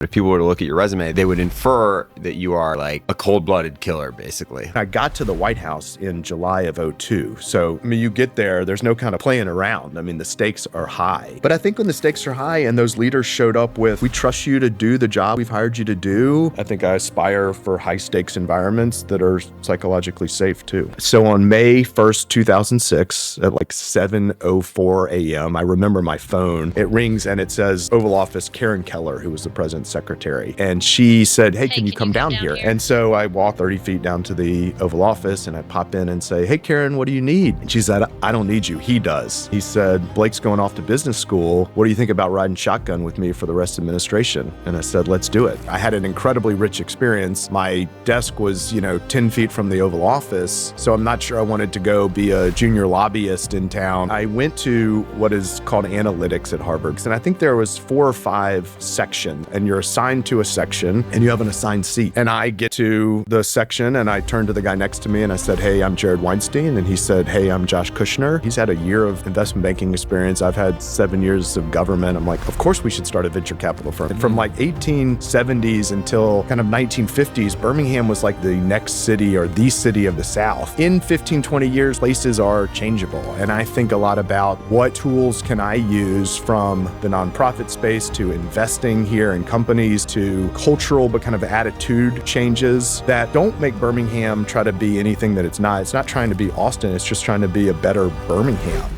If people were to look at your resume, they would infer that you are like a cold-blooded killer, basically. I got to the White House in July of '02. So, you get there, there's no kind of playing around. The stakes are high. But I think when the stakes are high and those leaders showed up with, we trust you to do the job we've hired you to do, I think I aspire for high stakes environments that are psychologically safe too. So on May 1st, 2006, at like 7:04 a.m., I remember my phone, it rings and it says Oval Office, Karen Keller, who was the president's secretary. And she said, hey, can you come down here? And so I walk 30 feet down to the Oval Office and I pop in and say, hey, Karen, what do you need? And she said, I don't need you. He does. He said, Blake's going off to business school. What do you think about riding shotgun with me for the rest of administration? And I said, let's do it. I had an incredibly rich experience. My desk was, 10 feet from the Oval Office. So I'm not sure I wanted to go be a junior lobbyist in town. I went to what is called analytics at Harvard. And I think there was 4 or 5 sections, and you're assigned to a section and you have an assigned seat. And I get to the section and I turned to the guy next to me and I said, hey, I'm Jared Weinstein. And he said, hey, I'm Josh Kushner. He's had a year of investment banking experience. I've had 7 years of government. I'm like, of course we should start a venture capital firm. And from like 1870s until kind of 1950s, Birmingham was like the next city or the city of the South. In 15, 20 years, places are changeable. And I think a lot about what tools can I use from the nonprofit space to investing here in companies to cultural but kind of attitude changes that don't make Birmingham try to be anything that it's not. It's not trying to be Austin. It's just trying to be a better Birmingham.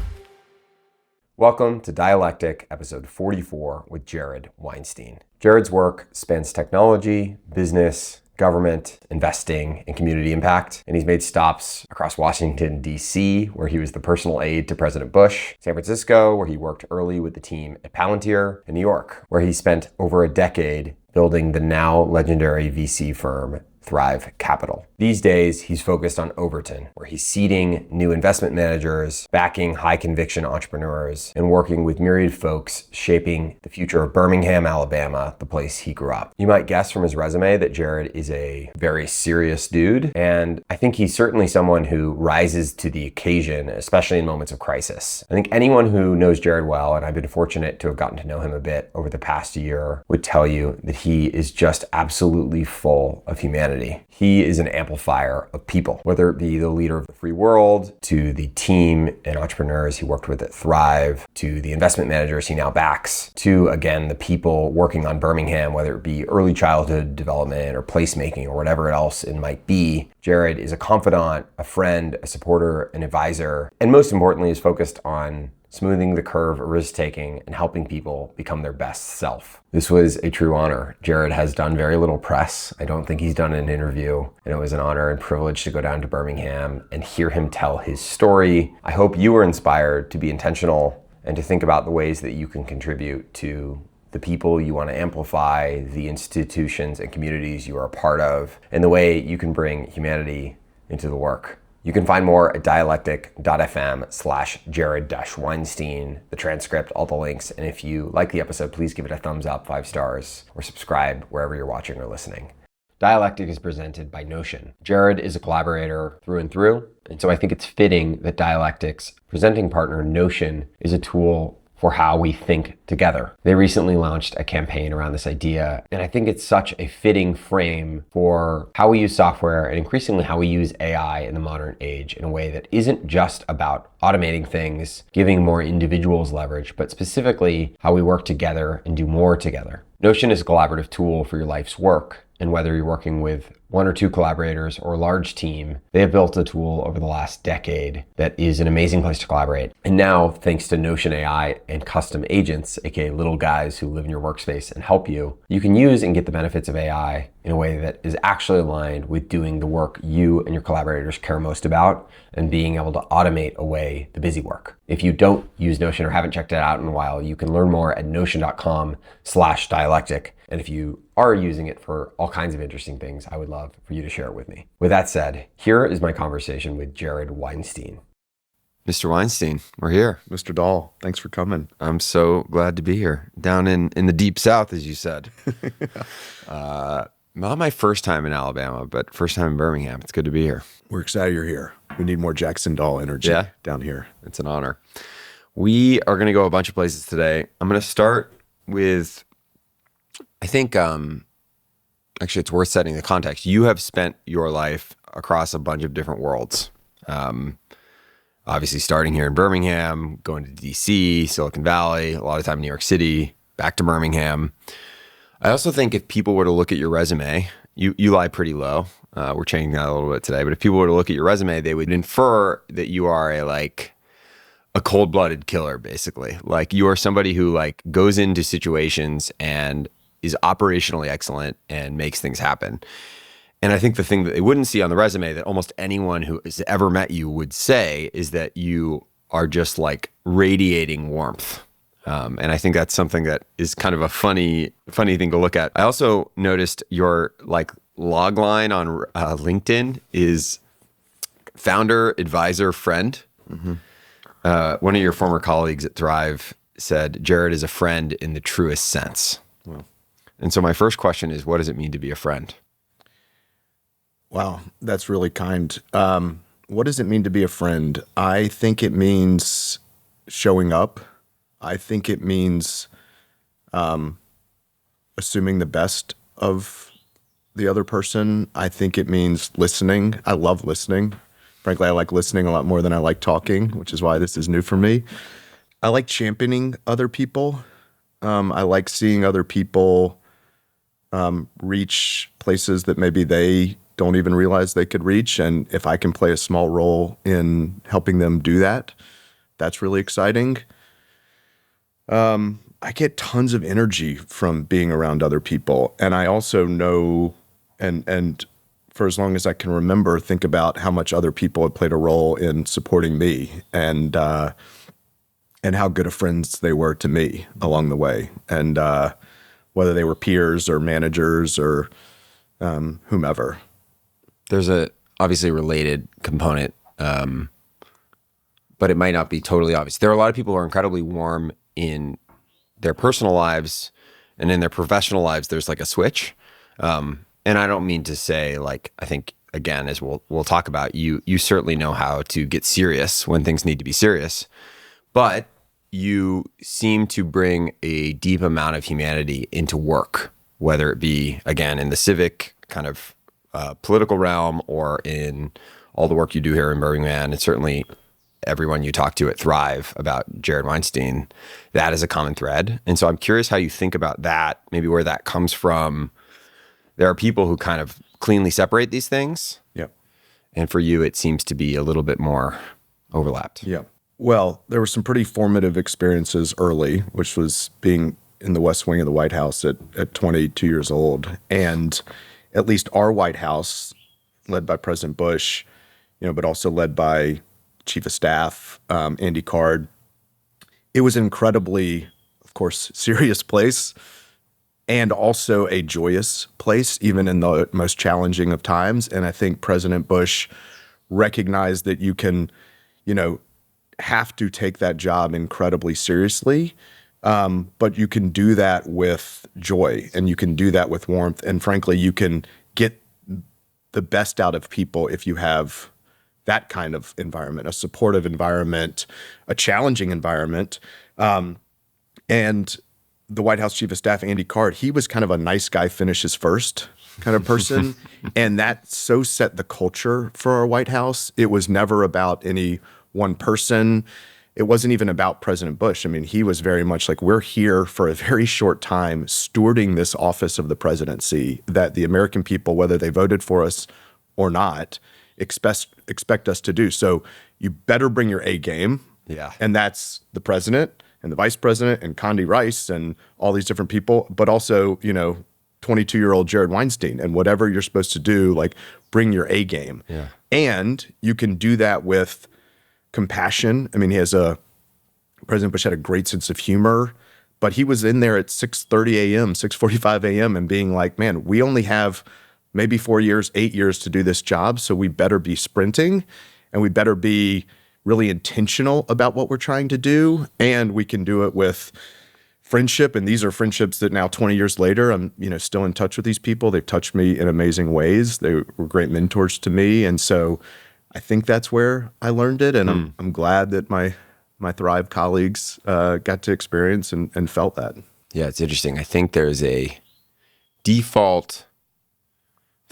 Welcome to Dialectic, episode 44 with Jared Weinstein. Jared's work spans technology, business, government, investing, and community impact. And he's made stops across Washington, D.C., where he was the personal aide to President Bush, San Francisco, where he worked early with the team at Palantir, and New York, where he spent over a decade building the now legendary VC firm Thrive Capital. These days, he's focused on Overton, where he's seeding new investment managers, backing high conviction entrepreneurs, and working with myriad folks shaping the future of Birmingham, Alabama, the place he grew up. You might guess from his resume that Jared is a very serious dude, and I think he's certainly someone who rises to the occasion, especially in moments of crisis. I think anyone who knows Jared well, and I've been fortunate to have gotten to know him a bit over the past year, would tell you that he is just absolutely full of humanity. He is an amplifier of people, whether it be the leader of the free world, to the team and entrepreneurs he worked with at Thrive, to the investment managers he now backs, to, again, the people working on Birmingham, whether it be early childhood development or placemaking or whatever else it might be. Jared is a confidant, a friend, a supporter, an advisor, and most importantly is focused on smoothing the curve of risk-taking and helping people become their best self. This was a true honor. Jared has done very little press. I don't think he's done an interview, and it was an honor and privilege to go down to Birmingham and hear him tell his story. I hope you were inspired to be intentional and to think about the ways that you can contribute to the people you want to amplify, the institutions and communities you are a part of, and the way you can bring humanity into the work. You can find more at dialectic.fm/Jared-Weinstein, the transcript, all the links. And if you like the episode, please give it a thumbs up, 5 stars, or subscribe wherever you're watching or listening. Dialectic is presented by Notion. Jared is a collaborator through and through. And so I think it's fitting that Dialectic's presenting partner, Notion, is a tool for how we think together. They recently launched a campaign around this idea, and I think it's such a fitting frame for how we use software and increasingly how we use AI in the modern age in a way that isn't just about automating things, giving more individuals leverage, but specifically how we work together and do more together. Notion is a collaborative tool for your life's work, and whether you're working with 1 or 2 collaborators or a large team, they have built a tool over the last decade that is an amazing place to collaborate. And now, thanks to Notion AI and custom agents, aka little guys who live in your workspace and help you, you can use and get the benefits of AI in a way that is actually aligned with doing the work you and your collaborators care most about and being able to automate away the busy work. If you don't use Notion or haven't checked it out in a while, you can learn more at notion.com/dialectic. And if you are using it for all kinds of interesting things, I would love for you to share it with me. With that said, here is my conversation with Jared Weinstein. Mr. Weinstein, we're here. Mr. Dahl, thanks for coming. I'm so glad to be here. Down in the deep South, as you said. Not my first time in Alabama, but first time in Birmingham. It's good to be here. We're excited you're here. We need more Jackson Dahl energy down here. It's an honor. We are going to go a bunch of places today. I'm going to start with I think actually it's worth setting the context. You have spent your life across a bunch of different worlds. Obviously starting here in Birmingham, going to DC, Silicon Valley, a lot of time in New York City, back to Birmingham. I also think if people were to look at your resume, you lie pretty low. We're changing that a little bit today, but if people were to look at your resume, they would infer that you are a cold-blooded killer, basically. Like you are somebody who like goes into situations and is operationally excellent and makes things happen. And I think the thing that they wouldn't see on the resume that almost anyone who has ever met you would say is that you are just like radiating warmth. And I think that's something that is kind of a funny thing to look at. I also noticed your like log line on LinkedIn is founder, advisor, friend. Mm-hmm. One of your former colleagues at Thrive said, Jared is a friend in the truest sense. Wow. And so my first question is, what does it mean to be a friend? Wow, that's really kind. What does it mean to be a friend? I think it means showing up. I think it means assuming the best of the other person. I think it means listening. I love listening. Frankly, I like listening a lot more than I like talking, which is why this is new for me. I like championing other people. I like seeing other people reach places that maybe they don't even realize they could reach. And if I can play a small role in helping them do that, that's really exciting. I get tons of energy from being around other people. And I also know, and for as long as I can remember, think about how much other people have played a role in supporting me and how good of friends they were to me along the way. And whether they were peers or managers or whomever. There's a obviously related component, but it might not be totally obvious. There are a lot of people who are incredibly warm in their personal lives, and in their professional lives, there's like a switch. And I don't mean to say like, I think again, as we'll talk about, you certainly know how to get serious when things need to be serious, but you seem to bring a deep amount of humanity into work, whether it be again in the civic kind of political realm or in all the work you do here in Birmingham, and certainly everyone you talk to at Thrive about Jared Weinstein, that is a common thread. And so I'm curious how you think about that, maybe where that comes from. There are people who kind of cleanly separate these things. Yep. And for you, it seems to be a little bit more overlapped. Yeah. Well, there were some pretty formative experiences early, which was being in the West Wing of the White House at 22 years old. And at least our White House, led by President Bush, but also led by Chief of Staff, Andy Card. It was an incredibly, of course, serious place and also a joyous place, even in the most challenging of times. And I think President Bush recognized that you can, have to take that job incredibly seriously, but you can do that with joy and you can do that with warmth. And frankly, you can get the best out of people if you have that kind of environment, a supportive environment, a challenging environment. And the White House Chief of Staff, Andy Card, he was kind of a nice guy finishes first kind of person. And that so set the culture for our White House. It was never about any one person. It wasn't even about President Bush. I mean, he was very much like, we're here for a very short time stewarding this office of the presidency that the American people, whether they voted for us or not, expect us to do. So you better bring your A game. Yeah. And that's the president and the vice president and Condi Rice and all these different people, but also, 22-year-old Jared Weinstein, and whatever you're supposed to do, like bring your A game. Yeah. And you can do that with compassion. I mean, President Bush had a great sense of humor, but he was in there at 6:30 a.m., 6:45 a.m. and being like, man, we only have maybe 4 years, 8 years to do this job. So we better be sprinting and we better be really intentional about what we're trying to do. And we can do it with friendship. And these are friendships that now 20 years later, I'm, still in touch with these people. They've touched me in amazing ways. They were great mentors to me. And so I think that's where I learned it. And I'm glad that my Thrive colleagues got to experience and felt that. Yeah, it's interesting. I think there's default,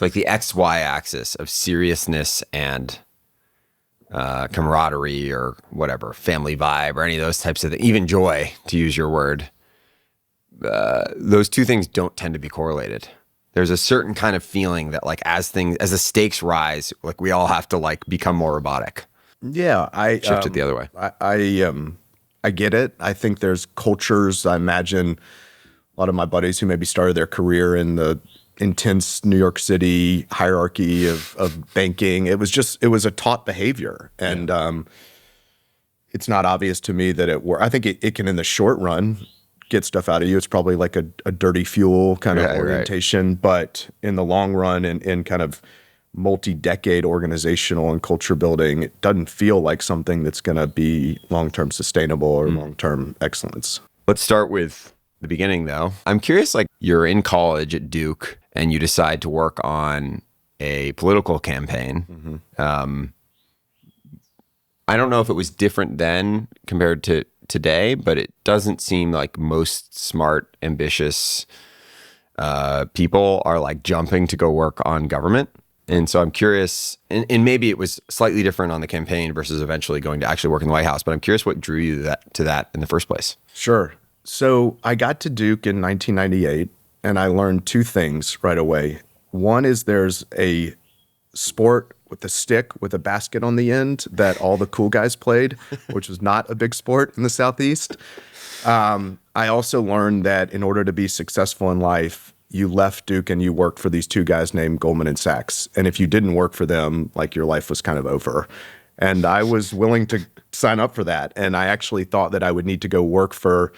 like the XY axis of seriousness and camaraderie or whatever, family vibe or any of those types of things, even joy, to use your word, those two things don't tend to be correlated. There's a certain kind of feeling that like as the stakes rise, like we all have to like become more robotic. Yeah, I Shift it the other way. I get it. I think there's cultures. I imagine a lot of my buddies who maybe started their career in the intense New York City hierarchy of banking. It was a taught behavior, and it's not obvious to me that it works. I think it can, in the short run, get stuff out of you. It's probably like a dirty fuel kind of orientation, but in the long run, and in kind of multi-decade organizational and culture building, it doesn't feel like something that's going to be long-term sustainable or long-term excellence. Let's start with the beginning, though. I'm curious, like you're in college at Duke and you decide to work on a political campaign. I don't know if it was different then compared to today, but it doesn't seem like most smart, ambitious people are like jumping to go work on government. And so I'm curious, and maybe it was slightly different on the campaign versus eventually going to actually work in the White House, but I'm curious what drew you to that in the first place. Sure. So I got to Duke in 1998, and I learned two things right away. One is there's a sport with a stick with a basket on the end that all the cool guys played, which was not a big sport in the Southeast. I also learned that in order to be successful in life, you left Duke and you worked for these two guys named Goldman and Sachs. And if you didn't work for them, like your life was kind of over. And I was willing to sign up for that. And I actually thought that I would need to go work for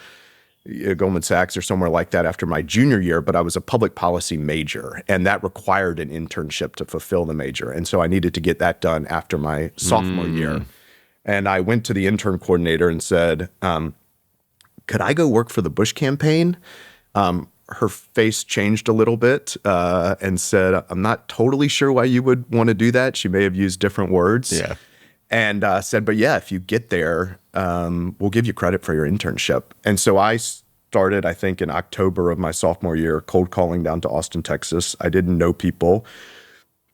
Goldman Sachs or somewhere like that after my junior year, but I was a public policy major, and that required an internship to fulfill the major. And so I needed to get that done after my sophomore year. And I went to the intern coordinator and said, could I go work for the Bush campaign? Her face changed a little bit and said, I'm not totally sure why you would want to do that. She may have used different words. Yeah. And said, but yeah, if you get there, we'll give you credit for your internship. And so I started, I think, in October of my sophomore year, cold calling down to Austin, Texas. I didn't know people.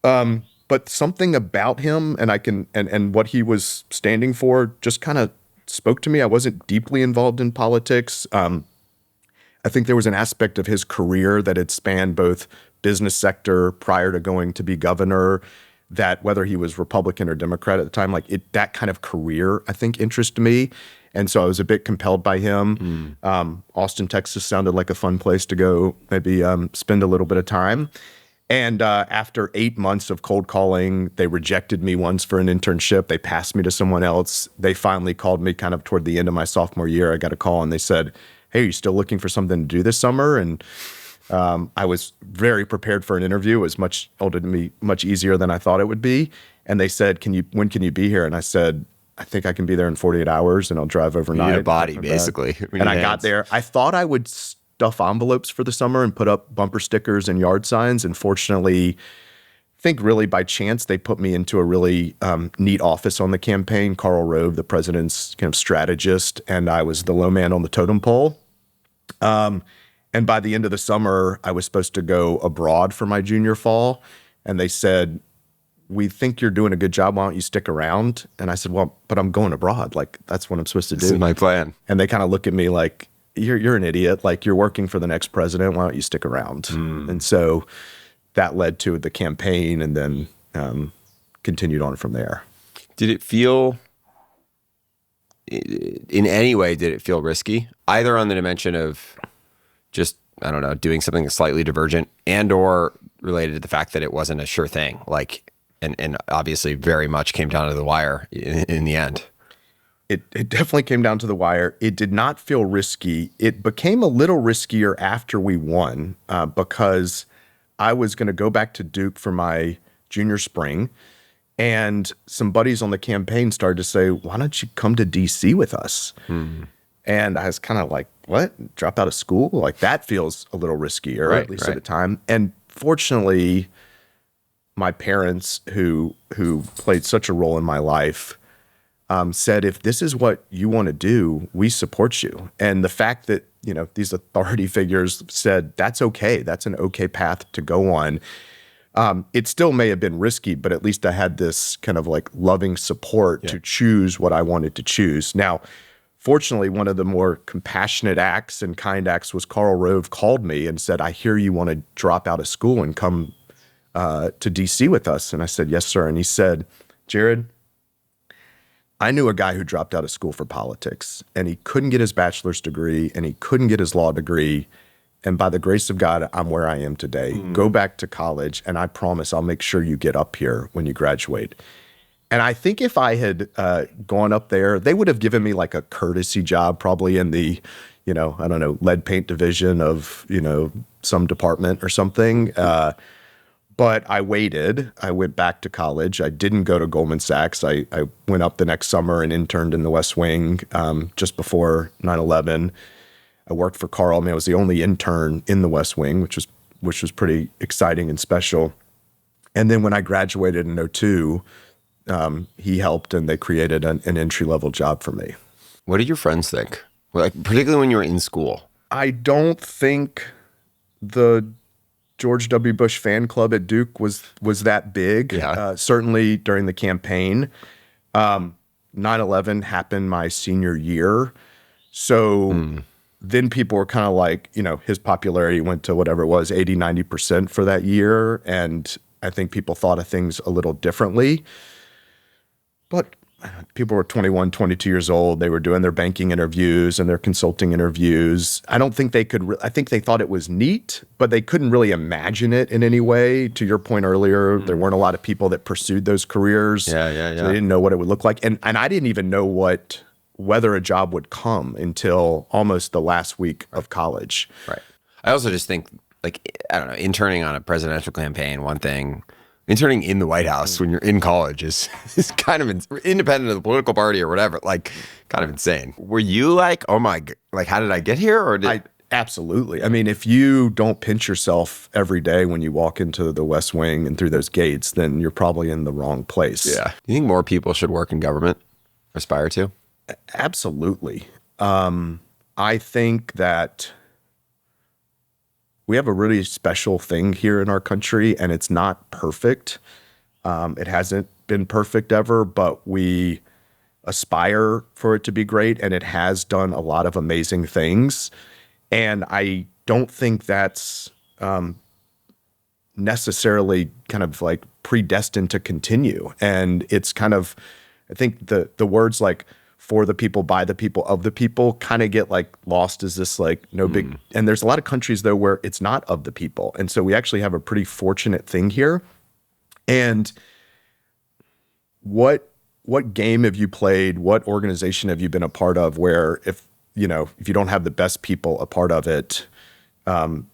But something about him and what he was standing for just kind of spoke to me. I wasn't deeply involved in politics. I think there was an aspect of his career that had spanned both business sector prior to going to be governor, that whether he was Republican or Democrat at the time, that kind of career, I think, interested me. And so I was a bit compelled by him. Austin, Texas sounded like a fun place to go, maybe spend a little bit of time. And after 8 months of cold calling, they rejected me once for an internship. They passed me to someone else. They finally called me kind of toward the end of my sophomore year. I got a call and they said, hey, are you still looking for something to do this summer? And I was very prepared for an interview. It was much easier than I thought it would be. And they said, when can you be here? And I said, I think I can be there in 48 hours and I'll drive overnight. You need a body, basically. And I got there. I thought I would stuff envelopes for the summer and put up bumper stickers and yard signs. And fortunately, I think really by chance, they put me into a really neat office on the campaign. Karl Rove, the president's kind of strategist, and I was the low man on the totem pole. And by the end of the summer, I was supposed to go abroad for my junior fall. And they said, we think you're doing a good job. Why don't you stick around? And I said, well, but I'm going abroad. Like, that's what I'm supposed to do. This is my plan. And they kind of look at me like, you're an idiot. Like, you're working for the next president. Why don't you stick around? And so that led to the campaign and then continued on from there. Did it feel, in any way, did it feel risky? Either on the dimension of just, I don't know, doing something slightly divergent and or related to the fact that it wasn't a sure thing, like, and obviously very much came down to the wire in the end. It definitely came down to the wire. It did not feel risky. It became a little riskier after we won because I was going to go back to Duke for my junior spring, and some buddies on the campaign started to say, why don't you come to DC with us? And I was kind of like, what? Drop out of school? Like, that feels a little riskier, at least at the time. And fortunately, my parents, who played such a role in my life, said, if this is what you want to do, we support you. And the fact that, these authority figures said, that's okay. That's an okay path to go on. It still may have been risky, but at least I had this kind of like loving support to choose what I wanted to choose. Now, fortunately, one of the more compassionate acts and kind acts was Karl Rove called me and said, I hear you want to drop out of school and come to DC with us. And I said, yes, sir. And he said, Jared, I knew a guy who dropped out of school for politics, and he couldn't get his bachelor's degree and he couldn't get his law degree. And by the grace of God, I'm where I am today. Go back to college, and I promise I'll make sure you get up here when you graduate. And I think if I had gone up there, they would have given me like a courtesy job, probably in the, lead paint division of, some department or something. But I waited. I went back to college. I didn't go to Goldman Sachs. I went up the next summer and interned in the West Wing just before 9/11. I worked for Carl. I mean, I was the only intern in the West Wing, which was pretty exciting and special. And then when I graduated in '02, he helped, and they created an entry-level job for me. What did your friends think? Like, particularly when you were in school? I don't think the George W. Bush fan club at Duke was that big. Yeah. Certainly during the campaign. 9/11 happened my senior year. So then people were kind of like, his popularity went to whatever it was, 80, 90% for that year. And I think people thought of things a little differently. But people were 21, 22 years old. They were doing their banking interviews and their consulting interviews. I don't think they could, I think they thought it was neat, but they couldn't really imagine it in any way. To your point earlier, there weren't a lot of people that pursued those careers. Yeah. So they didn't know what it would look like. And I didn't even know whether a job would come until almost the last week of college. Right. I also just think, like, I don't know, interning on a presidential campaign, one thing. Interning in the White House when you're in college is kind of independent of the political party or whatever, like kind of insane. Were you like, oh my, like, how did I get here? Or Absolutely. I mean, if you don't pinch yourself every day when you walk into the West Wing and through those gates, then you're probably in the wrong place. Yeah. Do you think more people should work in government, aspire to? Absolutely. I think that we have a really special thing here in our country, and it's not perfect. It hasn't been perfect ever, but we aspire for it to be great, and it has done a lot of amazing things. And I don't think that's necessarily kind of like predestined to continue. And it's kind of, I think the words like for the people, by the people, of the people kind of get like lost as this like no big, and there's a lot of countries though where it's not of the people. And so we actually have a pretty fortunate thing here. And what game have you played? What organization have you been a part of where if you don't have the best people a part of it,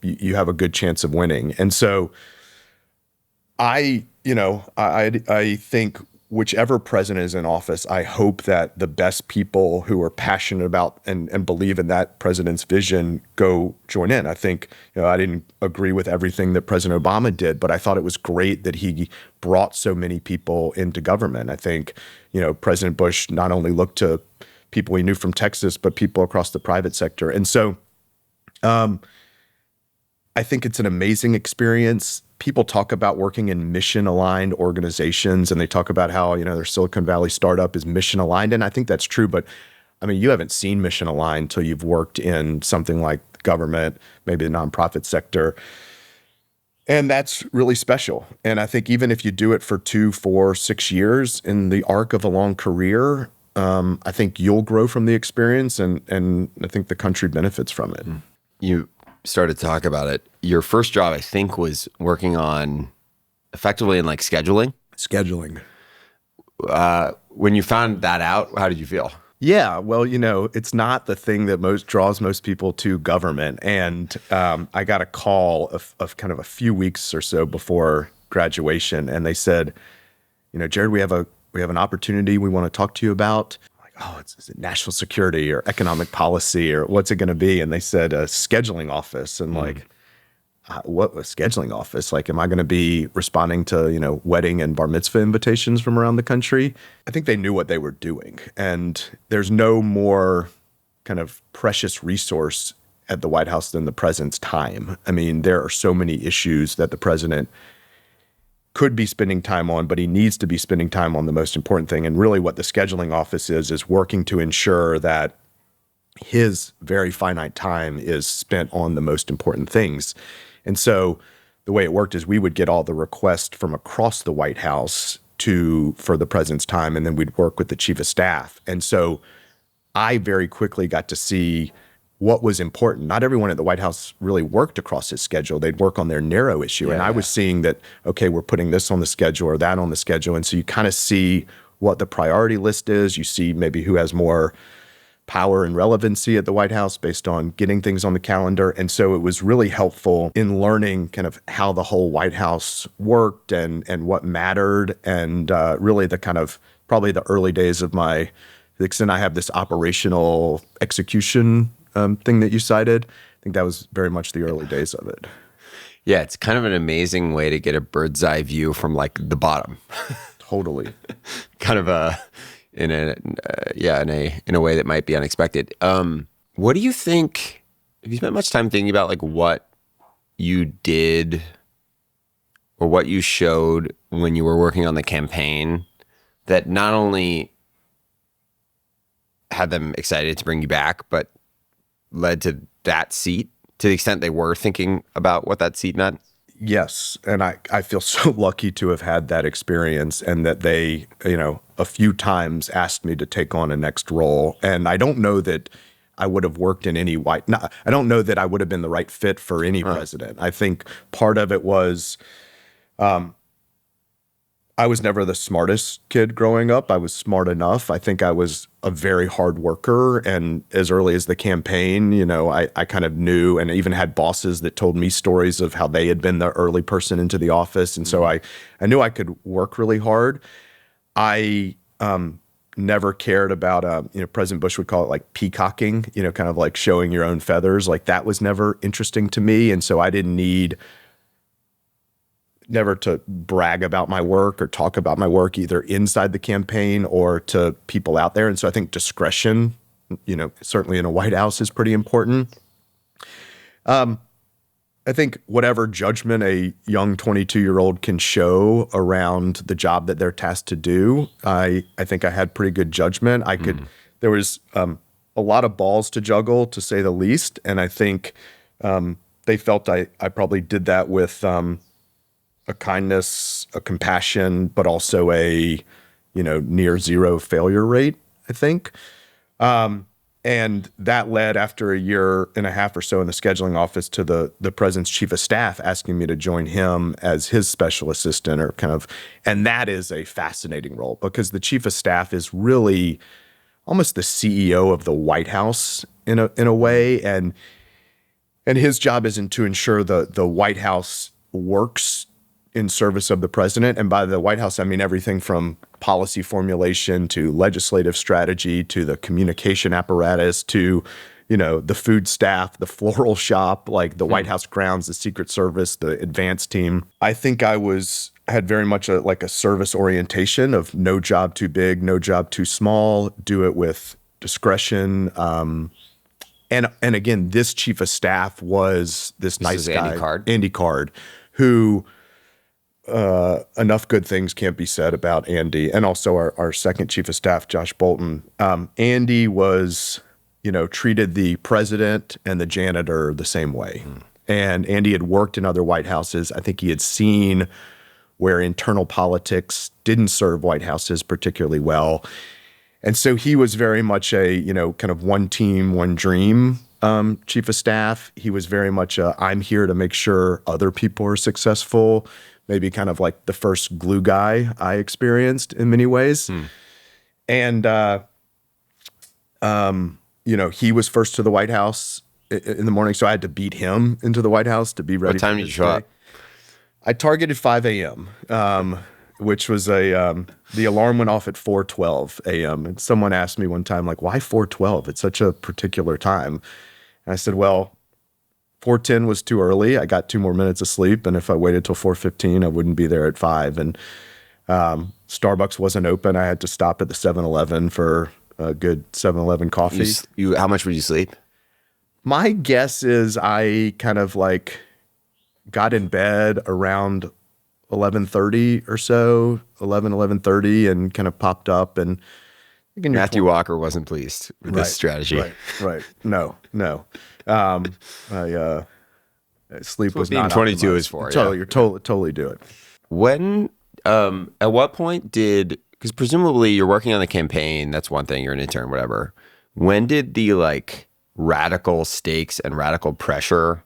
you have a good chance of winning. And so I think whichever president is in office, I hope that the best people who are passionate about and believe in that president's vision go join in. I think, I didn't agree with everything that President Obama did, but I thought it was great that he brought so many people into government. I think, President Bush not only looked to people he knew from Texas, but people across the private sector. And so I think it's an amazing experience. People talk about working in mission-aligned organizations, and they talk about how, their Silicon Valley startup is mission-aligned, and I think that's true. But, I mean, you haven't seen mission-aligned until you've worked in something like government, maybe the nonprofit sector, and that's really special. And I think even if you do it for 2, 4, 6 years in the arc of a long career, I think you'll grow from the experience, and I think the country benefits from it. You started to talk about it. Your first job, I think, was working on effectively in like scheduling. When you found that out, how did you feel? Yeah, well, it's not the thing that draws most people to government. And I got a call of kind of a few weeks or so before graduation, and they said, Jared, we have an opportunity we want to talk to you about. Oh, is it national security or economic policy or what's it going to be? And they said a scheduling office. And like, what a scheduling office. Like, am I going to be responding to, wedding and bar mitzvah invitations from around the country? I think they knew what they were doing. And there's no more kind of precious resource at the White House than the president's time. I mean, there are so many issues that the president could be spending time on, but he needs to be spending time on the most important thing. And really what the scheduling office is working to ensure that his very finite time is spent on the most important things. And so the way it worked is we would get all the requests from across the White House for the president's time, and then we'd work with the chief of staff. And so I very quickly got to see what was important. Not everyone at the White House really worked across his schedule. They'd work on their narrow issue. And I was seeing that, okay, we're putting this on the schedule or that on the schedule. And so you kind of see what the priority list is. You see maybe who has more power and relevancy at the White House based on getting things on the calendar. And so it was really helpful in learning kind of how the whole White House worked and what mattered. And really the kind of probably the early days of my, to the extent I have this operational execution thing that you cited, I think that was very much the early days of it. Yeah, it's kind of an amazing way to get a bird's eye view from like the bottom. Totally. Kind of in a way that might be unexpected. What do you think? Have you spent much time thinking about like what you did or what you showed when you were working on the campaign that not only had them excited to bring you back, but led to that seat, to the extent they were thinking about what that seat meant? Yes. And I feel so lucky to have had that experience, and that they, a few times asked me to take on a next role. And I don't know that I would have worked in any I don't know that I would have been the right fit for any president. I think part of it was, I was never the smartest kid growing up. I was smart enough. I think I was a very hard worker. And as early as the campaign, I kind of knew, and even had bosses that told me stories of how they had been the early person into the office. And so I knew I could work really hard. I never cared about, President Bush would call it like peacocking, kind of like showing your own feathers. Like that was never interesting to me. And so I didn't need never to brag about my work or talk about my work either inside the campaign or to people out there. And so I think discretion, certainly in a White House is pretty important. I think whatever judgment a young 22-year-old can show around the job that they're tasked to do, I think I had pretty good judgment. There was a lot of balls to juggle, to say the least. And I think they felt I probably did that with a kindness, a compassion, but also a, near zero failure rate, I think. And that led, after a year and a half or so in the scheduling office, to the president's chief of staff asking me to join him as his special assistant, and that is a fascinating role, because the chief of staff is really almost the CEO of the White House in a way. And his job isn't to ensure the White House works in service of the president. And by the White House, I mean everything from policy formulation to legislative strategy to the communication apparatus to, the food staff, the floral shop, like the White House grounds, the Secret Service, the advance team. I think I had very much a service orientation of no job too big, no job too small, do it with discretion. And again, this chief of staff was this nice guy, Andy Card, who enough good things can't be said about Andy, and also our second chief of staff, Josh Bolton. Andy was, treated the president and the janitor the same way. And Andy had worked in other White Houses. I think he had seen where internal politics didn't serve White Houses particularly well. And so he was very much a, kind of one team, one dream chief of staff. He was very much I'm here to make sure other people are successful, maybe kind of like the first glue guy I experienced in many ways. And, he was first to the White House in the morning, so I had to beat him into the White House to be ready. What time did you show up? I targeted 5 a.m., which was the alarm went off at 4:12 a.m. And someone asked me one time, like, why 4:12? It's such a particular time. And I said, well, 4:10 was too early. I got 2 more minutes of sleep, and if I waited till 4:15, I wouldn't be there at 5. And Starbucks wasn't open. I had to stop at the 7-Eleven for a good 7-Eleven coffee. How much would you sleep? My guess is I kind of like got in bed around 11:30 or so, 11:30, and kind of popped up. And Matthew Walker wasn't pleased with this strategy. Right. No. Sleep was not 22 optimized. is for. You're totally do it. When, at what point because presumably you're working on the campaign, that's one thing, you're an intern, whatever. When did the like radical stakes and radical pressure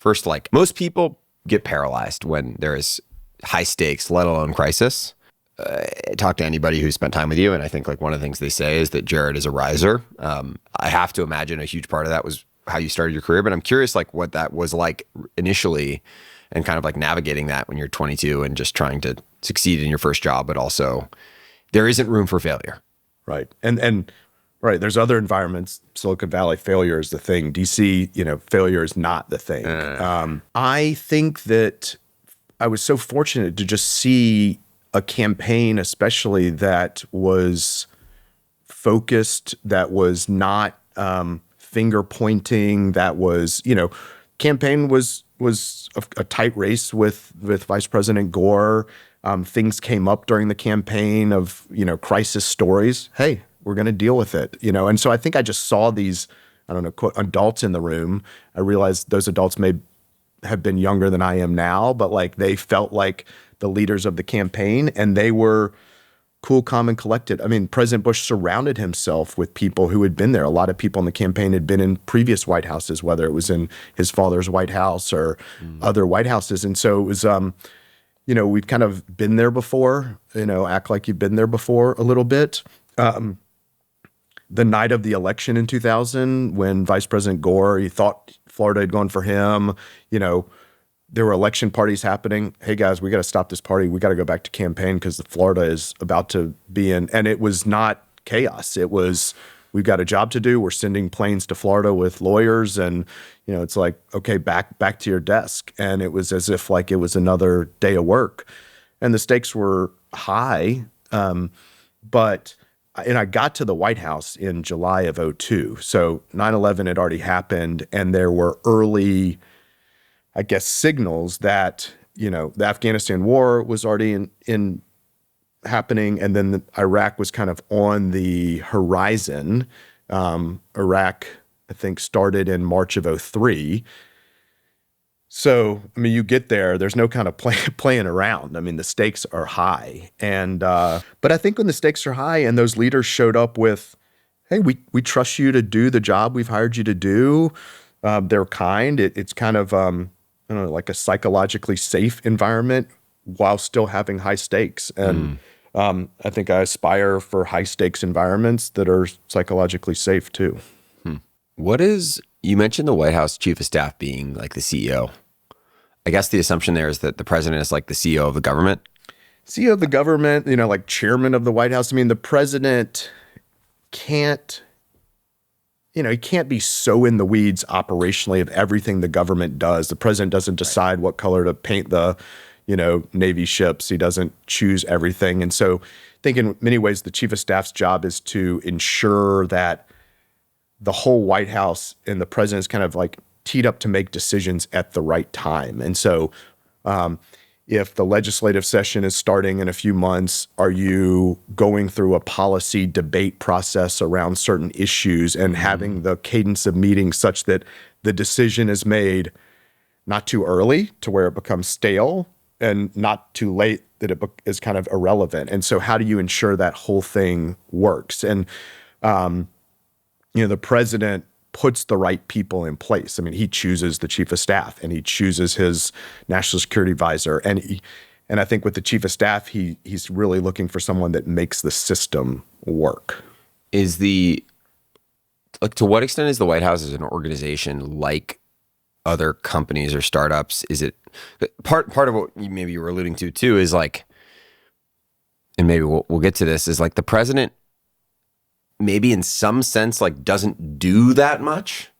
first, like most people get paralyzed when there is high stakes, let alone crisis. Talk to anybody who's spent time with you, and I think like one of the things they say is that Jared is a riser. I have to imagine a huge part of that was how you started your career, but I'm curious like what that was like initially and kind of like navigating that when you're 22 and just trying to succeed in your first job, but also there isn't room for failure. Right. And right, there's other environments. Silicon Valley, failure is the thing. DC, failure is not the thing. I think that I was so fortunate to just see a campaign, especially that was focused, that was not finger pointing, that was, campaign was a tight race with Vice President Gore. Things came up during the campaign of, crisis stories. Hey, we're going to deal with it, And so I think I just saw these, I don't know, quote, adults in the room. I realized those adults may have been younger than I am now, but like they felt like the leaders of the campaign, and they were cool, calm, and collected. I mean, President Bush surrounded himself with people who had been there. A lot of people in the campaign had been in previous White Houses, whether it was in his father's White House or other White Houses. And so it was, we've kind of been there before, act like you've been there before a little bit. The night of the election in 2000, when Vice President Gore, he thought Florida had gone for him, there were election parties happening. Hey guys, we got to stop this party. We got to go back to campaign because Florida is about to be in. And it was not chaos. It was, we've got a job to do. We're sending planes to Florida with lawyers, and it's like, okay, back to your desk. And it was as if like it was another day of work, and the stakes were high. But I got to the White House in July of 2002. So 9/11 had already happened, and there were early, I guess, signals that, the Afghanistan war was already in happening, and then Iraq was kind of on the horizon. Iraq, I think, started in March of 2003. So, I mean, you get there's no kind of playing around. I mean, the stakes are high. And but I think when the stakes are high and those leaders showed up with, hey, we trust you to do the job we've hired you to do, they're kind. It's kind of, like a psychologically safe environment while still having high stakes. And I think I aspire for high stakes environments that are psychologically safe too. You mentioned the White House chief of staff being like the CEO. I guess the assumption there is that the president is like the CEO of the government. CEO of the government, like chairman of the White House. I mean, the president can't, he can't be so in the weeds operationally of everything the government does. The president doesn't decide what color to paint the, Navy ships. He doesn't choose everything. And so I think in many ways, the chief of staff's job is to ensure that the whole White House and the president is kind of like teed up to make decisions at the right time. And so if the legislative session is starting in a few months, are you going through a policy debate process around certain issues and having the cadence of meetings such that the decision is made not too early to where it becomes stale and not too late that it is kind of irrelevant? And so how do you ensure that whole thing works? And, the president puts the right people in place. I mean, he chooses the chief of staff and he chooses his national security advisor. And I think with the chief of staff, he's really looking for someone that makes the system work. To what extent is the White House as an organization like other companies or startups? Is it part of what maybe you were alluding to too is like, and maybe we'll get to this, is like the president maybe in some sense like doesn't do that much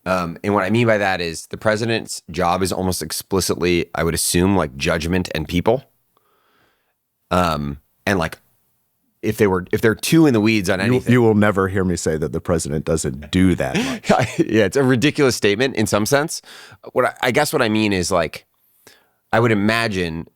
And what I mean by that is the president's job is almost explicitly, I would assume, like judgment and people. And like if they're too in the weeds on anything, You will never hear me say that the president doesn't do that much. yeah, it's a ridiculous statement in some sense. I guess what I mean is like, I would imagine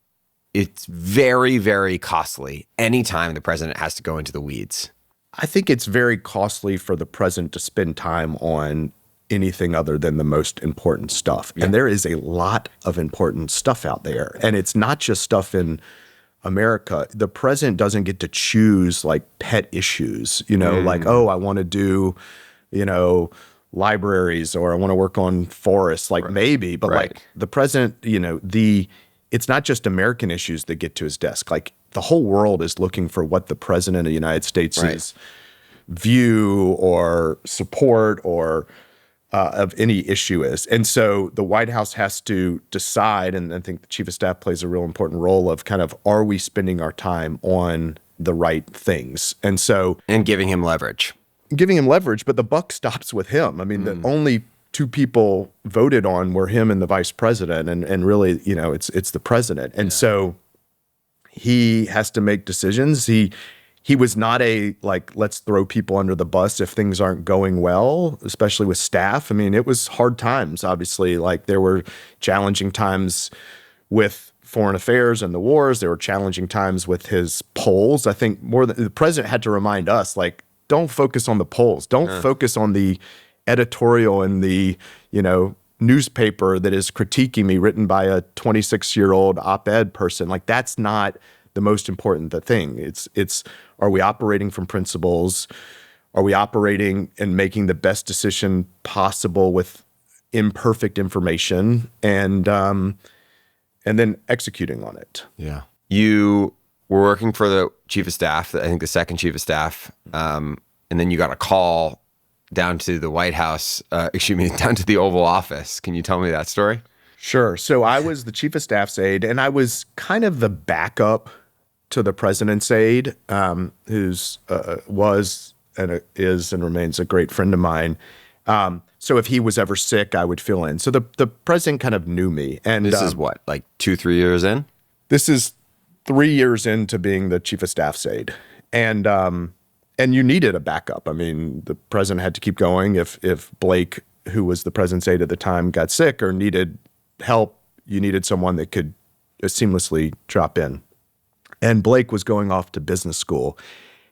it's very, very costly anytime the president has to go into the weeds. I think it's very costly for the president to spend time on anything other than the most important stuff. Yeah. And there is a lot of important stuff out there. And it's not just stuff in America. The president doesn't get to choose like pet issues, like, oh, I want to do, libraries, or I want to work on forests, like maybe, but like the president, it's not just American issues that get to his desk. Like the whole world is looking for what the president of the United States' view or support or of any issue is. And so the White House has to decide, and I think the chief of staff plays a real important role of kind of, are we spending our time on the right things? And so— And giving him leverage. But the buck stops with him. I mean, the only two people voted on were him and the vice president, and really, it's the president. And so he has to make decisions. He was not let's throw people under the bus if things aren't going well, especially with staff. I mean, it was hard times, obviously. Like there were challenging times with foreign affairs and the wars. There were challenging times with his polls. I think more than the president had to remind us, like, don't focus on the polls. Don't focus on the editorial in the, newspaper that is critiquing me, written by a 26-year-old op-ed person. Like that's not the most important thing. It's are we operating from principles? Are we operating and making the best decision possible with imperfect information, and then executing on it? Yeah. You were working for the chief of staff, I think the second chief of staff, and then you got a call down to the White House, down to the Oval Office. Can you tell me that story? Sure. So I was the chief of staff's aide, and I was kind of the backup to the president's aide, who's was and is and remains a great friend of mine. So if he was ever sick, I would fill in. So the president kind of knew me. And this is what, like 2-3 years in? This is 3 years into being the chief of staff's aide. And you needed a backup. I mean, the president had to keep going. If Blake, who was the president's aide at the time, got sick or needed help, you needed someone that could seamlessly drop in. And Blake was going off to business school.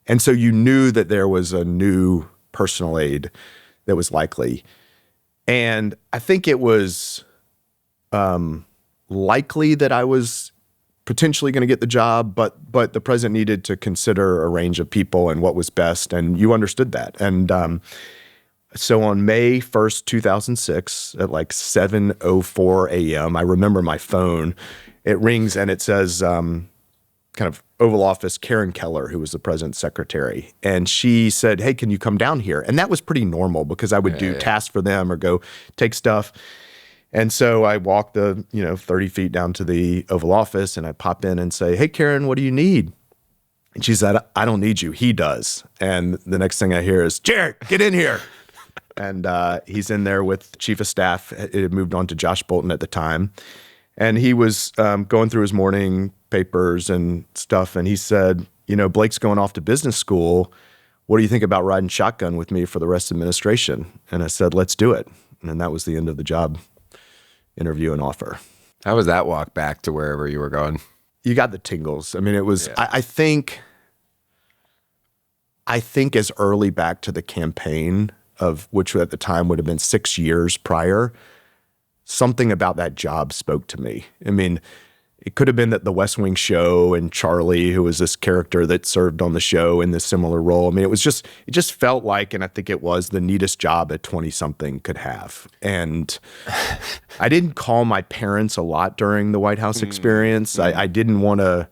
And so you knew that there was a new personal aide that was likely. And I think it was likely that I was potentially going to get the job, but the president needed to consider a range of people and what was best, and you understood that. And so on May 1st, 2006, at like 7:04 a.m., I remember my phone, it rings and it says, kind of Oval Office, Karen Keller, who was the president's secretary. And she said, hey, can you come down here? And that was pretty normal because I would do tasks for them or go take stuff. And so I walked the 30 feet down to the Oval Office, and I pop in and say, hey, Karen, what do you need? And she said, I don't need you. He does. And the next thing I hear is, Jared, get in here. And he's in there with chief of staff. It had moved on to Josh Bolton at the time. And he was going through his morning papers and stuff, and he said, Blake's going off to business school. What do you think about riding shotgun with me for the rest of the administration? And I said, let's do it. And that was the end of the job interview and offer. How was that walk back to wherever you were going? You got the tingles. I mean, it was, I think as early back to the campaign of which at the time would have been 6 years prior, something about that job spoke to me. I mean, it could have been that the West Wing show and Charlie, who was this character that served on the show in this similar role. I mean, it just felt like, and I think it was the neatest job a 20-something could have. And I didn't call my parents a lot during the White House experience. I didn't want to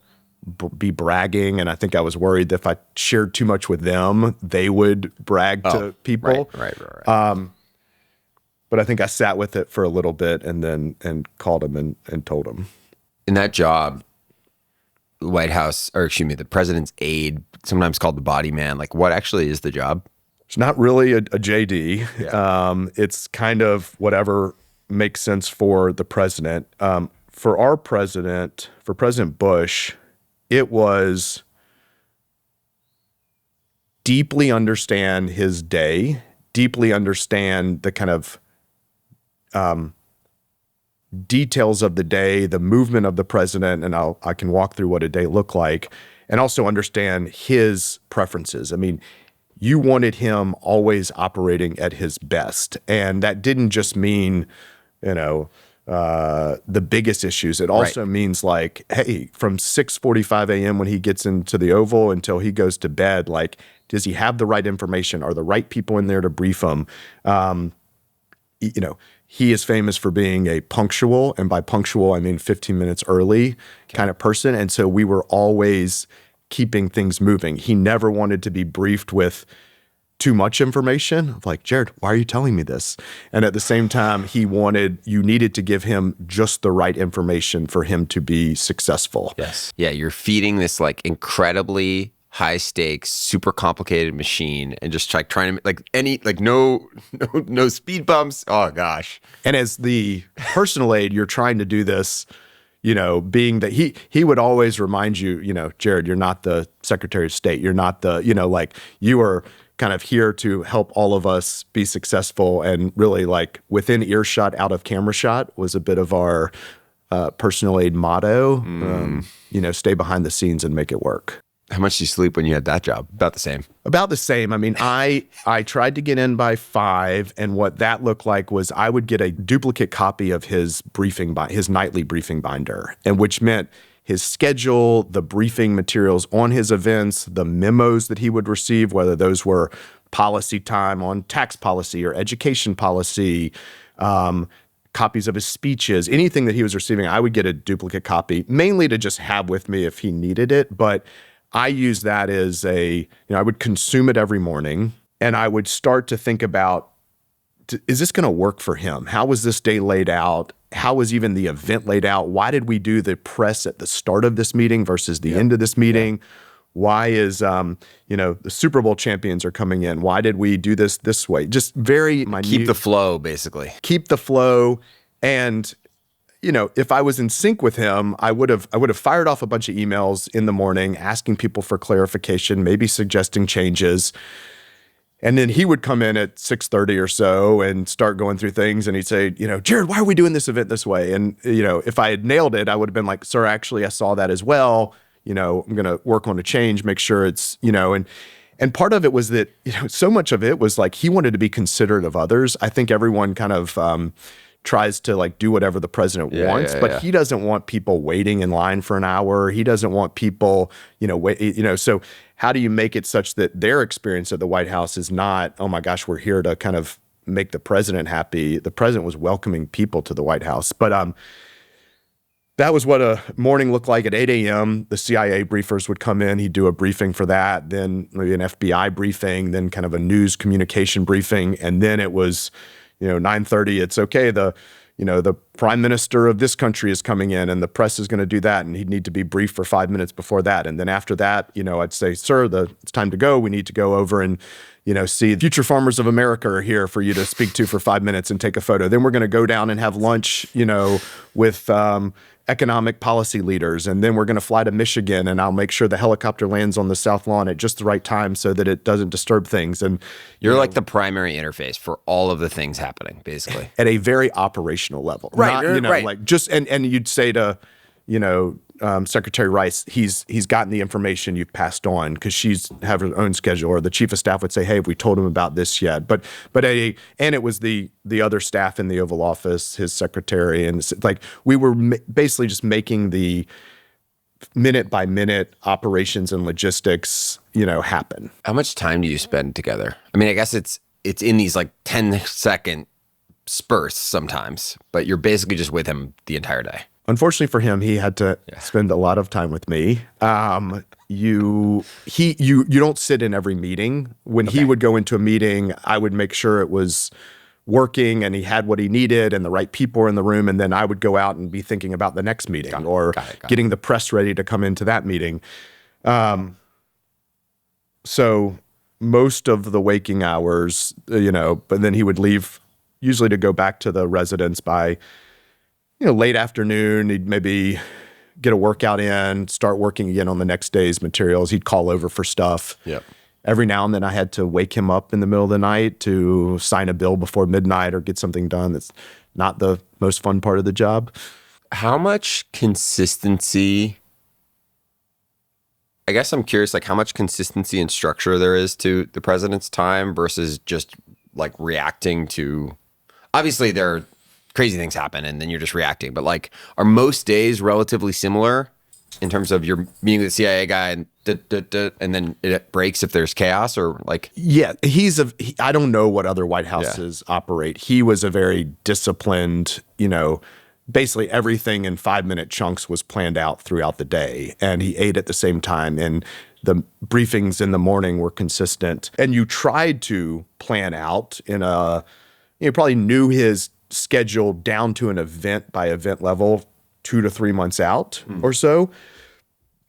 be bragging, and I think I was worried that if I shared too much with them, they would brag to people. Right. But I think I sat with it for a little bit and called him and told him. In that job, the president's aide, sometimes called the body man, like what actually is the job? It's not really a JD. Yeah. It's kind of whatever makes sense for the president. For our president, for President Bush, it was deeply understand his day, deeply understand the kind of details of the day, the movement of the president, and I can walk through what a day looked like, and also understand his preferences. I mean, you wanted him always operating at his best, and that didn't just mean, the biggest issues. It also means like, hey, from 6:45 a.m. when he gets into the Oval until he goes to bed, like, does he have the right information? Are the right people in there to brief him? He is famous for being a punctual, and by punctual, I mean 15 minutes early kind of person. And so we were always keeping things moving. He never wanted to be briefed with too much information. Like, Jared, why are you telling me this? And at the same time, you needed to give him just the right information for him to be successful. Yes. Yeah, you're feeding this like incredibly high stakes, super complicated machine, and just trying to no speed bumps. Oh gosh. And as the personal aide, you're trying to do this, being that he would always remind you, Jared, you're not the Secretary of State. You're not the, you are kind of here to help all of us be successful, and really like within earshot, out of camera shot was a bit of our personal aide motto. Stay behind the scenes and make it work. How much did you sleep when you had that job? About the same. About the same. I mean, I tried to get in by 5, and what that looked like was I would get a duplicate copy of his nightly briefing binder, and which meant his schedule, the briefing materials on his events, the memos that he would receive, whether those were policy time on tax policy or education policy, copies of his speeches, anything that he was receiving, I would get a duplicate copy, mainly to just have with me if he needed it. But I use that as I would consume it every morning, and I would start to think about, is this going to work for him? How was this day laid out? How was even the event laid out? Why did we do the press at the start of this meeting versus the end of this meeting? Why is, the Super Bowl champions are coming in? Why did we do this way? Just very minute. Keep the flow, basically. Keep the flow. And if I was in sync with him, I would have fired off a bunch of emails in the morning, asking people for clarification, maybe suggesting changes. And then he would come in at 6:30 or so and start going through things. And he'd say, Jared, why are we doing this event this way? And, if I had nailed it, I would have been like, sir, actually, I saw that as well. I'm going to work on a change, make sure it's, and part of it was that, so much of it was like he wanted to be considerate of others. I think everyone kind of tries to like do whatever the president wants, but he doesn't want people waiting in line for an hour. He doesn't want people, so how do you make it such that their experience at the White House is not, oh my gosh, we're here to kind of make the president happy. The president was welcoming people to the White House. But that was what a morning looked like. At 8 a.m., the CIA briefers would come in. He'd do a briefing for that, then maybe an FBI briefing, then kind of a news communication briefing. And then it was, 9:30, it's okay, the prime minister of this country is coming in and the press is going to do that, and he'd need to be briefed for 5 minutes before that. And then after that, I'd say, sir, it's time to go. We need to go over and, see future farmers of America are here for you to speak to for 5 minutes and take a photo. Then we're going to go down and have lunch, with economic policy leaders. And then we're going to fly to Michigan, and I'll make sure the helicopter lands on the South Lawn at just the right time so that it doesn't disturb things. And you're like the primary interface for all of the things happening, basically. At a very operational level. Right. Not, right. Like just, and you'd say to, Secretary Rice, he's gotten the information you've passed on because she's have her own schedule, or the chief of staff would say, hey, have we told him about this yet? But and it was the other staff in the Oval Office, his secretary, and like we were basically just making the minute by minute operations and logistics, happen. How much time do you spend together? I mean, I guess it's in these like 10-second spurts sometimes, but you're basically just with him the entire day. Unfortunately for him, he had to spend a lot of time with me. You don't sit in every meeting. When he would go into a meeting, I would make sure it was working and he had what he needed and the right people were in the room. And then I would go out and be thinking about the next meeting or getting the press ready to come into that meeting. So most of the waking hours, but then he would leave usually to go back to the residence by, late afternoon. He'd maybe get a workout in, start working again on the next day's materials. He'd call over for stuff. Yep. Every now and then I had to wake him up in the middle of the night to sign a bill before midnight or get something done that's not the most fun part of the job. How much consistency, I guess I'm curious, like how much consistency and structure there is to the president's time versus just like reacting to, obviously there are crazy things happen and then you're just reacting, but like are most days relatively similar in terms of you're meeting with the CIA guy and and then it breaks if there's chaos or like? Yeah, I don't know what other White Houses operate. He was a very disciplined, basically everything in 5-minute chunks was planned out throughout the day, and he ate at the same time, and the briefings in the morning were consistent. And you tried to plan out you probably knew his schedule down to an event by event level 2 to 3 months out or so.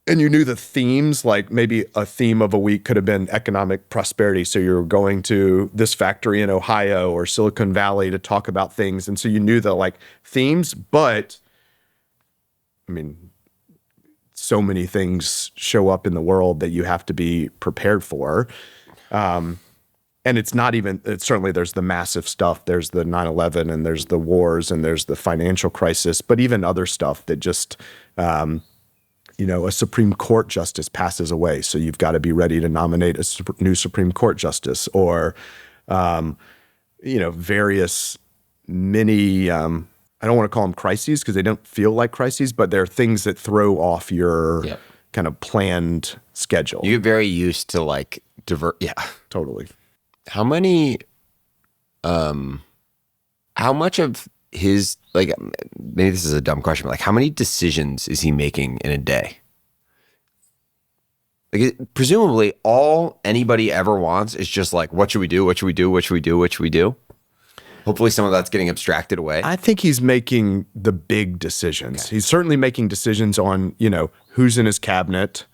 And you knew the themes, like maybe a theme of a week could have been economic prosperity. So you're going to this factory in Ohio or Silicon Valley to talk about things. And so you knew the like themes, but I mean, so many things show up in the world that you have to be prepared for. And it's certainly there's the massive stuff. There's the 9/11 and there's the wars and there's the financial crisis, but even other stuff that just, a Supreme Court justice passes away. So you've got to be ready to nominate a new Supreme Court justice or, various mini, I don't want to call them crises because they don't feel like crises, but they're things that throw off your kind of planned schedule. You get very used to like Yeah. Totally. How much of his, like, maybe this is a dumb question, but like how many decisions is he making in a day? Like presumably all anybody ever wants is just like, what should we do? What should we do? What should we do? What should we do? Hopefully some of that's getting abstracted away. I think he's making the big decisions. Okay. He's certainly making decisions on, who's in his cabinet,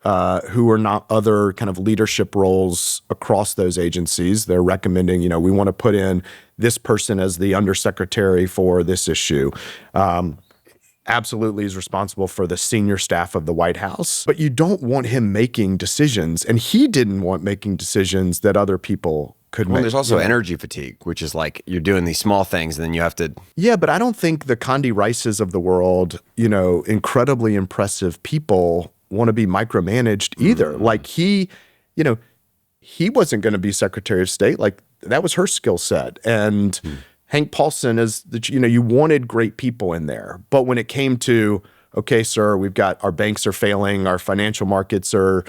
who are not other kind of leadership roles across those agencies. They're recommending, we want to put in this person as the undersecretary for this issue. Absolutely is responsible for the senior staff of the White House. But you don't want him making decisions, and he didn't want making decisions that other people could make. There's also energy fatigue, which is like you're doing these small things and then you have to. Yeah, but I don't think the Condi Rices of the world, incredibly impressive people want to be micromanaged either. Like he wasn't going to be Secretary of State. Like that was her skill set. And Hank Paulson is you wanted great people in there. But when it came to, okay, sir, we've got our banks are failing, our financial markets are,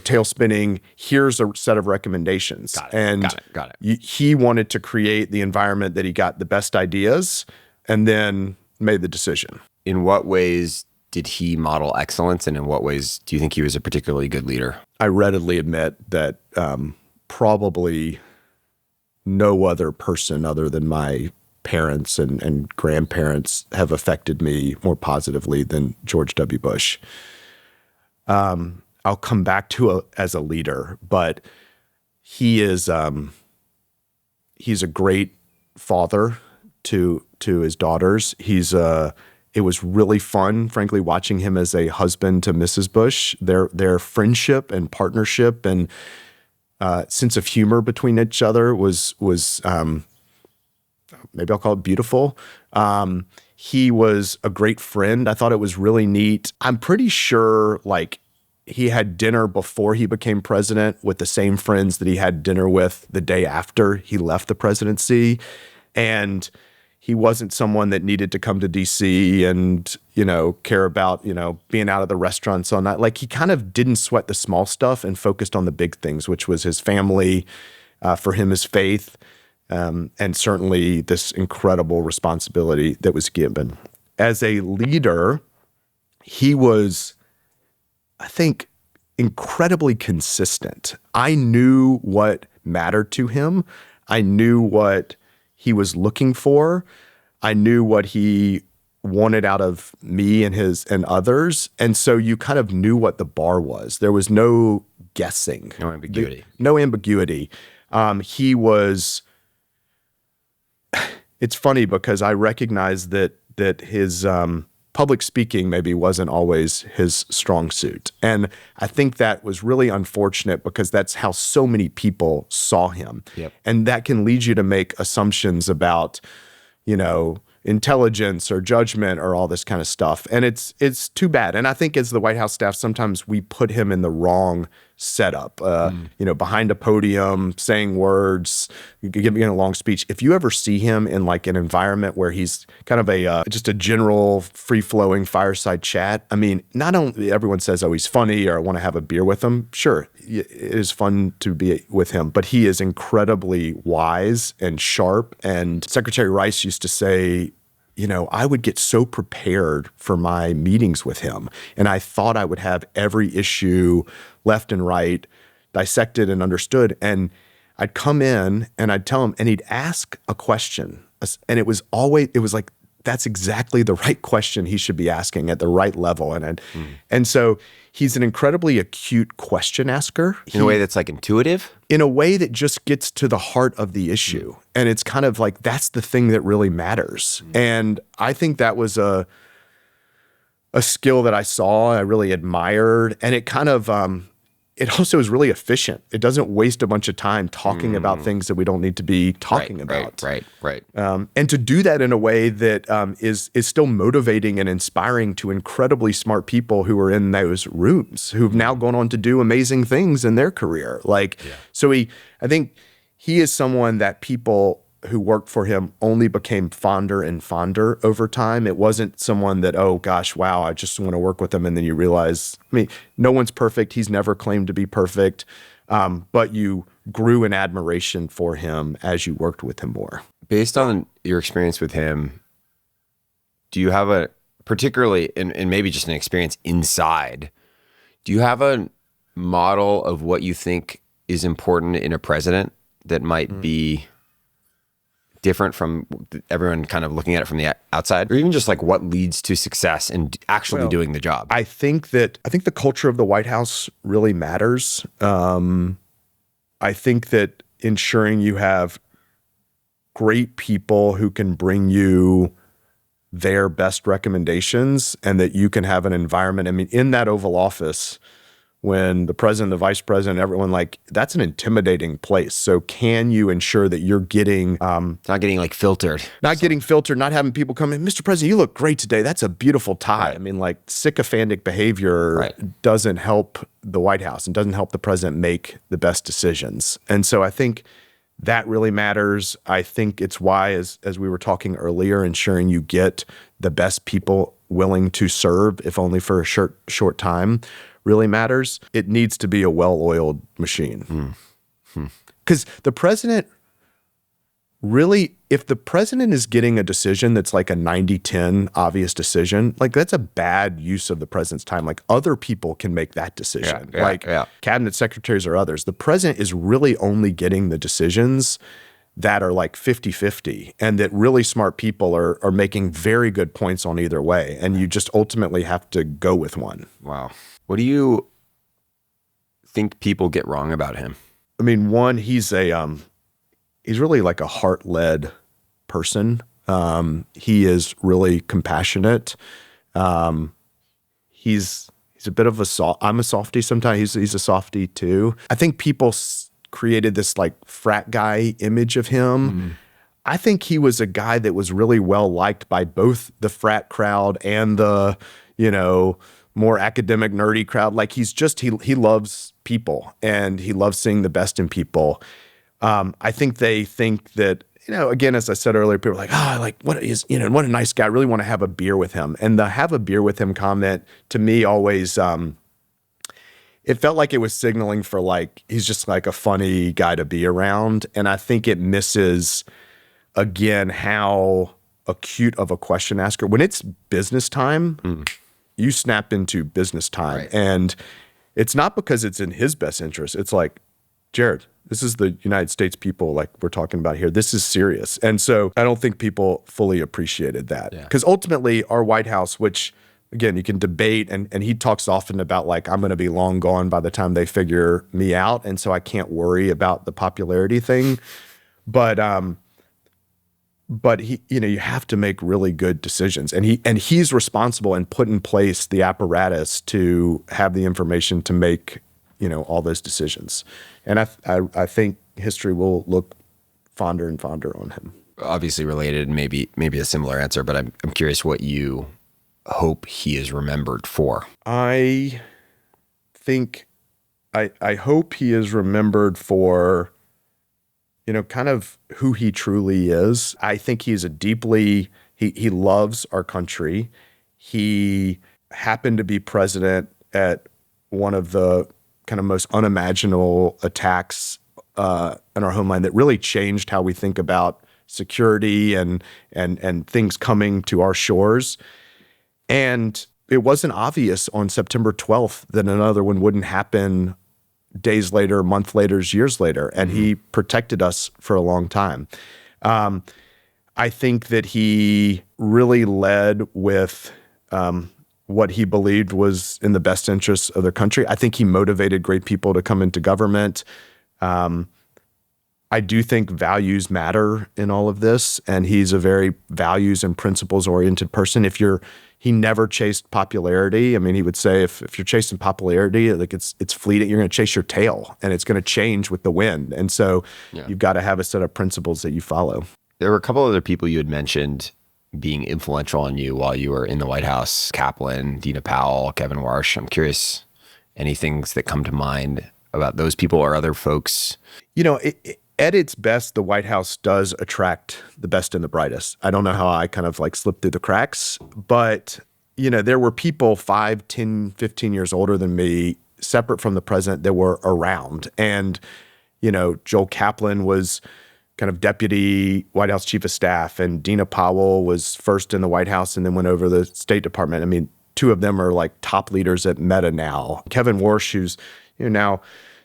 tail spinning. Here's a set of recommendations. Got it. He wanted to create the environment that he got the best ideas and then made the decision. In what ways did he model excellence, and in what ways do you think he was a particularly good leader? I readily admit that probably no other person other than my parents and grandparents have affected me more positively than George W. Bush. I'll come back to as a leader, but he is he's a great father to his daughters. It was really fun, frankly, watching him as a husband to Mrs. Bush. Their friendship and partnership and sense of humor between each other was maybe I'll call it beautiful. He was a great friend. I thought it was really neat. I'm pretty sure like he had dinner before he became president with the same friends that he had dinner with the day after he left the presidency. And he wasn't someone that needed to come to D.C. and, care about, being out of the restaurants all night. Like he kind of didn't sweat the small stuff and focused on the big things, which was his family, for him, his faith, and certainly this incredible responsibility that was given. As a leader, he was, I think, incredibly consistent. I knew what mattered to him. I knew what he was looking for. I knew what he wanted out of me and others. And so you kind of knew what the bar was. There was no guessing. No ambiguity. No ambiguity. He was. It's funny because I recognize that his public speaking maybe wasn't always his strong suit, and I think that was really unfortunate because that's how so many people saw him, and that can lead you to make assumptions about, intelligence or judgment or all this kind of stuff. And it's too bad. And I think as the White House staff, sometimes we put him in the wrong setup, behind a podium, saying words, giving a long speech. If you ever see him in like an environment where he's kind of just a general free-flowing fireside chat, I mean, not only everyone says, oh, he's funny or I want to have a beer with him. Sure, it is fun to be with him, but he is incredibly wise and sharp. And Secretary Rice used to say, I would get so prepared for my meetings with him, and I thought I would have every issue left and right dissected and understood. And I'd come in and I'd tell him, and he'd ask a question, and it was like, that's exactly the right question he should be asking at the right level. And so he's an incredibly acute question asker. In a way that's like intuitive? In a way that just gets to the heart of the issue. And it's kind of like, that's the thing that really matters. And I think that was a skill that I saw, I really admired. And it kind of, it also is really efficient. It doesn't waste a bunch of time talking about things that we don't need to be talking about. Right. And to do that in a way that is still motivating and inspiring to incredibly smart people who are in those rooms, who've now gone on to do amazing things in their career. So I think he is someone that people who worked for him only became fonder and fonder over time. It wasn't someone that, oh gosh, wow, I just want to work with him. And then you realize, no one's perfect. He's never claimed to be perfect. But you grew in admiration for him as you worked with him more. Based on your experience with him, do you have particularly, and maybe just an experience inside, do you have a model of what you think is important in a president that might be different from everyone kind of looking at it from the outside, or even just like what leads to success and actually doing the job? I think the culture of the White House really matters. I think that ensuring you have great people who can bring you their best recommendations and that you can have an environment. In that Oval Office, when the president, the vice president, everyone, that's an intimidating place. So can you ensure that you're getting... it's not getting filtered. Getting filtered, not having people come in, Mr. President, you look great today. That's a beautiful tie. Right. Sycophantic behavior doesn't help the White House and doesn't help the president make the best decisions. And so I think that really matters. I think it's why, as we were talking earlier, ensuring you get the best people willing to serve, if only for a short time, really matters. It needs to be a well-oiled machine. Because the president really, if the president is getting a decision that's like a 90-10 obvious decision, that's a bad use of the president's time. Other people can make that decision, cabinet secretaries or others. The president is really only getting the decisions that are 50-50, and that really smart people are making very good points on either way. And you just ultimately have to go with one. Wow. What do you think people get wrong about him? One, he's really a heart-led person. He is really compassionate. He's a bit of I'm a softie sometimes. He's a softie too. I think people created this frat guy image of him. I think he was a guy that was really well liked by both the frat crowd and the, more academic, nerdy crowd. He loves people and he loves seeing the best in people. I think they think that, again, as I said earlier, people are what a nice guy. I really want to have a beer with him. And the have a beer with him comment to me always, it felt like it was signaling for he's just a funny guy to be around. And I think it misses, again, how acute of a question asker. When it's business time, you snap into business time. Right. And it's not because it's in his best interest. It's Jared, this is the United States people we're talking about here. This is serious. And so I don't think people fully appreciated that. Because ultimately our White House, which again, you can debate, and he talks often about like, I'm going to be long gone by the time they figure me out, and so I can't worry about the popularity thing. But he, you have to make really good decisions, and he's responsible and put in place the apparatus to have the information to make, all those decisions. And I think history will look fonder and fonder on him. Obviously related, maybe a similar answer, but I'm curious what you hope he is remembered for. I think I hope he is remembered for, kind of who he truly is. I think he's he loves our country. He happened to be president at one of the kind of most unimaginable attacks in our homeland that really changed how we think about security and things coming to our shores. And it wasn't obvious on September 12th that another one wouldn't happen days later, month later, years later, and he protected us for a long time. I think that he really led with what he believed was in the best interests of the country. I think he motivated great people to come into government. I do think values matter in all of this, and he's a very values and principles-oriented person. He never chased popularity. I mean, he would say if you're chasing popularity, like it's fleeting, you're going to chase your tail, and it's going to change with the wind. And so you've got to have a set of principles that you follow. There were a couple other people you had mentioned being influential on you while you were in the White House: Kaplan, Dina Powell, Kevin Warsh. I'm curious, any things that come to mind about those people or other folks? At its best, the White House does attract the best and the brightest. I don't know how I kind of like slipped through the cracks, but, there were people 5, 10, 15 years older than me, separate from the president, that were around. And, Joel Kaplan was kind of deputy White House chief of staff, and Dina Powell was first in the White House and then went over to the State Department. I mean, two of them are like top leaders at Meta now. Kevin Warsh, who's now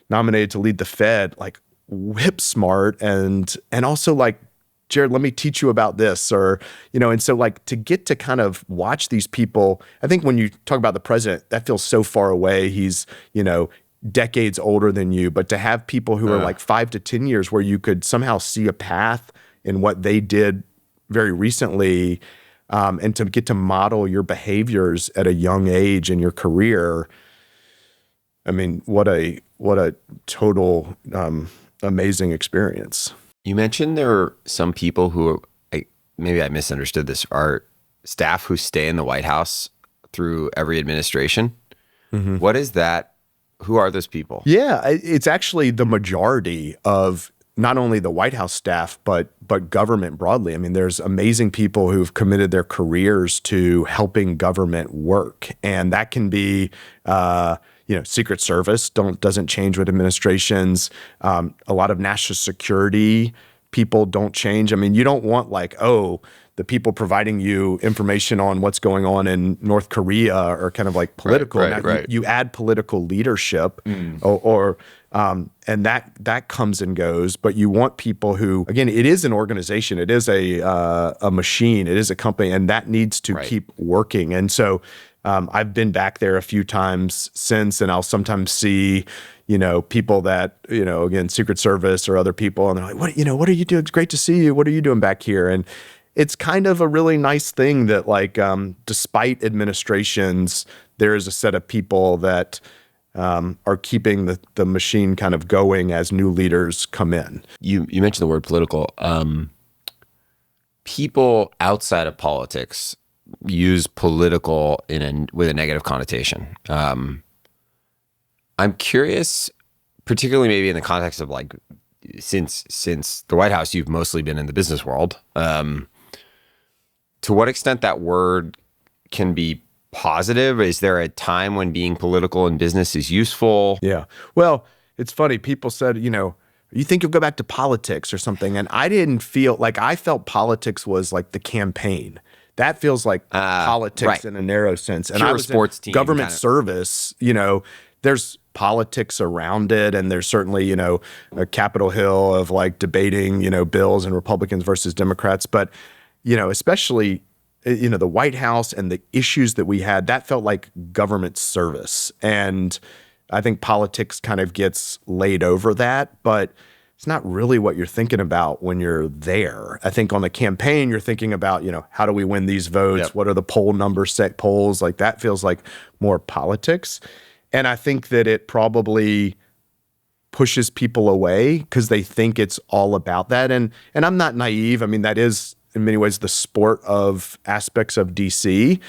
nominated to lead the Fed, like, whip smart and also like, Jared, let me teach you about this, or, and so like to get to kind of watch these people, I think when you talk about the president, that feels so far away. He's, decades older than you, but to have people who are like 5 to 10 years where you could somehow see a path in what they did very recently, and to get to model your behaviors at a young age in your career. I mean, what a total, amazing experience. You mentioned there are some people who, maybe I misunderstood this, are staff who stay in the White House through every administration. Mm-hmm. What is that? Who are those people? Yeah, it's actually the majority of not only the White House staff, but government broadly. I mean, there's amazing people who've committed their careers to helping government work, and that can be Secret Service doesn't change with administrations. A lot of national security people don't change. I mean, you don't want like, the people providing you information on what's going on in North Korea are kind of like political. Right. You add political leadership, and that comes and goes. But you want people who, again, it is an organization, it is a machine, it is a company, and that needs to keep working. And so I've been back there a few times since, and I'll sometimes see, people that, again, Secret Service or other people, and they're like, what are you doing? It's great to see you. What are you doing back here? And it's kind of a really nice thing that, like, despite administrations, there is a set of people that are keeping the machine kind of going as new leaders come in. You mentioned the word political. People outside of politics use political with a negative connotation. I'm curious, particularly maybe in the context of like, since the White House, you've mostly been in the business world. To what extent that word can be positive? Is there a time when being political in business is useful? Yeah. Well, it's funny. People said, you think you'll go back to politics or something. And I didn't feel like, I felt politics was like the campaign. That feels like politics in a narrow sense. And Pure I was sports team government kinda. Service, there's politics around it. And there's certainly, a Capitol Hill of like debating, bills and Republicans versus Democrats. But, especially the White House and the issues that we had, that felt like government service. And I think politics kind of gets laid over that, but it's not really what you're thinking about when you're there. I think on the campaign, you're thinking about, how do we win these votes? Yep. What are the poll numbers, set polls? Like that feels like more politics. And I think that it probably pushes people away because they think it's all about that. And I'm not naive. I mean, that is in many ways the sport of aspects of DC.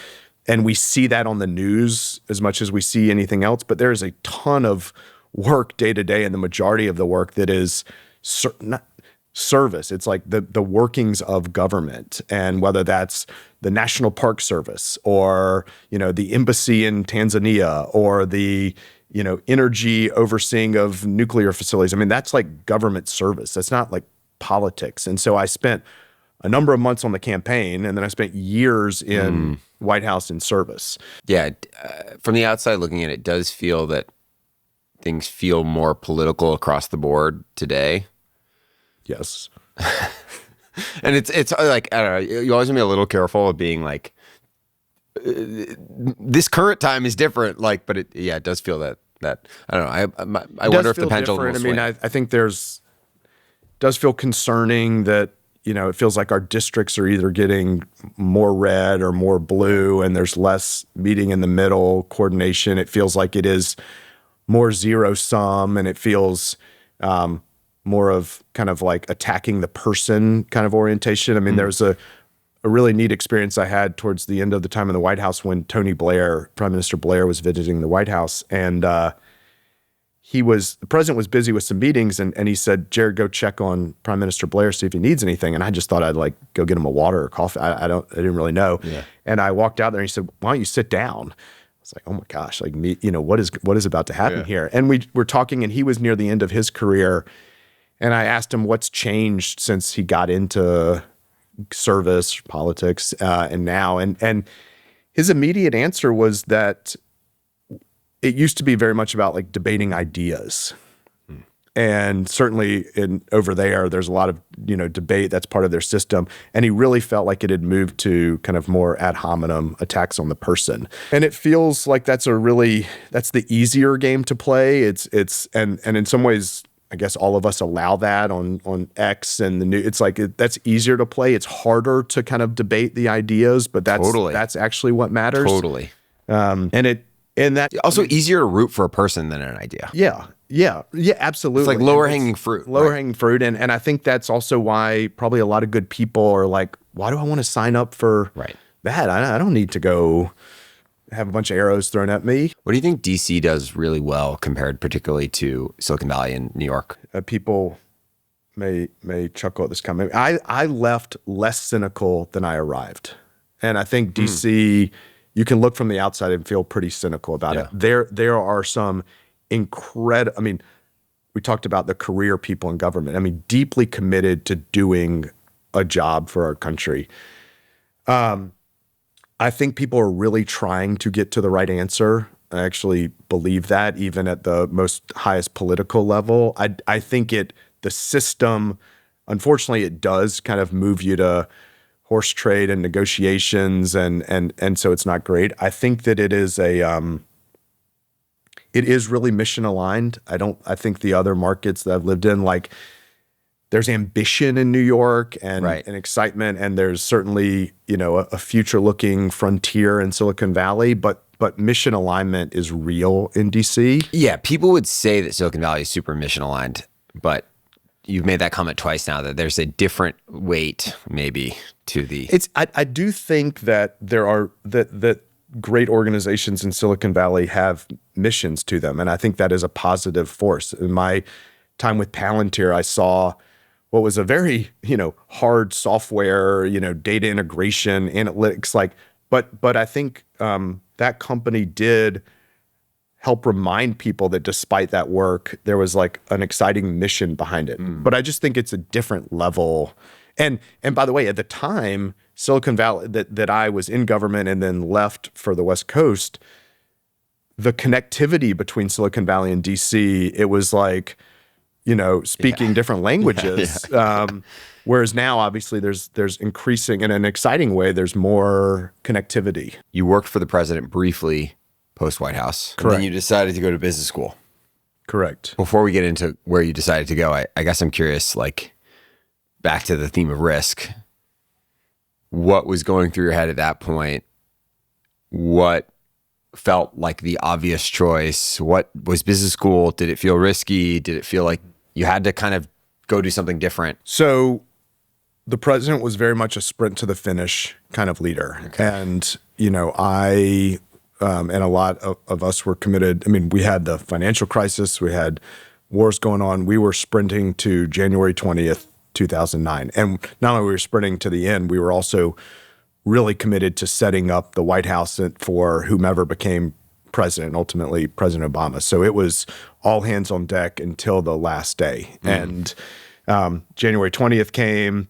And we see that on the news as much as we see anything else. But there is a ton of work day to day, and the majority of the work that is not service. It's like the workings of government, and whether that's the National Park Service or the embassy in Tanzania or the energy overseeing of nuclear facilities. I mean, that's like government service. That's not like politics. And so I spent a number of months on the campaign, and then I spent years in White House in service. Yeah, from the outside looking in, it does feel that things feel more political across the board today. Yes. And it's like, I don't know, you always want to be a little careful of being like, this current time is different, but it does feel that I don't know. I wonder if the pendulum will swing. I think does feel concerning that, it feels like our districts are either getting more red or more blue, and there's less meeting in the middle coordination. It feels like it is more zero sum, and it feels more of kind of like attacking the person kind of orientation. I mean, there's a really neat experience I had towards the end of the time in the White House when Prime Minister Blair was visiting the White House, and the president was busy with some meetings, and he said, "Jared, go check on Prime Minister Blair, see if he needs anything." And I just thought I'd go get him a water or coffee. I didn't really know. Yeah. And I walked out there, and he said, "Why don't you sit down?" I was like, "Oh my gosh, what is about to happen here?" And we were talking, and he was near the end of his career, and I asked him what's changed since he got into service, politics, and now. And his immediate answer was that it used to be very much about debating ideas. And certainly over there's a lot of, debate. That's part of their system. And he really felt like it had moved to kind of more ad hominem attacks on the person. And it feels like that's the easier game to play. And in some ways, I guess all of us allow that on X and the new. It's that's easier to play. It's harder to kind of debate the ideas, but that's actually what matters. Totally. And that also easier to root for a person than an idea. Yeah, absolutely. It's like lower hanging fruit. Hanging fruit. And I think that's also why probably a lot of good people are like, why do I want to sign up for that? I don't need to go have a bunch of arrows thrown at me. What do you think DC does really well compared particularly to Silicon Valley and New York? People may chuckle at this comment. I left less cynical than I arrived. And I think DC, you can look from the outside and feel pretty cynical about it. There are some incredible, we talked about the career people in government. Deeply committed to doing a job for our country. I think people are really trying to get to the right answer. I actually believe that even at the most highest political level. I think the system, unfortunately, it does kind of move you to horse trade and negotiations, and so it's not great. I think that it is really mission aligned. I think the other markets that I've lived in, there's ambition in New York and excitement, and there's certainly a future looking frontier in Silicon Valley, but mission alignment is real in DC. Yeah, people would say that Silicon Valley is super mission aligned, but you've made that comment twice now that there's a different weight maybe to the. I do think that there are that great organizations in Silicon Valley have missions to them, and I think that is a positive force. In my time with Palantir, I saw what was a very hard software, data integration, analytics, but I think that company did help remind people that despite that work, there was an exciting mission behind it. But I just think it's a different level. And by the way, at the time, Silicon Valley, that I was in government and then left for the West Coast, the connectivity between Silicon Valley and DC, it was speaking different languages. Whereas now, obviously, there's increasing, in an exciting way, there's more connectivity. You worked for the president briefly post White House. Correct. And then you decided to go to business school. Correct. Before we get into where you decided to go, I guess I'm curious, back to the theme of risk. What was going through your head at that point? What felt like the obvious choice? What was business school? Did it feel risky? Did it feel like you had to kind of go do something different? So the president was very much a sprint to the finish kind of leader. Okay. And, I and a lot of us were committed. I mean, we had the financial crisis. We had wars going on. We were sprinting to January 20th, 2009. And not only were we sprinting to the end, we were also really committed to setting up the White House for whomever became president, ultimately President Obama. So it was all hands on deck until the last day. And January 20th came.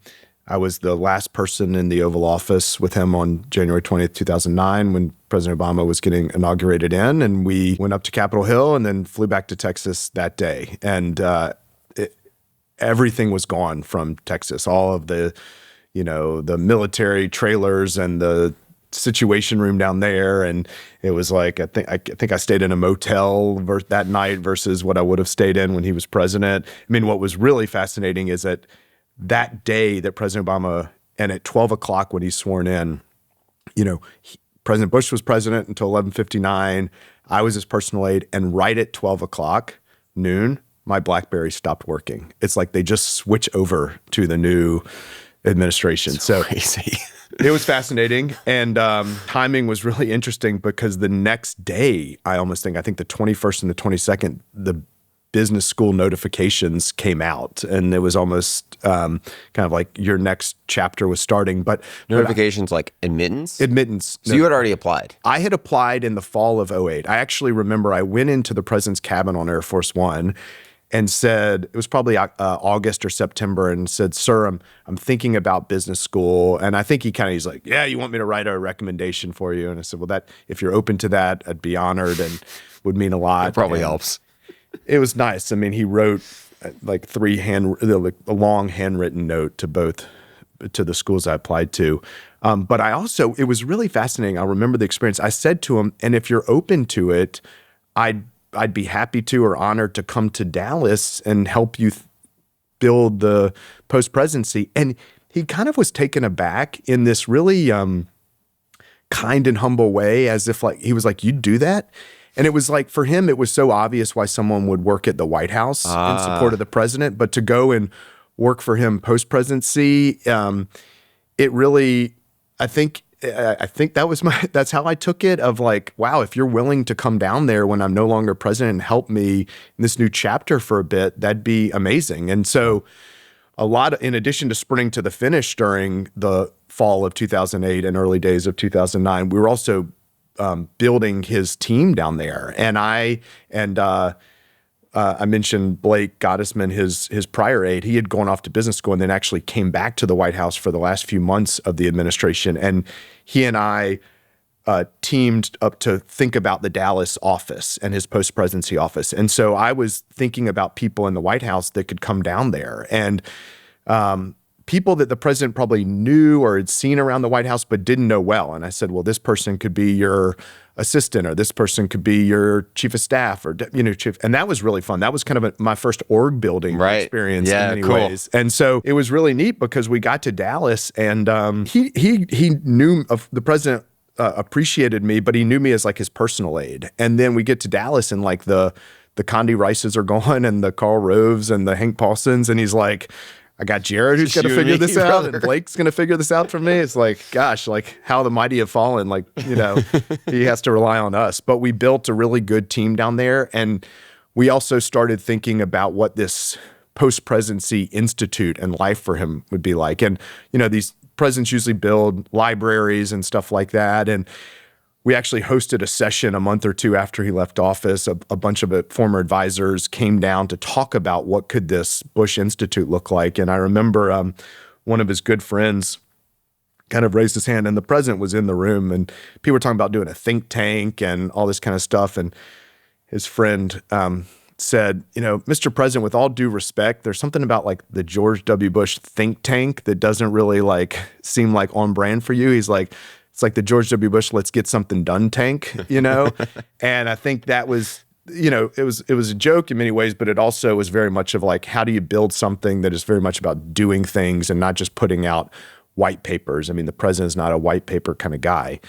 I was the last person in the Oval Office with him on January 20th, 2009, when President Obama was getting inaugurated in. And we went up to Capitol Hill and then flew back to Texas that day. And everything was gone from Texas. All of the, the military trailers and the Situation Room down there. And it was like, I think I stayed in a motel that night versus what I would have stayed in when he was president. I mean, what was really fascinating is that day that President Obama, and at 12 o'clock when he's sworn in, President Bush was president until 11:59. I was his personal aide. And right at 12 o'clock, noon, my BlackBerry stopped working. It's like they just switch over to the new administration. So crazy. It was fascinating. And timing was really interesting because the next day, I think the 21st and the 22nd, the business school notifications came out. And it was almost kind of like your next chapter was starting. But notifications like admittance? Admittance. So you had already applied? I had applied in the fall of 2008. I actually remember I went into the president's cabin on Air Force One and said, it was probably August or September, and said, "Sir, I'm thinking about business school." And I think he's like, "Yeah, you want me to write a recommendation for you?" And I said, "Well, if you're open to that, I'd be honored and would mean a lot." It probably helps. It was nice. I mean, he wrote like a long handwritten note to the schools I applied to. But it was really fascinating. I remember the experience. I said to him, "And if you're open to it, I'd be happy to or honored to come to Dallas and help you build the post-presidency." And he kind of was taken aback in this really kind and humble way, as if he was like, "You'd do that?" And it was like, for him, it was so obvious why someone would work at the White House in support of the president. But to go and work for him post-presidency, it really, I think that's how I took it, of like, wow, if you're willing to come down there when I'm no longer president and help me in this new chapter for a bit, that'd be amazing. And so in addition to sprinting to the finish during the fall of 2008 and early days of 2009, we were also building his team down there. And I mentioned Blake Gottesman, his prior aide. He had gone off to business school and then actually came back to the White House for the last few months of the administration. And he and I teamed up to think about the Dallas office and his post-presidency office. And so I was thinking about people in the White House that could come down there, and people that the president probably knew or had seen around the White House but didn't know well. And I said, well, this person could be your assistant, or this person could be your chief of staff, or chief. And that was really fun. That was kind of my first org building experience in many ways. And so it was really neat because we got to Dallas, and he knew the president appreciated me, but he knew me as like his personal aide. And then we get to Dallas, and like the Condi Rices are gone, and the Karl Roves and the Hank Paulsons, and he's like, I got Jared who's going to figure this out, and Blake's going to figure this out for me. It's like, gosh, like how the mighty have fallen. Like, he has to rely on us. But we built a really good team down there. And we also started thinking about what this post-presidency institute and life for him would be like. And, these presidents usually build libraries and stuff like that. And we actually hosted a session a month or two after he left office. A bunch of former advisors came down to talk about what could this Bush Institute look like. And I remember one of his good friends kind of raised his hand, and the president was in the room, and people were talking about doing a think tank and all this kind of stuff. And his friend said, Mr. President, with all due respect, there's something about like the George W. Bush think tank that doesn't really like seem like on brand for you. He's like, it's like the George W. Bush, let's get something done tank, And I think that was, it was a joke in many ways, but it also was very much of like, how do you build something that is very much about doing things and not just putting out white papers? I mean, the president's not a white paper kind of guy.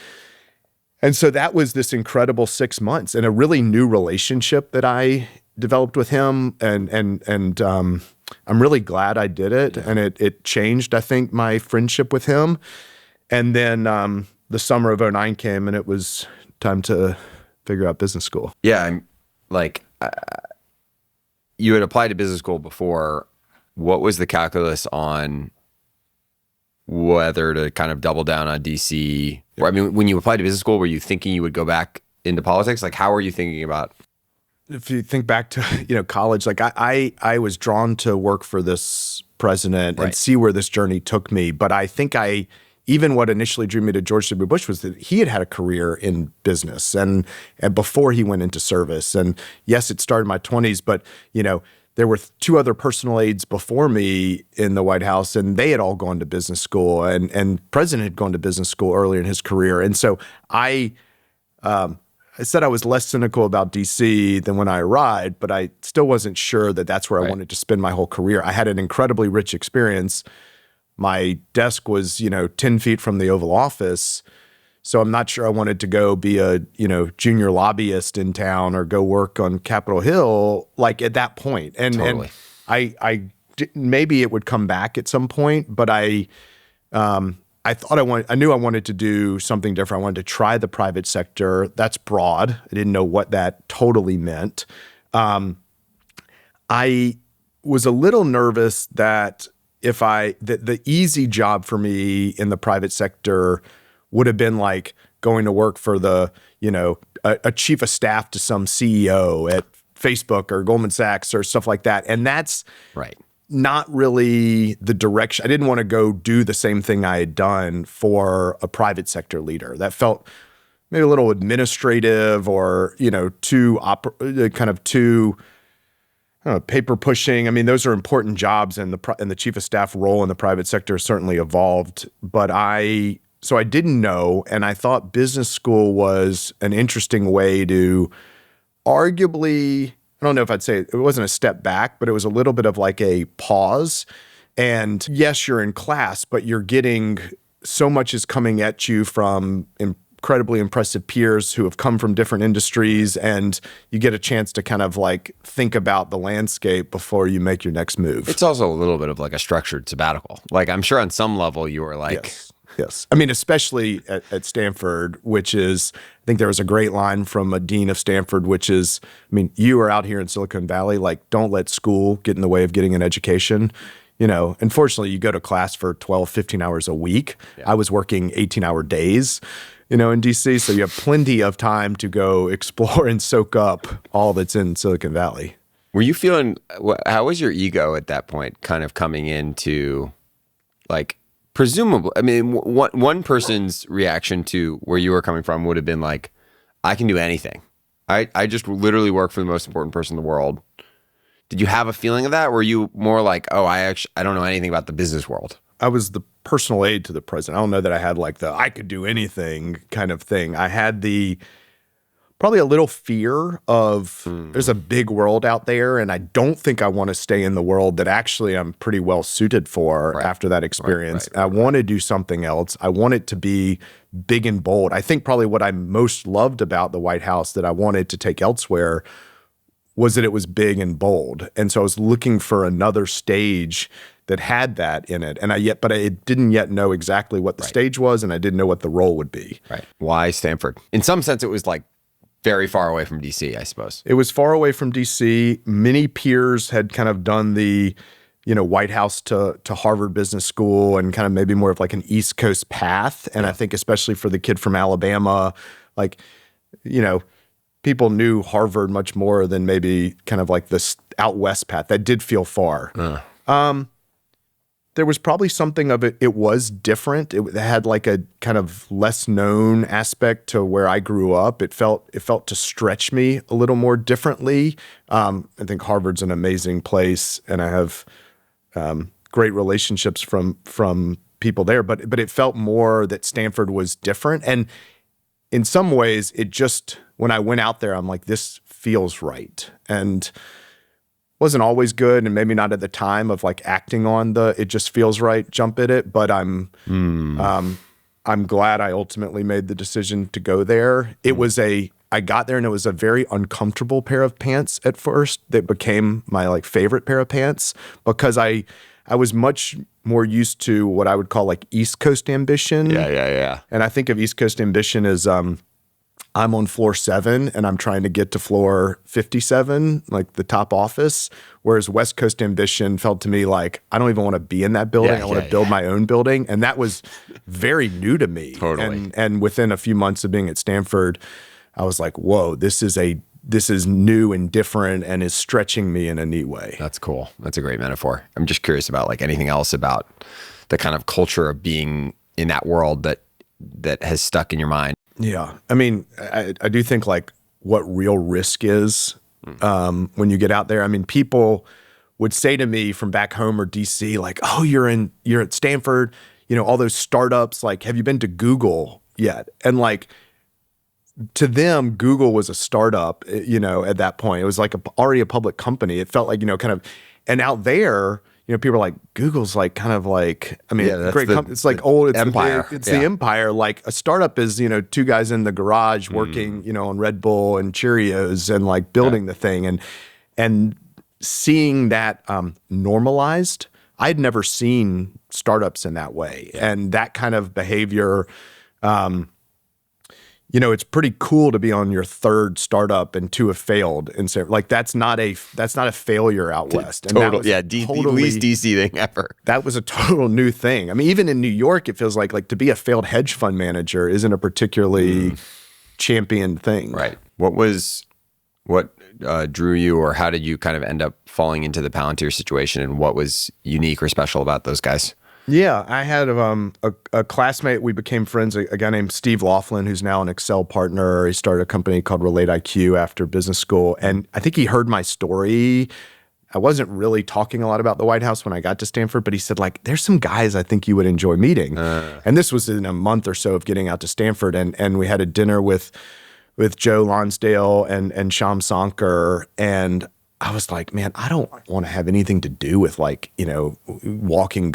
And so that was this incredible 6 months and a really new relationship that I developed with him. And I'm really glad I did it. And it changed, I think, my friendship with him. And then the summer of 2009 came and it was time to figure out business school. Yeah. I'm like, you had applied to business school before. What was the calculus on whether to kind of double down on DC? I mean, when you applied to business school, were you thinking you would go back into politics? Like, how were you thinking about? If you think back to, college, like I was drawn to work for this president and see where this journey took me. But I think even what initially drew me to George W. Bush was that he had a career in business and before he went into service. And yes, it started in my 20s, but, there were two other personal aides before me in the White House, and they had all gone to business school, and President had gone to business school earlier in his career. And so I said I was less cynical about DC than when I arrived, but I still wasn't sure that that's where I wanted to spend my whole career. I had an incredibly rich experience. My desk was, 10 feet from the Oval Office. So I'm not sure I wanted to go be a, junior lobbyist in town or go work on Capitol Hill, like at that point. And, totally. and maybe it would come back at some point, but I knew I wanted to do something different. I wanted to try the private sector. That's broad. I didn't know what that totally meant. I was a little nervous that the easy job for me in the private sector would have been like going to work for a chief of staff to some CEO at Facebook or Goldman Sachs or stuff like that. And that's not really the direction. I didn't want to go do the same thing I had done for a private sector leader. That felt maybe a little administrative or, too paper pushing. I mean, those are important jobs, and the chief of staff role in the private sector certainly evolved. But so I didn't know, and I thought business school was an interesting way to arguably, I don't know if I'd say it wasn't a step back, but it was a little bit of like a pause. And yes, you're in class, but you're getting so much is coming at you from incredibly impressive peers who have come from different industries, and you get a chance to kind of like think about the landscape before you make your next move. It's also a little bit of like a structured sabbatical. Like, I'm sure on some level you were like... Yes. I mean, especially at Stanford, which is, I think there was a great line from a dean of Stanford, which is, I mean, you are out here in Silicon Valley, like, don't let school get in the way of getting an education. Unfortunately, you go to class for 12, 15 hours a week. Yeah. I was working 18-hour days, in DC. So you have plenty of time to go explore and soak up all that's in Silicon Valley. Were you feeling, how was your ego at that point kind of coming into, like, presumably, I mean, one person's reaction to where you were coming from would have been like, I can do anything. I just literally work for the most important person in the world. Did you have a feeling of that? Were you more like, oh, I don't know anything about the business world? I was the personal aide to the president. I don't know that I had like the I could do anything kind of thing. I had probably a little fear of there's a big world out there, and I don't think I want to stay in the world that actually I'm pretty well suited for after that experience. I want to do something else. I want it to be big and bold. I think probably what I most loved about the White House that I wanted to take elsewhere was that it was big and bold. And so I was looking for another stage that had that in it. But I didn't yet know exactly what the stage was, and I didn't know what the role would be. Right. Why Stanford? In some sense, it was like very far away from DC, I suppose. It was far away from DC. Many peers had kind of done the, White House to Harvard Business School and kind of maybe more of like an East Coast path. And I think especially for the kid from Alabama, like, people knew Harvard much more than maybe kind of like this out West path. That did feel far. there was probably something of it. It was different. It had like a kind of less known aspect to where I grew up. It felt to stretch me a little more differently. I think Harvard's an amazing place, and I have great relationships from people there. But it felt more that Stanford was different. And in some ways, it just, when I went out there, I'm like, this feels right. And wasn't always good, and maybe not at the time of like acting on the "it just feels right" jump at it. But I'm glad I ultimately made the decision to go there. I got there and it was a very uncomfortable pair of pants at first that became my like favorite pair of pants, because I was much more used to what I would call like East Coast ambition. Yeah. And I think of East Coast ambition as I'm on floor 7 and I'm trying to get to floor 57, like the top office. Whereas West Coast ambition felt to me like, I don't even want to be in that building. I want to build my own building. And that was very new to me. Totally. And within a few months of being at Stanford, I was like, whoa, this is new and different and is stretching me in a neat way. That's cool. That's a great metaphor. I'm just curious about like anything else about the kind of culture of being in that world that has stuck in your mind. Yeah. I mean, I do think like what real risk is when you get out there. I mean, people would say to me from back home or DC, like, oh, you're at Stanford, all those startups, like, have you been to Google yet? And like, to them, Google was a startup, at that point. It was like already a public company. It felt like, kind of, and out there, people are like, Google's like kind of like, I mean, great company. It's like old, it's empire. It's the empire. Like a startup is, 2 guys in the garage working, on Red Bull and Cheerios and like building the thing. And seeing that normalized, I'd never seen startups in that way. Yeah. And that kind of behavior, it's pretty cool to be on your 3rd startup and 2 have failed, and so like that's not a failure out west. And total, the least DC thing ever. That was a total new thing. I mean, even in New York, it feels like to be a failed hedge fund manager isn't a particularly championed thing. Right. What drew you, or how did you kind of end up falling into the Palantir situation, and what was unique or special about those guys? Yeah, I had a classmate. We became friends, a guy named Steve Laughlin, who's now an Excel partner. He started a company called Relate IQ after business school. And I think he heard my story. I wasn't really talking a lot about the White House when I got to Stanford, but he said, like, there's some guys I think you would enjoy meeting. And this was in a month or so of getting out to Stanford. And we had a dinner with Joe Lonsdale and Shyam Sankar. And I was like, man, I don't want to have anything to do with like, walking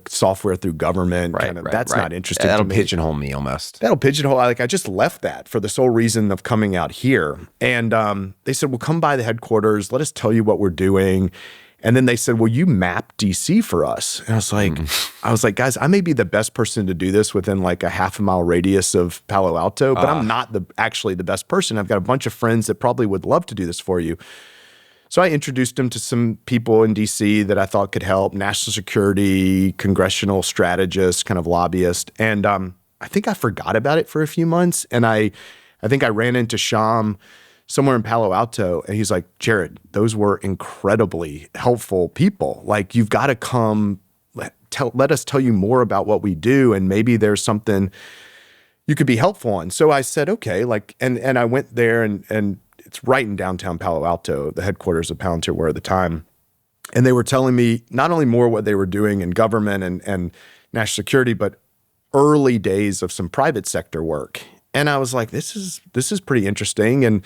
software through government. That's not interesting to me. That'll pigeonhole me almost. That'll pigeonhole. Like I just left that for the sole reason of coming out here. And they said, well, come by the headquarters. Let us tell you what we're doing. And then they said, will you map DC for us? And I was like, guys, I may be the best person to do this within like a half-a-mile radius of Palo Alto, but I'm not actually the best person. I've got a bunch of friends that probably would love to do this for you. So I introduced him to some people in DC that I thought could help, national security, congressional strategists, kind of lobbyists. And I think I forgot about it for a few months. And I think I ran into Shyam somewhere in Palo Alto, and he's like, Jared, those were incredibly helpful people. Like, you've got to come, let us tell you more about what we do, and maybe there's something you could be helpful on. So I said, okay, like, and I went there, and it's right in downtown Palo Alto. The headquarters of Palantir were at the time. And they were telling me not only more what they were doing in government and national security, but early days of some private sector work. And I was like, this is pretty interesting. And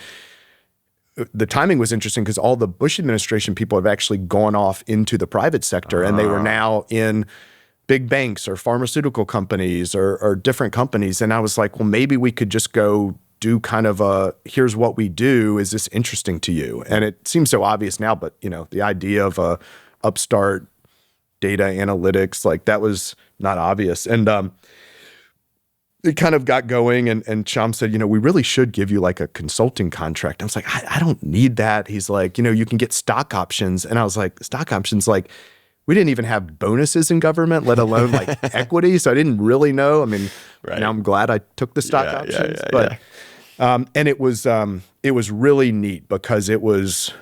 the timing was interesting because all the Bush administration people have actually gone off into the private sector, and they were now in big banks or pharmaceutical companies or different companies. And I was like, well, maybe we could just go do kind of a, here's what we do. Is this interesting to you? And it seems so obvious now, but the idea of a upstart data analytics, like that was not obvious. And it kind of got going, and Shyam said, we really should give you like a consulting contract. I was like, I don't need that. He's like, you can get stock options. And I was like, stock options, like we didn't even have bonuses in government, let alone like equity. So I didn't really know. I mean, now I'm glad I took the stock options, but and it was really neat because it was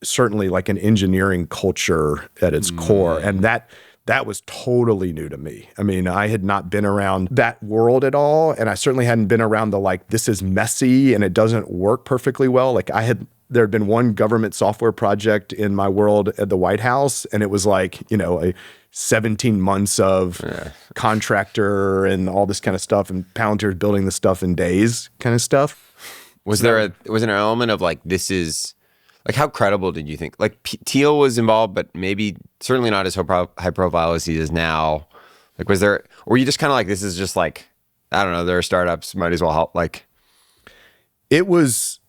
certainly like an engineering culture at its core. And that that was totally new to me. I mean, I had not been around that world at all. And I certainly hadn't been around the like, this is messy and it doesn't work perfectly well. Like there had been one government software project in my world at the White House. And it was like, a 17 months of contractor and all this kind of stuff. And Palantir building the stuff in days kind of stuff. Was there an element of like, this is like, how credible did you think? Like Thiel was involved, but maybe certainly not as high profile as he is now. Like, or were you just kind of like, this is just like, I don't know, there are startups, might as well help. Like, it was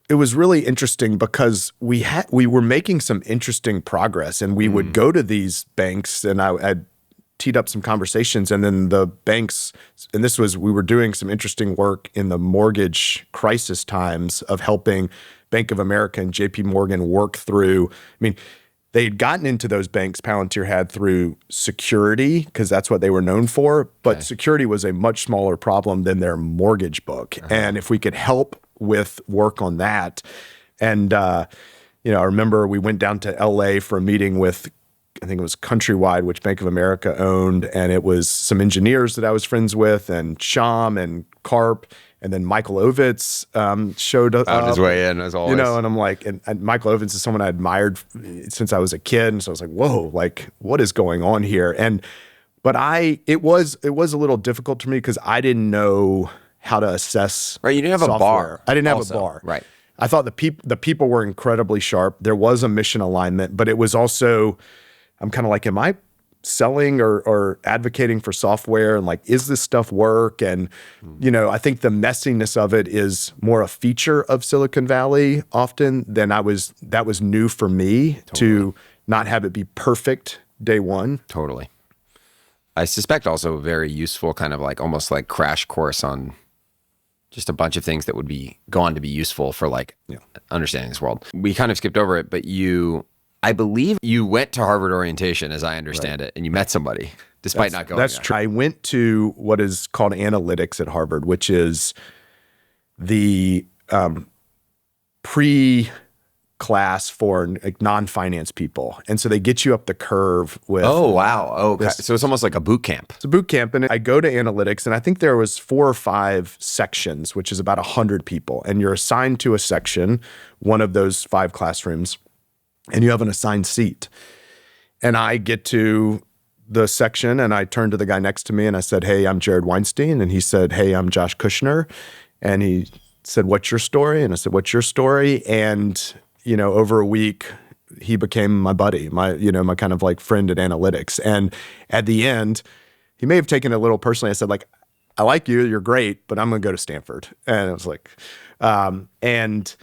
really interesting because we were making some interesting progress, and we would go to these banks, and I'd teed up some conversations, and then the banks, and we were doing some interesting work in the mortgage crisis times of helping Bank of America and JP Morgan work through. I mean, they had gotten into those banks, Palantir had, through security, because that's what they were known for. But security was a much smaller problem than their mortgage book. And if we could help with work on that. And, I remember we went down to LA for a meeting with, I think it was Countrywide, which Bank of America owned. And it was some engineers that I was friends with, and Sham and Karp. And then Michael Ovitz showed up. Found his way in, as always. And I'm like, and Michael Ovitz is someone I admired since I was a kid. And so I was like, whoa, like, what is going on here? But it was a little difficult for me because I didn't know how to assess Right, you didn't have software. a bar. I didn't have also. a bar. Right. I thought the people were incredibly sharp. There was a mission alignment, but it was also, I'm kind of like, am I selling or advocating for software, and like, is this stuff work? And I think the messiness of it is more a feature of Silicon Valley often than that was new for me to not have it be perfect day one. Totally. I suspect also very useful, kind of like almost like crash course on just a bunch of things that would go on to be useful for like understanding this world. We kind of skipped over it, but I believe you went to Harvard orientation, as I understand it, and you met somebody, despite not going That's there. true. I went to what is called analytics at Harvard, which is the pre-class for like non-finance people. And so they get you up the curve with... Oh, wow. Okay. So it's almost like a boot camp. It's a boot camp, and I go to analytics, and I think there was 4 or 5 sections, which is about 100 people. And you're assigned to a section, one of those 5 classrooms, and you have an assigned seat. And I get to the section, and I turned to the guy next to me, and I said, "Hey, I'm Jared Weinstein." And he said, "Hey, I'm Josh Kushner." And he said, "What's your story?" And I said, "What's your story?" And, over a week, he became my buddy, my kind of like friend at analytics. And at the end, he may have taken it a little personally. I said, like, "I like you, you're great, but I'm going to go to Stanford." And I was like, and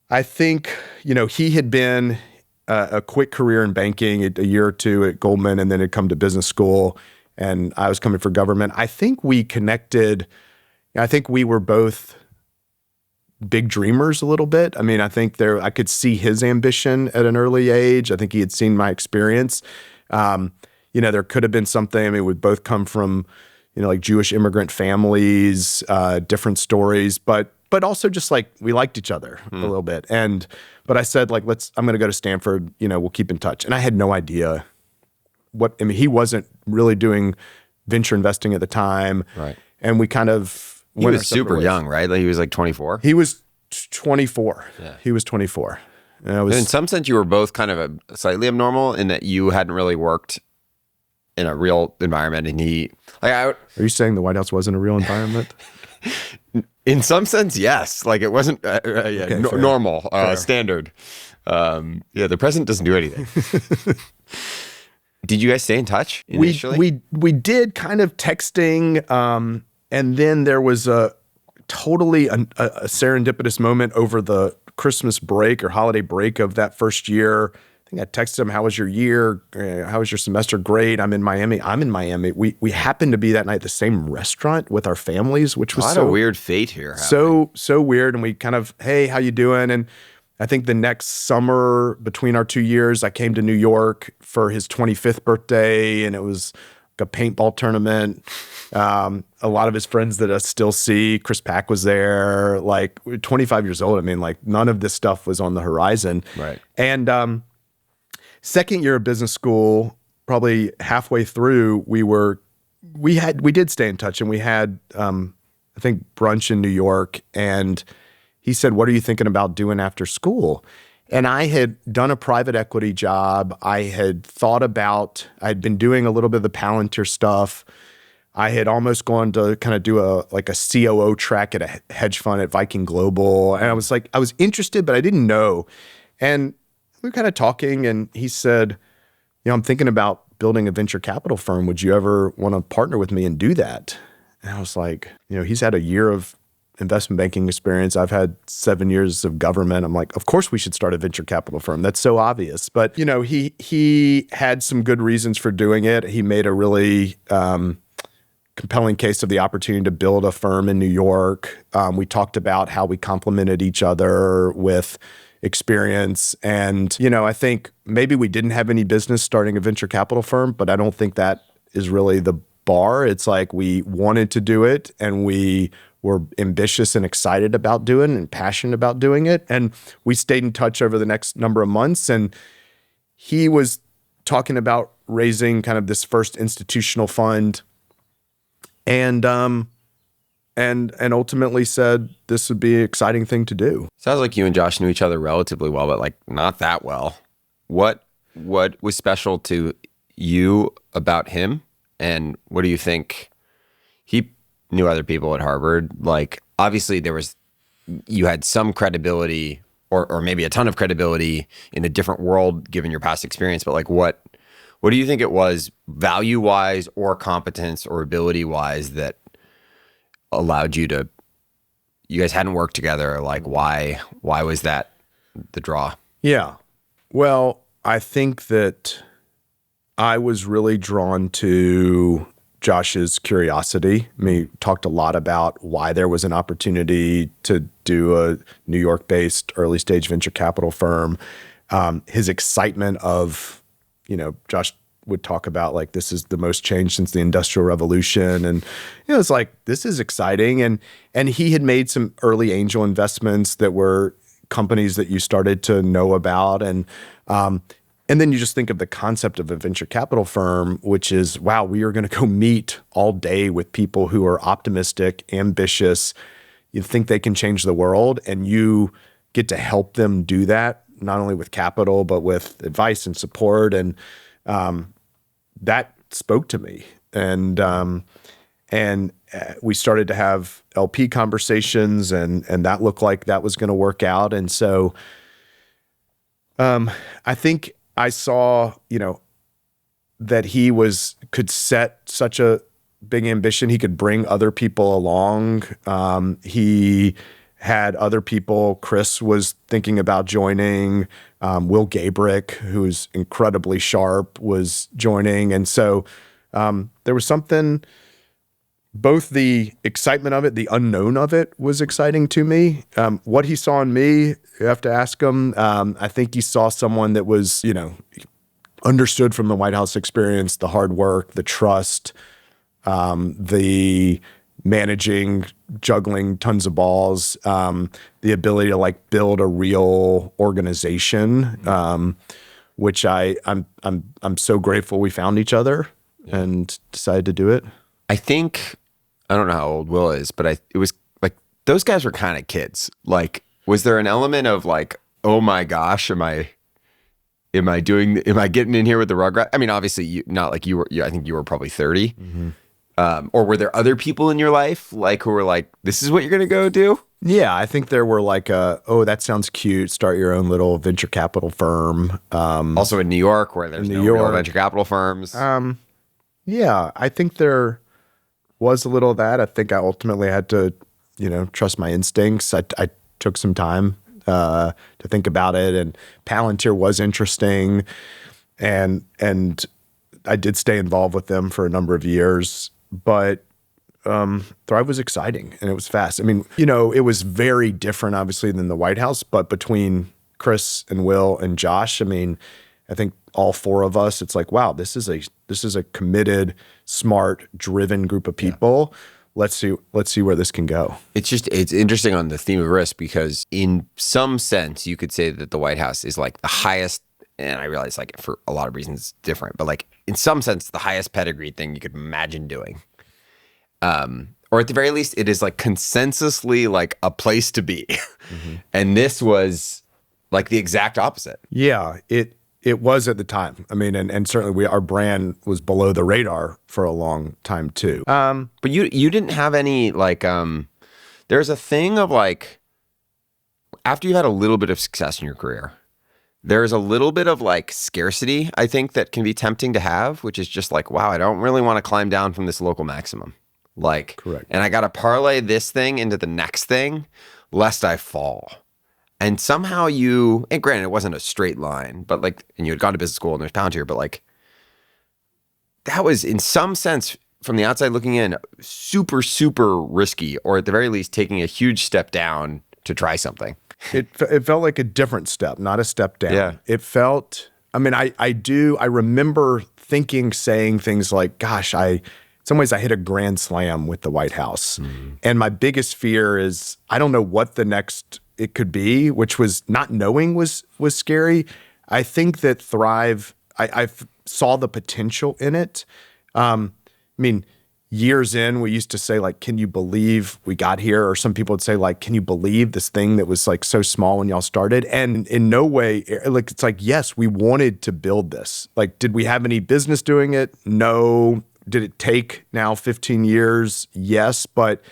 I think, he had been a quick career in banking, a year or two at Goldman, and then had come to business school, and I was coming for government. I think we connected. I think we were both big dreamers a little bit. I mean, I think I could see his ambition at an early age. I think he had seen my experience. There could have been something. I mean, we both come from, like Jewish immigrant families, different stories, but also just like we liked each other a little bit. But I said, like, I'm going to go to Stanford, we'll keep in touch. And I had no idea he wasn't really doing venture investing at the time. Right. And we kind of He was super young, right? Like he was like 24. He was 24. Yeah. He was 24. And in some sense, you were both kind of slightly abnormal in that you hadn't really worked in a real environment. And are you saying the White House wasn't a real environment? In some sense, yes. Like it wasn't normal, standard. The president doesn't do anything. Did you guys stay in touch initially? We did, kind of texting, and then there was a serendipitous moment over the Christmas break or holiday break of that first year. I think I texted him, "How was your year? How was your semester?" "Great. I'm in Miami." We happened to be that night at the same restaurant with our families, which was a lot of weird fate here. So weird. And we kind of, "Hey, how you doing?" And I think the next summer between our 2 years, I came to New York for his 25th birthday, and it was like a paintball tournament. A lot of his friends that I still see, Chris Pack was there, like 25 years old. I mean, like none of this stuff was on the horizon. Right. And second year of business school, probably halfway through, we did stay in touch, and we had I think brunch in New York, and he said, "What are you thinking about doing after school?" And I had done a private equity job. I had been doing a little bit of the Palantir stuff. I had almost gone to kind of do a COO track at a hedge fund at Viking Global. And I was interested, but I didn't know. And we were kind of talking, and he said, I'm thinking about building a venture capital firm. Would you ever want to partner with me and do that? And I was like, he's had a year of investment banking experience. I've had 7 years of government. I'm like, of course we should start a venture capital firm. That's so obvious. But, he had some good reasons for doing it. He made a really compelling case of the opportunity to build a firm in New York. We talked about how we complemented each other with experience. And, I think maybe we didn't have any business starting a venture capital firm, but I don't think that is really the bar. It's like we wanted to do it, and we were ambitious and excited about doing it and passionate about doing it. And we stayed in touch over the next number of months. And he was talking about raising kind of this first institutional fund, and ultimately said this would be an exciting thing to do. Sounds like you and Josh knew each other relatively well, but not that well. What was special to you about him? And what do you think? He knew other people at Harvard. Obviously you had some credibility or maybe a ton of credibility in a different world given your past experience. But what do you think it was value-wise or competence or ability-wise that allowed you guys hadn't worked together. Why was that the draw? Yeah. Well, I think that I was really drawn to Josh's curiosity. We talked a lot about why there was an opportunity to do a New York-based early stage venture capital firm. His excitement of, Josh would talk about this is the most change since the Industrial Revolution. And, it's this is exciting. And he had made some early angel investments that were companies that you started to know about. And then you just think of the concept of a venture capital firm, which is, wow, we are going to go meet all day with people who are optimistic, ambitious. You think they can change the world, and you get to help them do that, not only with capital, but with advice and support. And that spoke to me. And we started to have LP conversations, and that looked like that was going to work out. And so I think I saw, that he could set such a big ambition. He could bring other people along. He had other people. Chris was thinking about joining. Will Gabrick, who's incredibly sharp, was joining. And so there was something, both the excitement of it, the unknown of it was exciting to me. What he saw in me, you have to ask him. I think he saw someone that was, understood from the White House experience, the hard work, the trust, the managing, juggling tons of balls, the ability to build a real organization, which I'm so grateful we found each other and decided to do it. I think, I don't know how old Will is, but it was those guys were kind of kids. Was there an element of oh my gosh, am I getting in here with the rugrat? I mean, obviously not you were, I think you were probably 30. Mm-hmm. Or were there other people in your life who were this is what you're going to go do? Yeah, I think there were that sounds cute, start your own little venture capital firm. Also in New York, where there's no real venture capital firms. Yeah, I think there was a little of that. I think I ultimately had to, trust my instincts. I took some time to think about it, and Palantir was interesting, and I did stay involved with them for a number of years. But Thrive was exciting, and it was fast. I mean, it was very different, obviously, than the White House, but between Chris and Will and Josh, I mean, I think all four of us, it's wow, this is a committed, smart, driven group of people. Yeah. Let's see where this can go. It's interesting on the theme of risk, because in some sense you could say that the White House is the highest and I realize like for a lot of reasons it's different, but like in some sense, the highest pedigree thing you could imagine doing. Or at the very least, it is like consensusly like a place to be. And this was like the exact opposite. Yeah, it was at the time. I mean, and certainly our brand was below the radar for a long time too. But you didn't have any like there's a thing of like after you've had a little bit of success in your career, there's a little bit of like scarcity, I think, that can be tempting to have, which is just like, wow, I don't really want to climb down from this local maximum. Like, correct. And I got to parlay this thing into the next thing, lest I fall. And somehow and granted, it wasn't a straight line, but like, and you had gone to business school and there's Palantir, but like, that was in some sense, from the outside looking in, super, super risky, or at the very least, taking a huge step down to try something. It felt like a different step, not a step down. Yeah. It felt, I mean, I remember saying things like, gosh, in some ways I hit a grand slam with the White House. And my biggest fear is, I don't know what the next it could be, which was not knowing was scary. I think that Thrive, I saw the potential in it. I mean, years in, we used to say like, can you believe we got here? Or some people would say like, can you believe this thing that was like so small when y'all started? And in no way, like, it's like, yes, we wanted to build this. Like, did we have any business doing it? No. Did it take now 15 years? Yes. But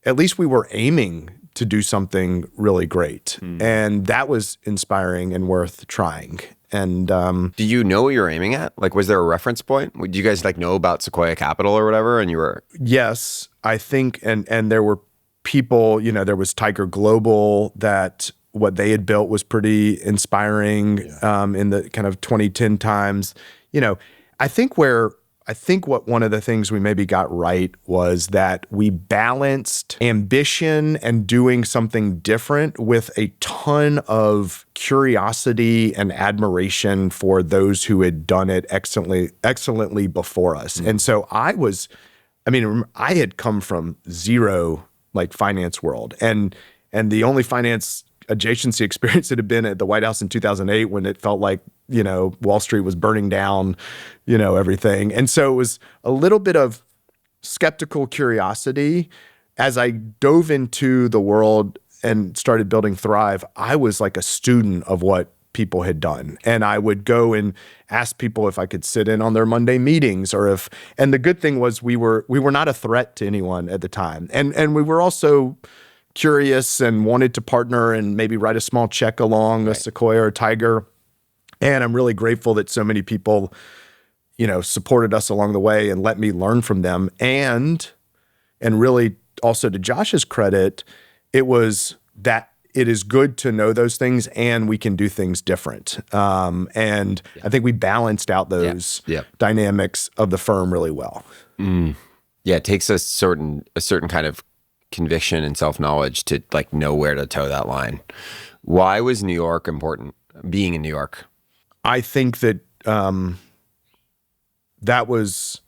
at least we were aiming to do something really great. And that was inspiring and worth trying. And do you know what you're aiming at? Like, was there a reference point? Did you guys like know about Sequoia Capital or whatever? And you were yes, I think, and there were people. There was Tiger Global, that what they had built was pretty inspiring in the kind of 2010 times. I think what one of the things we maybe got right was that we balanced ambition and doing something different with a ton of curiosity and admiration for those who had done it excellently before us. And so I had come from zero like finance world, and the only finance adjacency experience that had been at the White House in 2008 when it felt like, Wall Street was burning down, everything. And so it was a little bit of skeptical curiosity. As I dove into the world and started building Thrive, I was like a student of what people had done. And I would go and ask people if I could sit in on their Monday meetings, and the good thing was we were not a threat to anyone at the time. And we were also curious and wanted to partner and maybe write a small check along a Sequoia or Tiger. And I'm really grateful that so many people, supported us along the way and let me learn from them. And really also to Josh's credit, it was that it is good to know those things and we can do things different. I think we balanced out those dynamics of the firm really well. Yeah, it takes a certain kind of conviction and self-knowledge to like know where to toe that line. Why was New York important, being in New York? I think that that was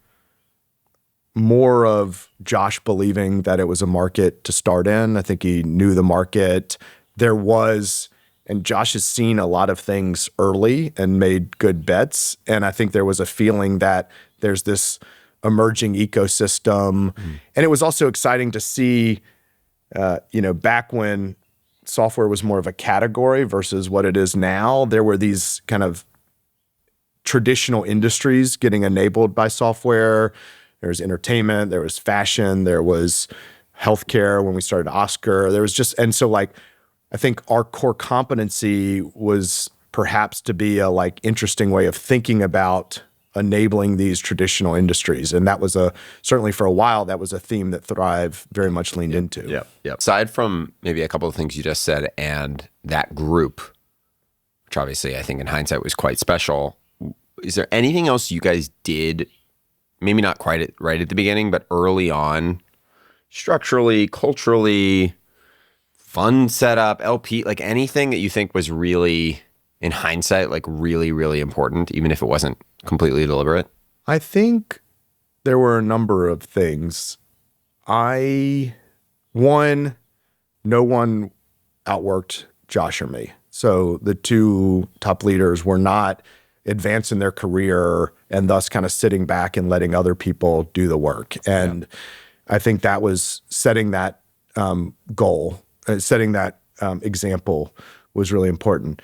more of Josh believing that it was a market to start in. I think he knew the market. And Josh has seen a lot of things early and made good bets. And I think there was a feeling that there's this emerging ecosystem. And it was also exciting to see, back when software was more of a category versus what it is now, there were these kind of traditional industries getting enabled by software. There was entertainment, there was fashion, there was healthcare when we started Oscar. There was just, and so like, I think our core competency was perhaps to be a like interesting way of thinking about enabling these traditional industries. And that was certainly for a while, that was a theme that Thrive very much leaned into. Yeah. Aside from maybe a couple of things you just said and that group, which obviously I think in hindsight was quite special, is there anything else you guys did, maybe not quite right at the beginning, but early on, structurally, culturally, fund setup, LP, like anything that you think was really, in hindsight, like really, really important, even if it wasn't completely deliberate? I think there were a number of things. No one outworked Josh or me. So the two top leaders were not advancing their career and thus kind of sitting back and letting other people do the work. And I think that was setting that goal, setting that example was really important.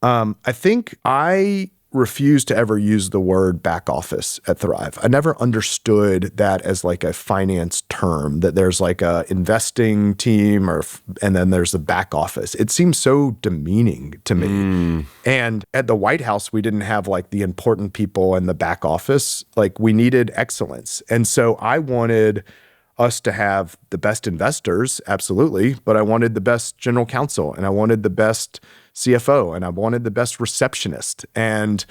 I think I refuse to ever use the word back office at Thrive. I never understood that as like a finance term, that there's like a investing team and then there's the back office. It seems so demeaning to me. And at the White House, we didn't have like the important people in the back office. Like we needed excellence. And so I wanted us to have the best investors, absolutely, but I wanted the best general counsel and I wanted the best CFO and I wanted the best receptionist. And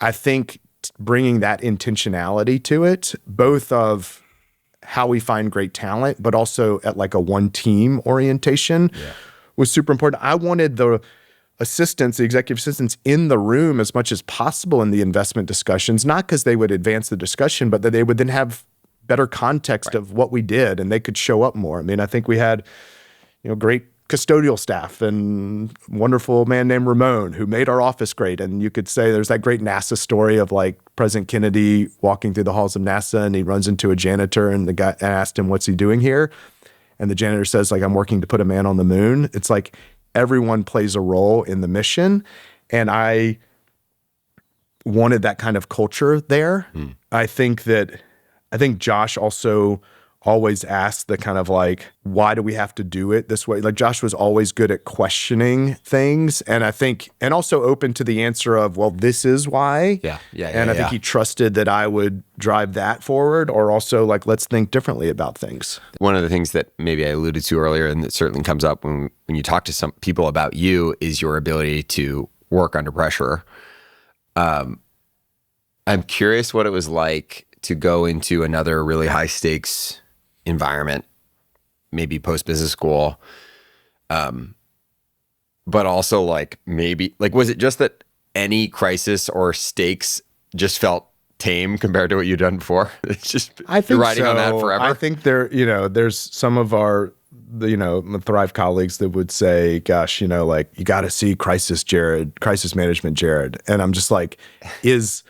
I think bringing that intentionality to it, both of how we find great talent, but also at like a one team orientation was super important. I wanted the assistants, the executive assistants in the room as much as possible in the investment discussions, not because they would advance the discussion, but that they would then have better context of what we did and they could show up more. I mean, I think we had, great custodial staff and wonderful man named Ramon who made our office great. And you could say there's that great NASA story of like President Kennedy walking through the halls of NASA and he runs into a janitor and the guy asked him, what's he doing here? And the janitor says like, I'm working to put a man on the moon. It's like everyone plays a role in the mission. And I wanted that kind of culture there. I think Josh also always asked the kind of like, why do we have to do it this way? Like Josh was always good at questioning things. And I think, and also open to the answer of, well, this is why. And I think he trusted that I would drive that forward, or also like, let's think differently about things. One of the things that maybe I alluded to earlier, and that certainly comes up when you talk to some people about you, is your ability to work under pressure. I'm curious what it was like to go into another really high stakes environment, maybe post business school, but also like maybe like, was it just that any crisis or stakes just felt tame compared to what you'd done before? It's just you're riding on that forever. I think there's some of our the Thrive colleagues that would say, gosh, like you got to see crisis management Jared, and I'm just like, is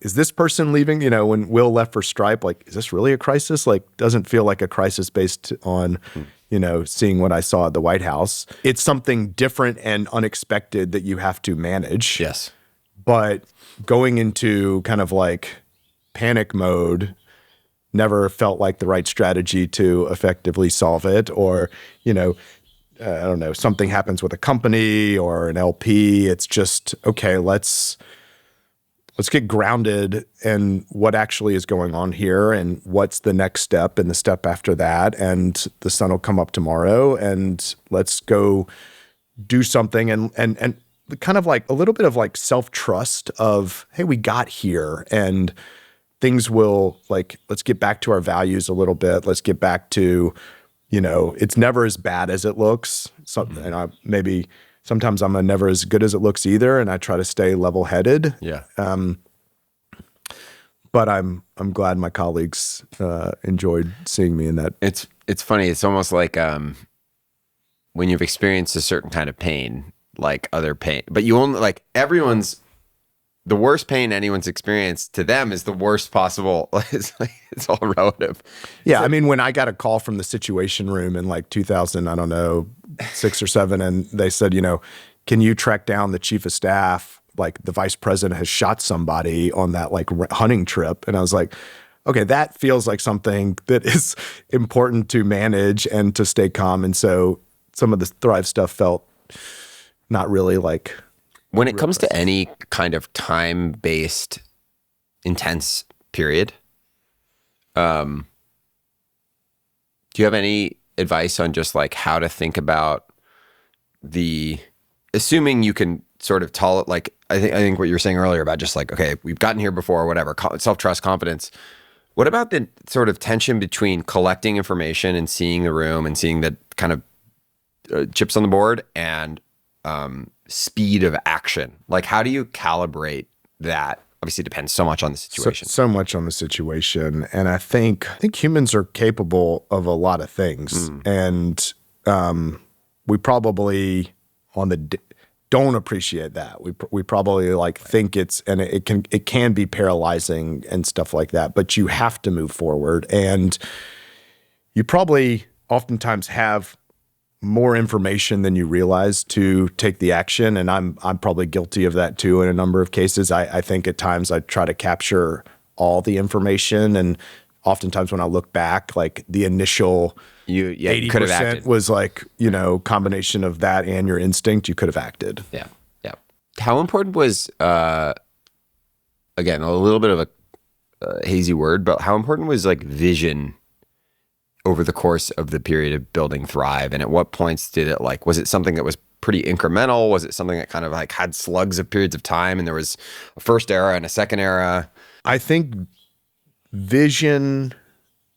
this person leaving, when Will left for Stripe, like, is this really a crisis? Like, doesn't feel like a crisis based on, seeing what I saw at the White House. It's something different and unexpected that you have to manage. Yes. But going into kind of like panic mode never felt like the right strategy to effectively solve it. Or, I don't know, something happens with a company or an LP. It's just, okay, let's get grounded in what actually is going on here and what's the next step and the step after that. And the sun will come up tomorrow and let's go do something and kind of like a little bit of like self-trust of, hey, we got here and things will like, let's get back to our values a little bit. Let's get back to, it's never as bad as it looks. And maybe sometimes I'm never as good as it looks either, and I try to stay level-headed. Yeah. But I'm glad my colleagues enjoyed seeing me in that. It's funny. It's almost like when you've experienced a certain kind of pain, like other pain, but you only like the worst pain anyone's experienced to them is the worst possible. It's all relative. Yeah, I mean, when I got a call from the Situation Room in like 2000, I don't know, 6 or 7, and they said, can you track down the chief of staff? Like the vice president has shot somebody on that like hunting trip. And I was like, okay, that feels like something that is important to manage and to stay calm. And so some of the Thrive stuff felt not really like. When it comes to any kind of time-based intense period, do you have any advice on just like how to think about assuming you can sort of like I think what you were saying earlier about just like, okay, we've gotten here before, whatever, self-trust, confidence. What about the sort of tension between collecting information and seeing the room and seeing the kind of chips on the board and speed of action? Like, how do you calibrate that? Obviously, it depends so much on the situation. So much on the situation, and I think humans are capable of a lot of things, and we probably on the don't appreciate that. We probably like think it can be paralyzing and stuff like that, but you have to move forward, and you probably oftentimes have more information than you realize to take the action. And I'm probably guilty of that too in a number of cases. I think at times I try to capture all the information, and oftentimes when I look back, like the initial 80% was like, combination of that and your instinct, you could have acted. Yeah. Yeah. How important was, again, a little bit of a hazy word, but how important was like vision over the course of the period of building Thrive? And at what points did it was it something that was pretty incremental? Was it something that kind of like had slugs of periods of time and there was a first era and a second era? I think vision,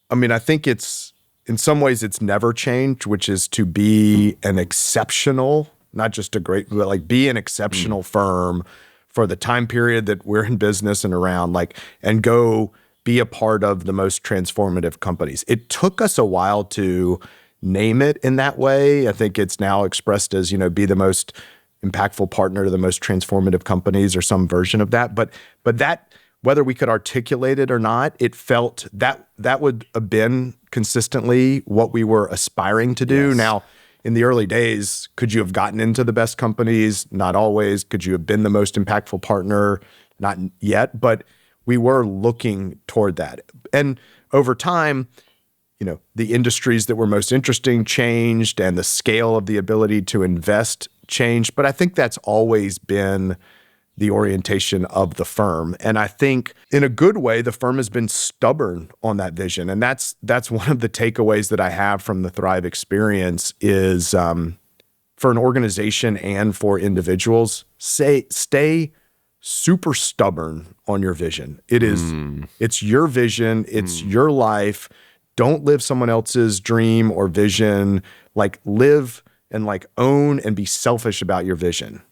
I think it's, in some ways it's never changed, which is to be an exceptional, not just a great, but like be an exceptional firm for the time period that we're in business and around, and go be a part of the most transformative companies. It took us a while to name it in that way. I think it's now expressed as, be the most impactful partner to the most transformative companies or some version of that. But that, whether we could articulate it or not, it felt that would have been consistently what we were aspiring to do. Yes. Now, in the early days, could you have gotten into the best companies? Not always. Could you have been the most impactful partner? Not yet, but we were looking toward that. And over time, the industries that were most interesting changed and the scale of the ability to invest changed. But I think that's always been the orientation of the firm. And I think in a good way, the firm has been stubborn on that vision. And that's one of the takeaways that I have from the Thrive experience is for an organization and for individuals, stay super stubborn on your vision. It's your vision, it's your life. Don't live someone else's dream or vision. Live and own and be selfish about your vision.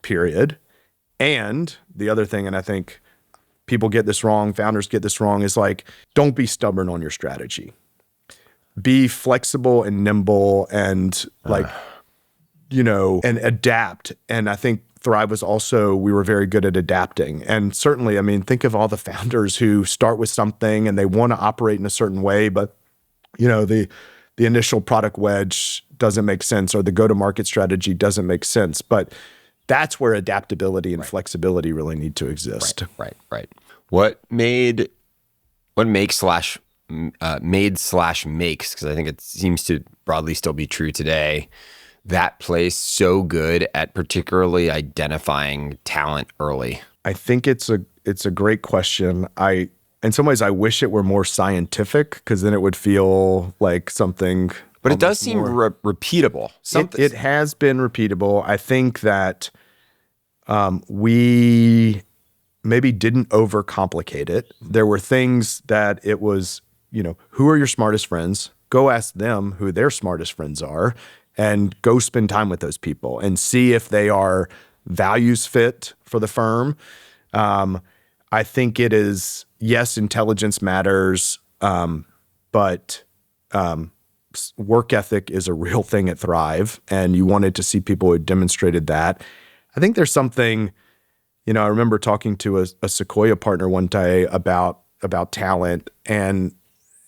Period. And the other thing, and I think people get this wrong, founders get this wrong, is don't be stubborn on your strategy. Be flexible and nimble and and adapt. And I think Thrive was also, we were very good at adapting. And certainly, think of all the founders who start with something and they want to operate in a certain way, but the initial product wedge doesn't make sense or the go-to-market strategy doesn't make sense. But that's where adaptability and flexibility really need to exist. Right. What makes slash makes, because I think it seems to broadly still be true today, that place so good at particularly identifying talent early? I think it's a great question. In some ways, I wish it were more scientific because then it would feel like something. But it does seem repeatable. It has been repeatable. I think that we maybe didn't overcomplicate it. There were things that it was, who are your smartest friends? Go ask them who their smartest friends are and go spend time with those people and see if they are values fit for the firm. I think it is, yes, intelligence matters, but work ethic is a real thing at Thrive, and you wanted to see people who demonstrated that. I think there's something, I remember talking to a Sequoia partner one day about talent, and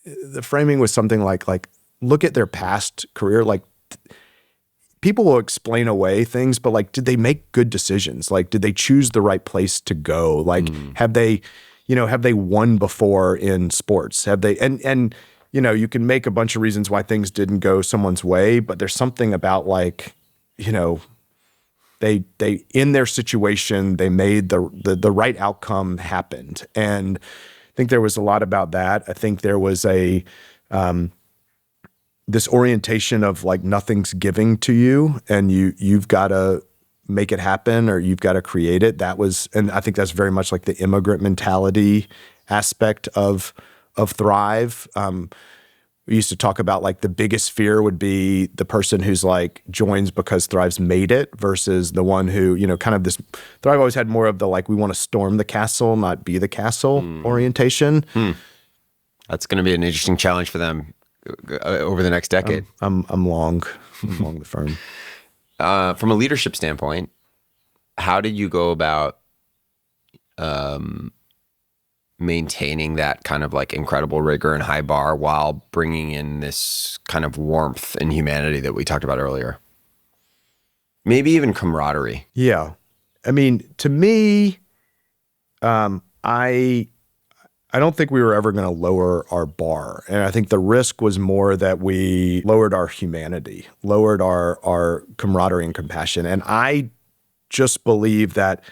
the framing was something like look at their past career. People will explain away things, but did they make good decisions? Did they choose the right place to go? Have they won before in sports? Have they, and you can make a bunch of reasons why things didn't go someone's way, but there's something about they in their situation, they made the right outcome happened. And I think there was a lot about that. I think there was this orientation of nothing's giving to you and you've got to make it happen or you've got to create it. And I think that's very much the immigrant mentality aspect of Thrive. We used to talk about the biggest fear would be the person who's joins because Thrive's made it versus the one who, kind of this, Thrive always had more of the we want to storm the castle, not be the castle orientation. That's going to be an interesting challenge for them over the next decade. I'm long the firm. From a leadership standpoint, how did you go about maintaining that kind of like incredible rigor and high bar while bringing in this kind of warmth and humanity that we talked about earlier? Maybe even camaraderie. Yeah. I mean, to me, I don't think we were ever going to lower our bar. And I think the risk was more that we lowered our humanity, lowered our camaraderie and compassion. And I just believe that,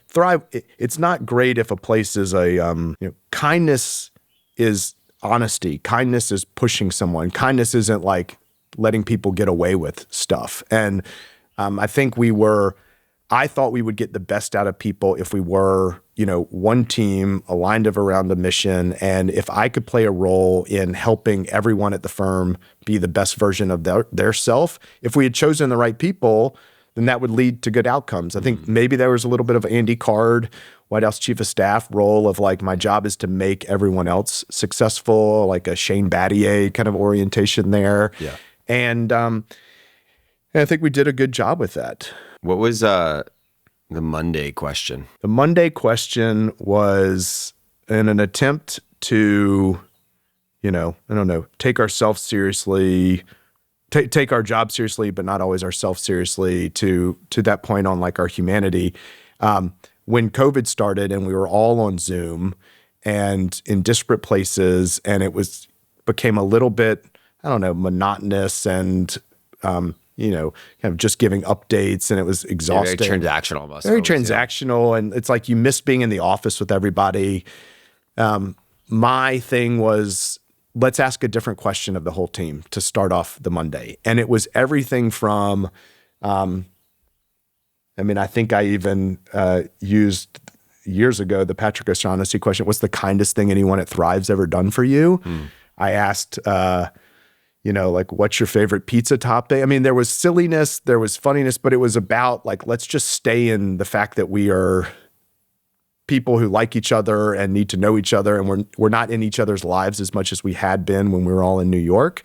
Thrive, it's not great if a place is kindness is honesty. Kindness is pushing someone. Kindness isn't like letting people get away with stuff. And I think I thought we would get the best out of people if we were, one team aligned around a mission. And if I could play a role in helping everyone at the firm be the best version of their self, if we had chosen the right people, then that would lead to good outcomes. I think maybe there was a little bit of Andy Card, White House Chief of Staff role of like, my job is to make everyone else successful, like a Shane Battier kind of orientation there. Yeah. And I think we did a good job with that. What was the Monday question? The Monday question was in an attempt to, take ourselves seriously, take our job seriously, but not always ourselves seriously, to that point on like our humanity. When COVID started and we were all on Zoom and in disparate places, and it became a little bit, monotonous and, kind of just giving updates, and it was exhausting. Very transactional almost. Very transactional, and it's like you miss being in the office with everybody. My thing was, let's ask a different question of the whole team to start off the Monday. And it was everything from, I think I even used years ago the Patrick O'Shaughnessy question, what's the kindest thing anyone at Thrive's ever done for you? I asked, what's your favorite pizza topping? I mean, there was silliness, there was funniness, but it was about like, let's just stay in the fact that we are people who like each other and need to know each other, and we're not in each other's lives as much as we had been when we were all in New York.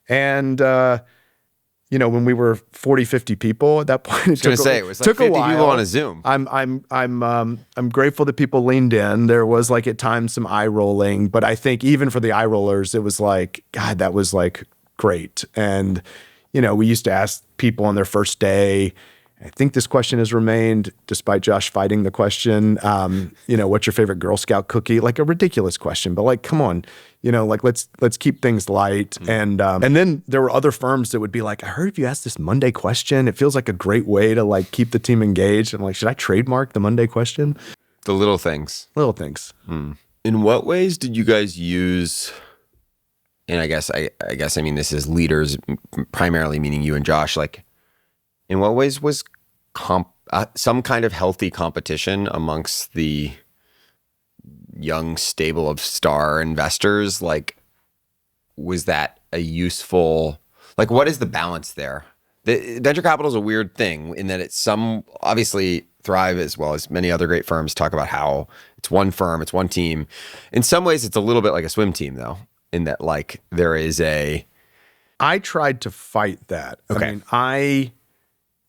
And when we were 40, 50 people at that point, it took like 50 a while. people on a Zoom. I'm grateful that people leaned in. There was like at times some eye rolling, but I think even for the eye rollers, it was like, God, that was like great. And we used to ask people on their first day. I think this question has remained, despite Josh fighting the question. What's your favorite Girl Scout cookie? Like a ridiculous question, but like, come on, let's keep things light. And then there were other firms that would be like, I heard if you ask this Monday question, it feels like a great way to like keep the team engaged. I'm like, should I trademark the Monday question? The little things. Little things. In what ways did you guys use? And I guess this is leaders primarily, meaning you and Josh. Like, in what ways was some kind of healthy competition amongst the young stable of star investors? Like, was that a useful, like, what is the balance there? The venture capital is a weird thing in that it's obviously Thrive, as well as many other great firms, talk about how it's one firm, it's one team. In some ways, it's a little bit like a swim team, though, in that like there is I tried to fight that. Okay. I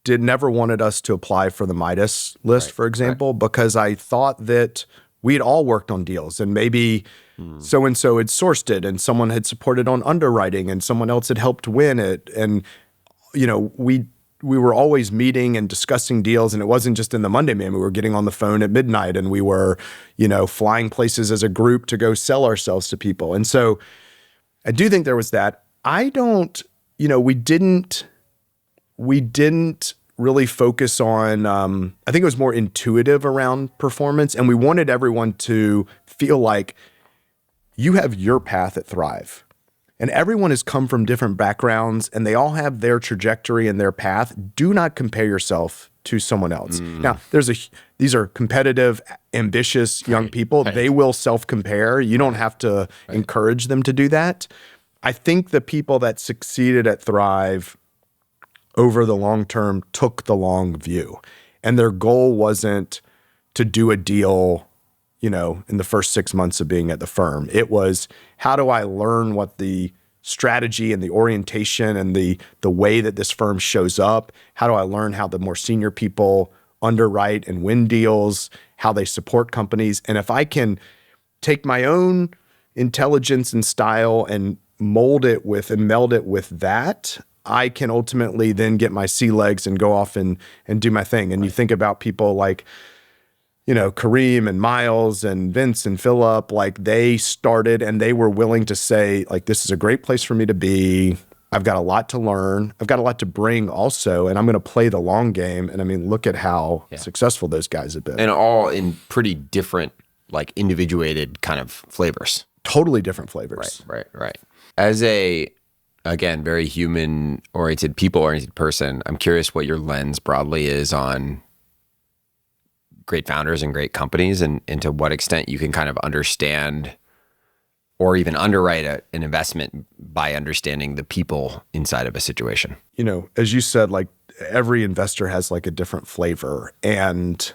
never wanted us to apply for the Midas list, for example, because I thought that we had all worked on deals, and maybe so-and-so had sourced it, and someone had supported on underwriting, and someone else had helped win it. And, we were always meeting and discussing deals, and it wasn't just in the Monday Man. We were getting on the phone at midnight, and we were, flying places as a group to go sell ourselves to people. And so I do think there was that. We didn't really focus on, I think it was more intuitive around performance. And we wanted everyone to feel like you have your path at Thrive. And everyone has come from different backgrounds, and they all have their trajectory and their path. Do not compare yourself to someone else. Now, these are competitive, ambitious young people. They will self-compare. You don't have to encourage them to do that. I think the people that succeeded at Thrive over the long term took the long view. And their goal wasn't to do a deal, in the first 6 months of being at the firm. It was, how do I learn what the strategy and the orientation and the way that this firm shows up? How do I learn how the more senior people underwrite and win deals, how they support companies? And if I can take my own intelligence and style and mold it with and meld it with that, I can ultimately then get my sea legs and go off and do my thing. And you think about people like, Kareem and Miles and Vince and Philip, like they started and they were willing to say, like, this is a great place for me to be. I've got a lot to learn. I've got a lot to bring also, and I'm going to play the long game. And I mean, look at how successful those guys have been. And all in pretty different, like individuated kind of flavors. Totally different flavors. Right. As a, again, very human-oriented, people-oriented person, I'm curious what your lens broadly is on great founders and great companies, and to what extent you can kind of understand or even underwrite an investment by understanding the people inside of a situation. As you said, like every investor has like a different flavor. And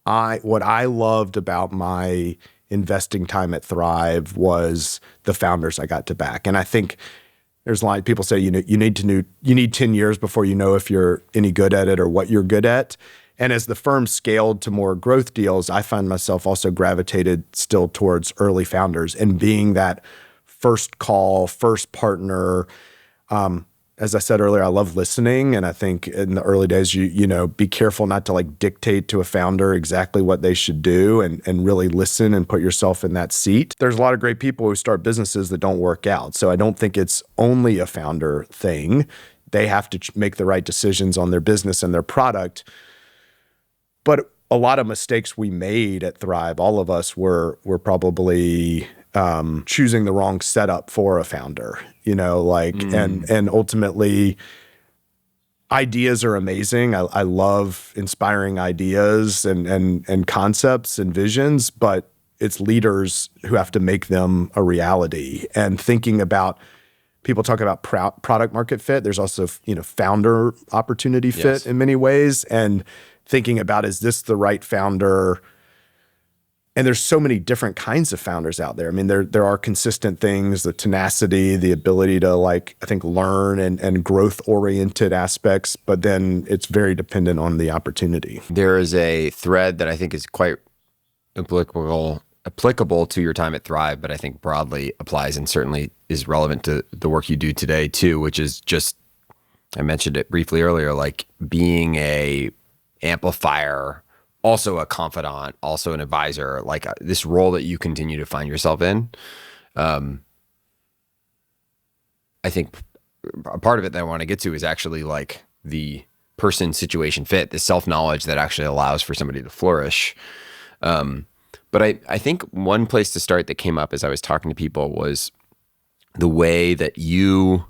what I loved about my investing time at Thrive was the founders I got to back. And I think there's a lot of people say, you need 10 years before you know if you're any good at it or what you're good at. And as the firm scaled to more growth deals, I find myself also gravitated still towards early founders and being that first call, first partner. As I said earlier, I love listening. And I think in the early days, you be careful not to like dictate to a founder exactly what they should do and really listen and put yourself in that seat. There's a lot of great people who start businesses that don't work out. So I don't think it's only a founder thing. They have to make the right decisions on their business and their product. But a lot of mistakes we made at Thrive, all of us were probably choosing the wrong setup for a founder, and ultimately ideas are amazing. I love inspiring ideas and concepts and visions, but it's leaders who have to make them a reality. And thinking about, people talk about product market fit. There's also, founder opportunity fit in many ways. And thinking about, is this the right founder? And there's so many different kinds of founders out there. I mean, there are consistent things, the tenacity, the ability to I think learn and growth-oriented aspects, but then it's very dependent on the opportunity. There is a thread that I think is quite applicable to your time at Thrive, but I think broadly applies and certainly is relevant to the work you do today too, which is just, I mentioned it briefly earlier, like being a amplifier, also a confidant, also an advisor, like this role that you continue to find yourself in. I think a part of it that I want to get to is actually like the person situation fit, the self-knowledge that actually allows for somebody to flourish. But I think one place to start that came up as I was talking to people was the way that you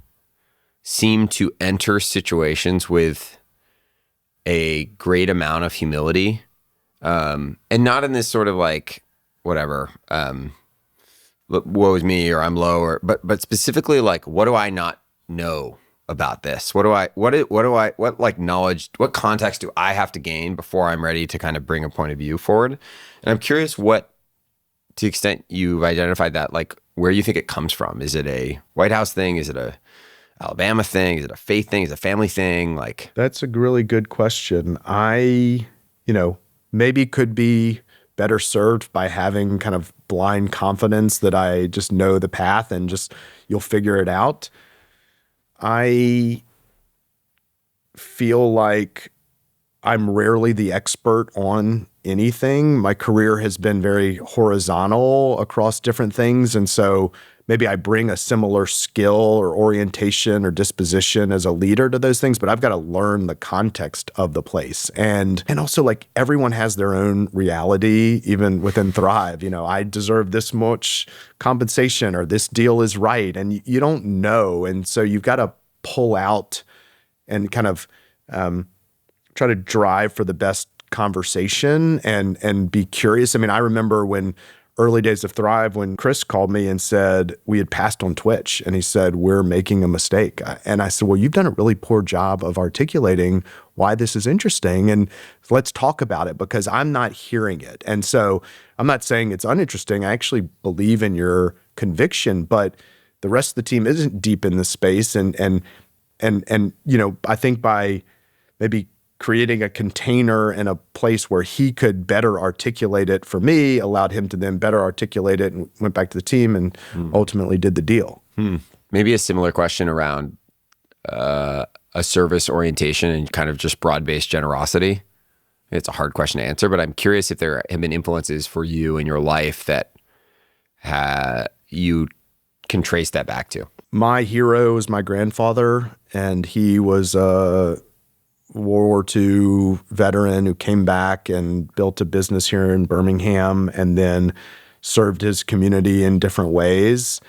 seem to enter situations with a great amount of humility, and not in this sort of like whatever, woe is me or I'm low, but specifically like, what do I not know about this? What like knowledge, what context do I have to gain before I'm ready to kind of bring a point of view forward? And I'm curious to the extent you've identified that, like where you think it comes from. Is it a White House thing? Is it a Alabama thing? Is it a faith thing? Is it a family thing? Like, that's a really good question. I, maybe could be better served by having kind of blind confidence that I just know the path and just you'll figure it out. I feel like I'm rarely the expert on anything. My career has been very horizontal across different things. And so maybe I bring a similar skill or orientation or disposition as a leader to those things, but I've got to learn the context of the place. And also like everyone has their own reality, even within Thrive. I deserve this much compensation or this deal is right. And you don't know. And so you've got to pull out and kind of try to drive for the best conversation and be curious. I mean, I remember when early days of Thrive, when Chris called me and said we had passed on Twitch, and he said, we're making a mistake. And I said, well, you've done a really poor job of articulating why this is interesting, and let's talk about it because I'm not hearing it. And so I'm not saying it's uninteresting. I actually believe in your conviction, but the rest of the team isn't deep in this space. And I think by maybe creating a container and a place where he could better articulate it for me, allowed him to then better articulate it, and went back to the team and ultimately did the deal. Maybe a similar question around a service orientation and kind of just broad-based generosity. It's a hard question to answer, but I'm curious if there have been influences for you in your life that you can trace that back to. My hero is my grandfather, and he was a World War II veteran who came back and built a business here in Birmingham and then served his community in different ways.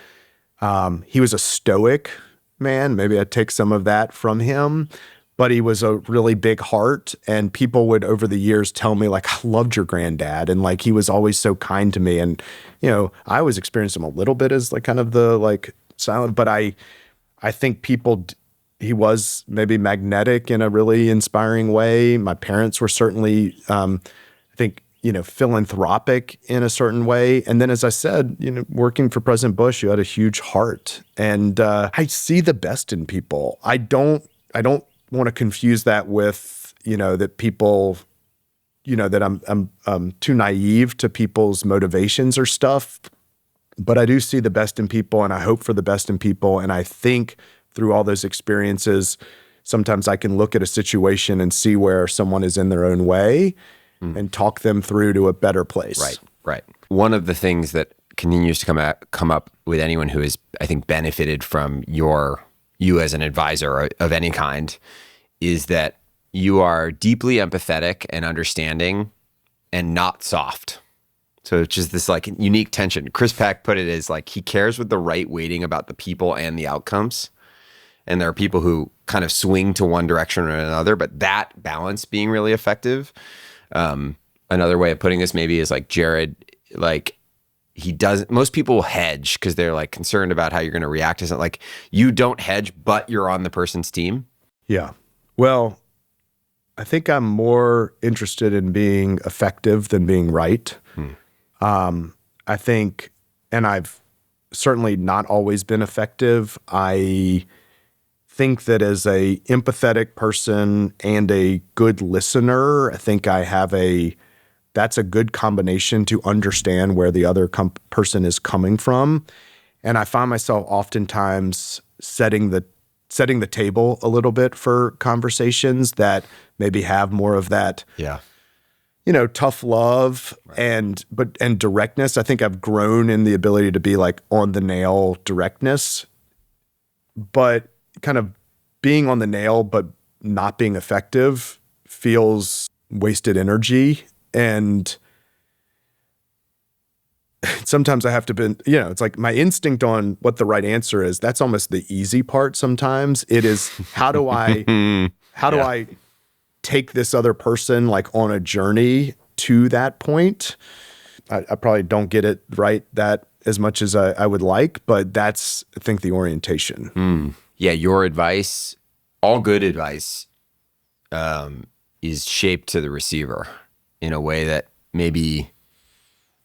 He was a stoic man. Maybe I take some of that from him, but he was a really big heart. And people would over the years tell me like, I loved your granddad. And like, he was always so kind to me. And, I always experienced him a little bit as like kind of the like silent, but I think he was maybe magnetic in a really inspiring way. My parents were certainly, I think, philanthropic in a certain way. And then, as I said, working for President Bush, you had a huge heart. And I see the best in people. I don't want to confuse that with, that people, that I'm too naive to people's motivations or stuff. But I do see the best in people, and I hope for the best in people. And I think through all those experiences, sometimes I can look at a situation and see where someone is in their own way and talk them through to a better place. Right. One of the things that continues to come up with anyone who has, I think, benefited from you as an advisor of any kind is that you are deeply empathetic and understanding and not soft. So it's just this like unique tension. Chris Peck put it as like he cares with the right weighting about the people and the outcomes. And there are people who kind of swing to one direction or another, but that balance being really effective. Another way of putting this maybe is like Jared, like most people will hedge because they're like concerned about how you're going to react to something. Like you don't hedge, but you're on the person's team. Yeah. Well, I think I'm more interested in being effective than being right. I think, and I've certainly not always been effective. I think that as a empathetic person and a good listener, I think that's a good combination to understand where the other person is coming from. And I find myself oftentimes setting the table a little bit for conversations that maybe have more of that, tough love and directness. I think I've grown in the ability to be like on the nail directness, but kind of being on the nail but not being effective feels wasted energy. And sometimes I have to be, it's like my instinct on what the right answer is. That's almost the easy part sometimes. It is, how do I take this other person like on a journey to that point? I probably don't get it right that as much as I would like, but that's, I think, the orientation. Yeah, your advice, all good advice, is shaped to the receiver in a way that maybe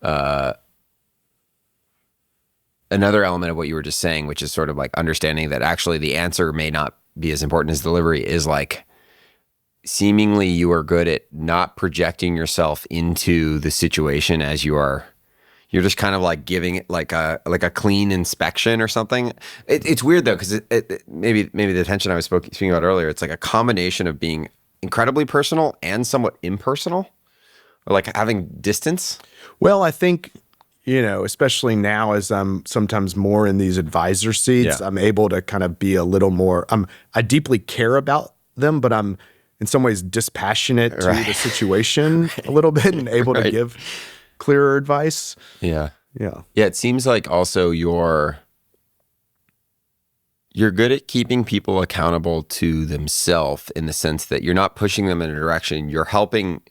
another element of what you were just saying, which is sort of like understanding that actually the answer may not be as important as delivery, is like seemingly you are good at not projecting yourself into the situation as you are. You're just kind of like giving it like a clean inspection or something. It's weird though, because maybe the tension I was speaking about earlier, it's like a combination of being incredibly personal and somewhat impersonal, or like having distance. Well, I think, especially now as I'm sometimes more in these advisor seats, I'm able to kind of be a little more, I deeply care about them, but I'm in some ways dispassionate to the situation a little bit and able to give clearer advice. Yeah. It seems like also you're good at keeping people accountable to themselves in the sense that you're not pushing them in a direction. You're helping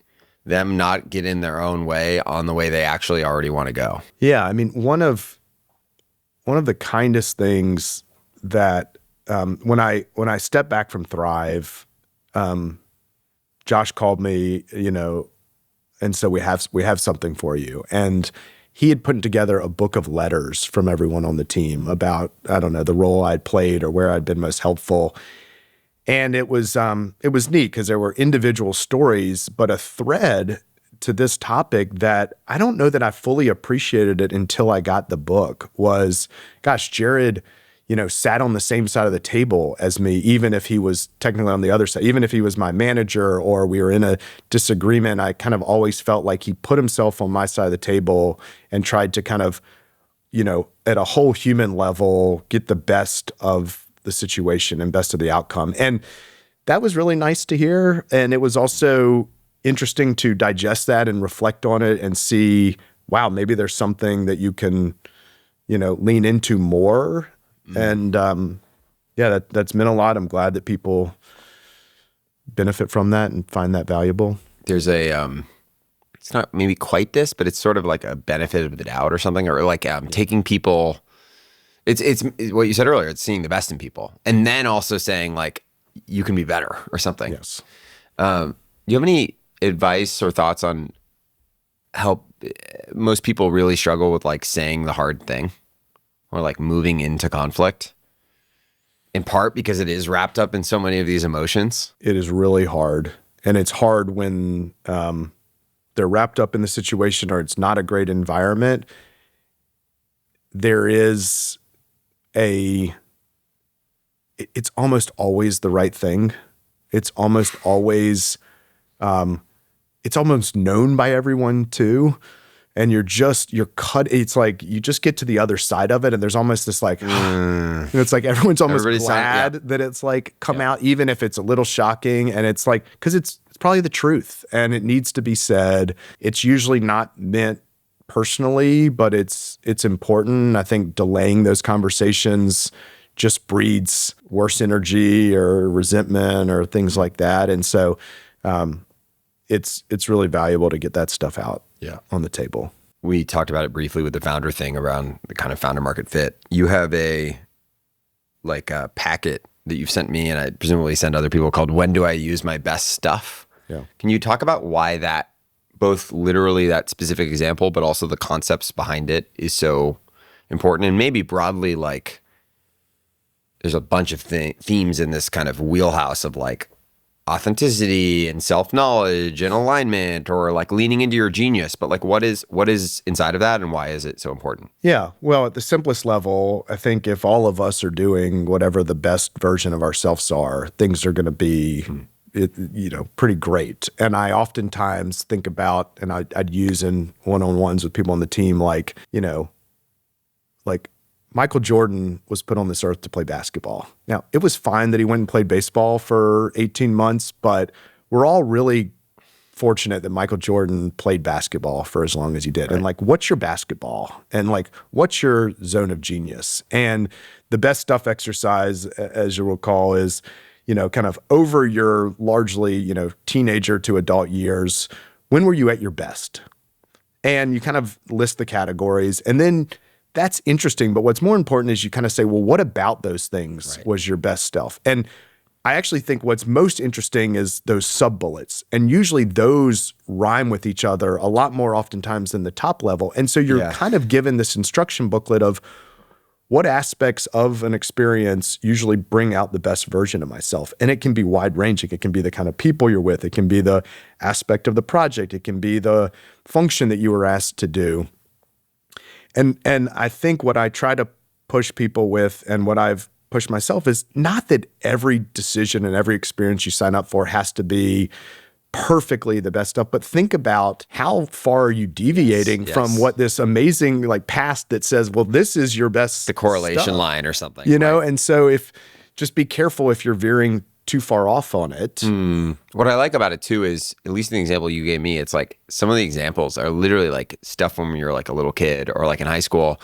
them not get in their own way on the way they actually already want to go. Yeah. I mean, one of the kindest things that when I step back from Thrive, Josh called me, and so we have something for you. And he had put together a book of letters from everyone on the team about, I don't know, the role I'd played or where I'd been most helpful. And it was neat because there were individual stories, but a thread to this topic that I don't know that I fully appreciated it until I got the book was, gosh, Jared, sat on the same side of the table as me, even if he was technically on the other side, even if he was my manager or we were in a disagreement. I kind of always felt like he put himself on my side of the table and tried to kind of, at a whole human level, get the best of the situation and best of the outcome. And that was really nice to hear. And it was also interesting to digest that and reflect on it and see, wow, maybe there's something that you can, lean into more. And that's meant a lot. I'm glad that people benefit from that and find that valuable. There's it's not maybe quite this, but it's sort of like a benefit of the doubt or something, or like taking people. It's what you said earlier. It's seeing the best in people, and then also saying like you can be better or something. Yes. Do you have any advice or thoughts on how most people really struggle with like saying the hard thing? Or like moving into conflict, in part because it is wrapped up in so many of these emotions? It is really hard. And it's hard when they're wrapped up in the situation or it's not a great environment. There is it's almost always the right thing. It's almost always, it's almost known by everyone too. And it's like you just get to the other side of it and there's almost this like, it's like everyone's almost Everybody's glad that it's like come out, even if it's a little shocking. And it's like, because it's probably the truth and it needs to be said. It's usually not meant personally, but it's important. I think delaying those conversations just breeds worse energy or resentment or things like that. And so it's really valuable to get that stuff out on the table. We talked about it briefly with the founder thing around the kind of founder market fit. You have a packet that you've sent me and I presumably send other people called When Do I Use My Best Stuff? Yeah. Can you talk about why that, both literally that specific example, but also the concepts behind it is so important? And maybe broadly, like there's a bunch of themes in this kind of wheelhouse of like authenticity and self-knowledge and alignment or like leaning into your genius, but like what is inside of that and why is it so important? Yeah. Well, at the simplest level, I think if all of us are doing whatever the best version of ourselves are, things are going to be pretty great. And I oftentimes think about, and I'd use in one-on-ones with people on the team, like Michael Jordan was put on this earth to play basketball. Now, it was fine that he went and played baseball for 18 months, but we're all really fortunate that Michael Jordan played basketball for as long as he did. Right. And like, what's your basketball? And like, what's your zone of genius? And the best stuff exercise, as you recall, is, kind of over your largely, teenager to adult years, when were you at your best? And you kind of list the categories and then that's interesting. But what's more important is you kind of say, well, what about those things was your best stuff? And I actually think what's most interesting is those sub-bullets. And usually those rhyme with each other a lot more oftentimes than the top level. And so you're kind of given this instruction booklet of what aspects of an experience usually bring out the best version of myself. And it can be wide-ranging. It can be the kind of people you're with. It can be the aspect of the project. It can be the function that you were asked to do. And I think what I try to push people with and what I've pushed myself is not that every decision and every experience you sign up for has to be perfectly the best stuff, but think about how far are you deviating from what this amazing like past that says, well, this is your best the correlation stuff. Line or something. And so just be careful if you're veering too far off on it. What I like about it too is, at least in the example you gave me, it's like some of the examples are literally like stuff when you're like a little kid or like in high school,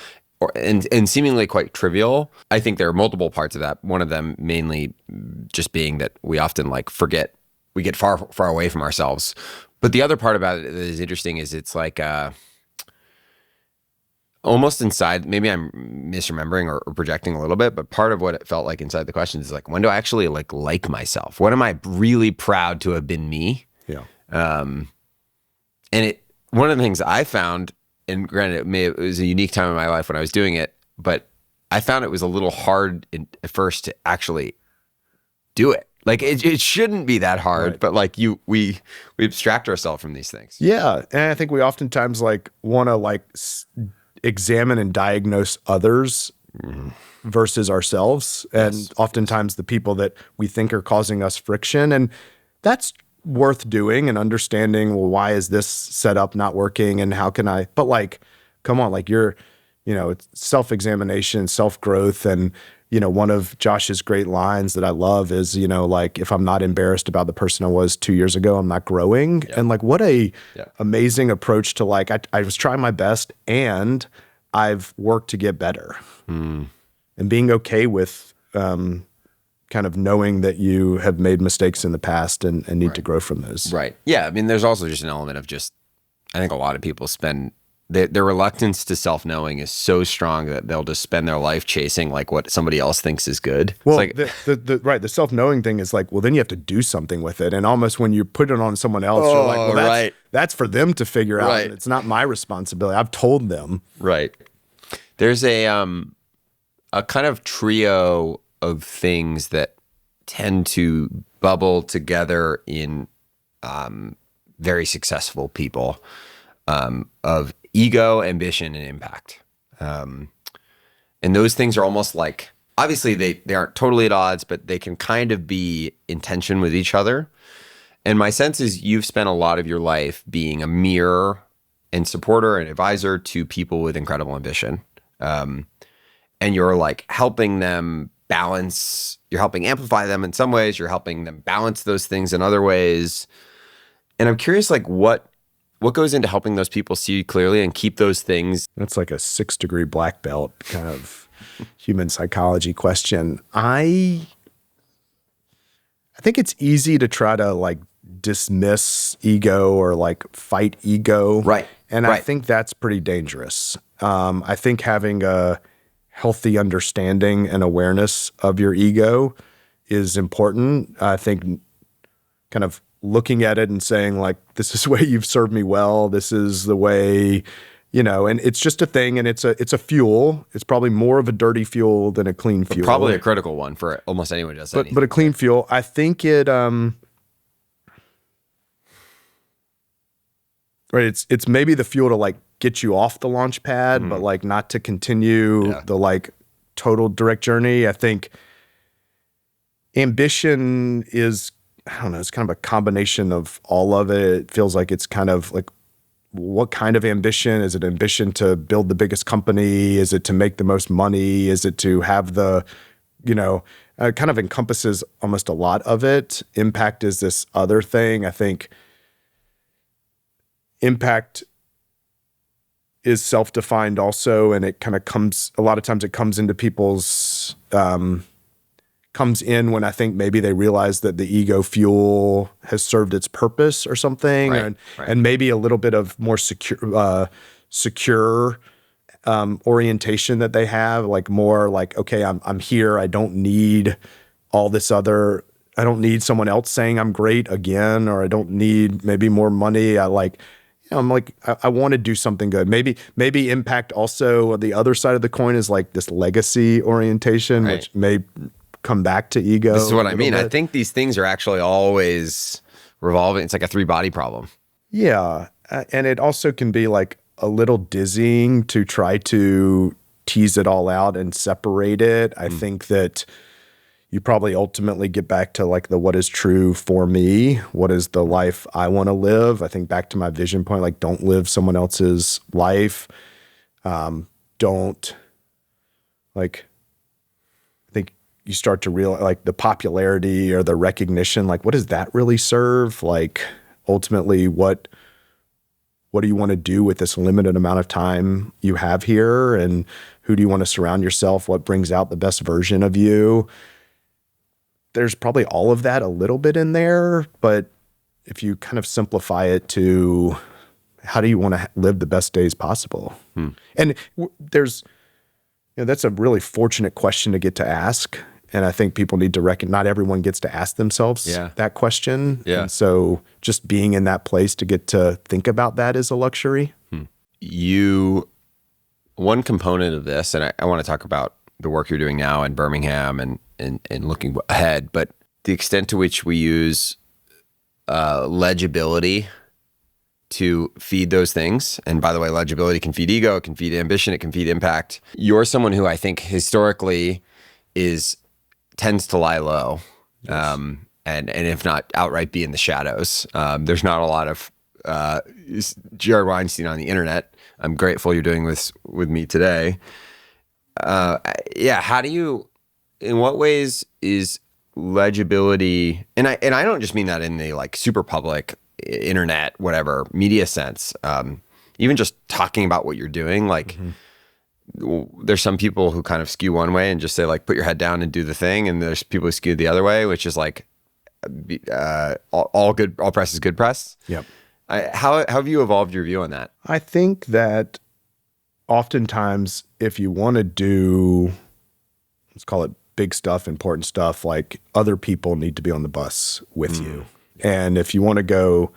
and seemingly quite trivial. I think there are multiple parts of that. One of them mainly just being that we often like forget, we get far away from ourselves. But the other part about it that is interesting is it's like almost inside, maybe I'm misremembering or projecting a little bit, but part of what it felt like inside the questions is like, when do I actually like myself? When am I really proud to have been me? Yeah. And one of the things I found and granted, it was a unique time in my life when I was doing it, but I found it was a little hard at first to actually do it. Like it shouldn't be that hard, Right. but like we abstract ourselves from these things. Yeah, and I think we oftentimes like want to like examine and diagnose others versus ourselves, and oftentimes the people that we think are causing us friction, and that's worth doing and understanding. Well, why is this setup not working, and how can I? But like, come on, like it's self-examination, self-growth, and one of Josh's great lines that I love is, like, if I'm not embarrassed about the person I was 2 years ago, I'm not growing. Yeah. And like, what a Yeah. amazing approach to like, I was trying my best and I've worked to get better. And being okay with kind of knowing that you have made mistakes in the past and need to grow from those. Right. Yeah. I mean, there's also just an element of I think a lot of people spend their reluctance to self-knowing is so strong that they'll just spend their life chasing like what somebody else thinks is good. Well, It's like, the self-knowing thing is like, well, then you have to do something with it. And almost when you put it on someone else, you're like, well, that's for them to figure out. Right. And it's not my responsibility. I've told them. right. There's a kind of trio of things that tend to bubble together in very successful people of ego, ambition, and impact. And those things are almost like, obviously they aren't totally at odds, but they can kind of be in tension with each other. And my sense is you've spent a lot of your life being a mirror and supporter and advisor to people with incredible ambition. And you're like helping them balance, you're helping amplify them in some ways, you're helping them balance those things in other ways. And I'm curious, like what goes into helping those people see clearly and keep those things? That's like a 6-degree black belt kind of human psychology question. I think it's easy to try to like dismiss ego or like fight ego. Right. And right. I think that's pretty dangerous. I think having a healthy understanding and awareness of your ego is important. I think kind of looking at it and saying like, this is the way you've served me well. This is the way, and it's just a thing, and it's a fuel. It's probably more of a dirty fuel than a clean fuel. Probably a critical one for almost anyone who does anything. But a clean fuel, I think it right, it's maybe the fuel to like get you off the launch pad, but like not to continue the like total direct journey. I think ambition is, I don't know, it's kind of a combination of all of it. It feels like it's kind of like, what kind of ambition? Is it ambition to build the biggest company? Is it to make the most money? Is it to have the, it kind of encompasses almost a lot of it. Impact is this other thing. I think impact is self-defined also, and it kind of comes, a lot of times it comes into people's, comes in when I think maybe they realize that the ego fuel has served its purpose or something, Right, and maybe a little bit of more secure orientation that they have, like more like, okay, I'm here. I don't need all this other, I don't need someone else saying I'm great again, or I don't need maybe more money. I want to do something good. Maybe impact also, the other side of the coin is like this legacy orientation, Right. which may come back to ego. This is what I a mean. little I bit. think these things are actually always revolving. It's like a 3-body problem. Yeah. And it also can be like a little dizzying to try to tease it all out and separate it. I think that you probably ultimately get back to like the what is true for me, what is the life I want to live. I think back to my vision point, like don't live someone else's life. Don't like, I think you start to realize like the popularity or the recognition, like what does that really serve? Like ultimately what do you want to do with this limited amount of time you have here? And who do you want to surround yourself? What brings out the best version of you? There's probably all of that a little bit in there, but if you kind of simplify it to how do you want to live the best days possible? And there's, that's a really fortunate question to get to ask. And I think people need to not everyone gets to ask themselves that question. Yeah. And so just being in that place to get to think about that is a luxury. one component of this, and I want to talk about the work you're doing now in Birmingham and looking ahead, but the extent to which we use legibility to feed those things. And by the way, legibility can feed ego, it can feed ambition, it can feed impact. You're someone who I think historically tends to lie low, yes. And if not outright be in the shadows. There's not a lot of Jared Weinstein on the internet. I'm grateful you're doing this with me today. How do you, in what ways is legibility, and I don't just mean that in the like super public internet, whatever media sense, even just talking about what you're doing, like there's some people who kind of skew one way and just say like, put your head down and do the thing. And there's people who skew the other way, which is like, all press is good press. Yep. How have you evolved your view on that? I think that oftentimes if you want to do, let's call it big stuff, important stuff, like other people need to be on the bus with you. And if you want to go,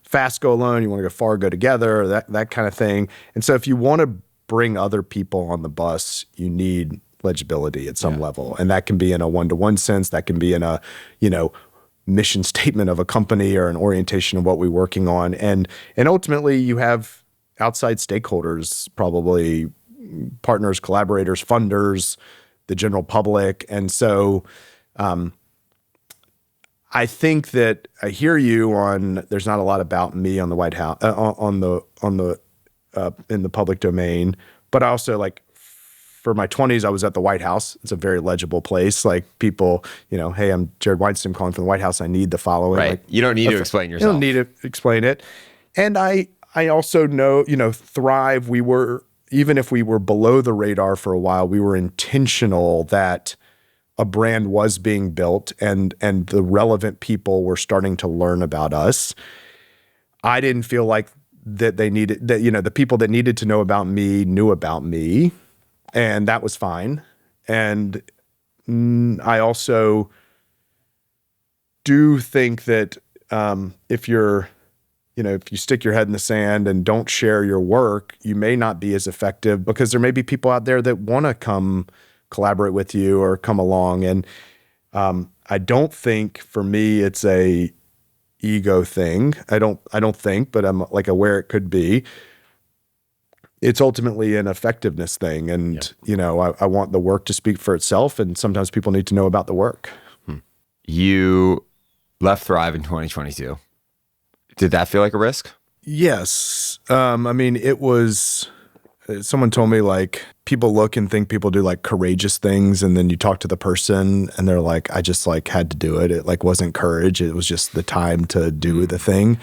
fast, go alone, you want to go far, go together, that kind of thing. And so if you want to bring other people on the bus, you need legibility at some level. And that can be in a one-to-one sense, that can be in a, mission statement of a company or an orientation of what we're working on. And ultimately you have outside stakeholders, probably partners, collaborators, funders, the general public. And so I think that I hear you on, there's not a lot about me on the White House, in the public domain, but I also like, for my 20s, I was at the White House. It's a very legible place. Like people, hey, I'm Jared Weinstein calling from the White House. I need the following. Right. Like, you don't need to explain yourself. You don't need to explain it. And I also know, Thrive, we were, even if we were below the radar for a while, we were intentional that a brand was being built and the relevant people were starting to learn about us. I didn't feel like that they needed, that, the people that needed to know about me knew about me. And that was fine. And I also do think that if you're, if you stick your head in the sand and don't share your work, you may not be as effective because there may be people out there that want to come collaborate with you or come along. And I don't think for me it's a ego thing. I don't think, but I'm like aware it could be. It's ultimately an effectiveness thing. And, I want the work to speak for itself. And sometimes people need to know about the work. You left Thrive in 2022. Did that feel like a risk? Yes. It was, someone told me like people look and think people do like courageous things. And then you talk to the person and they're like, I just like had to do it. It like wasn't courage. It was just the time to do the thing.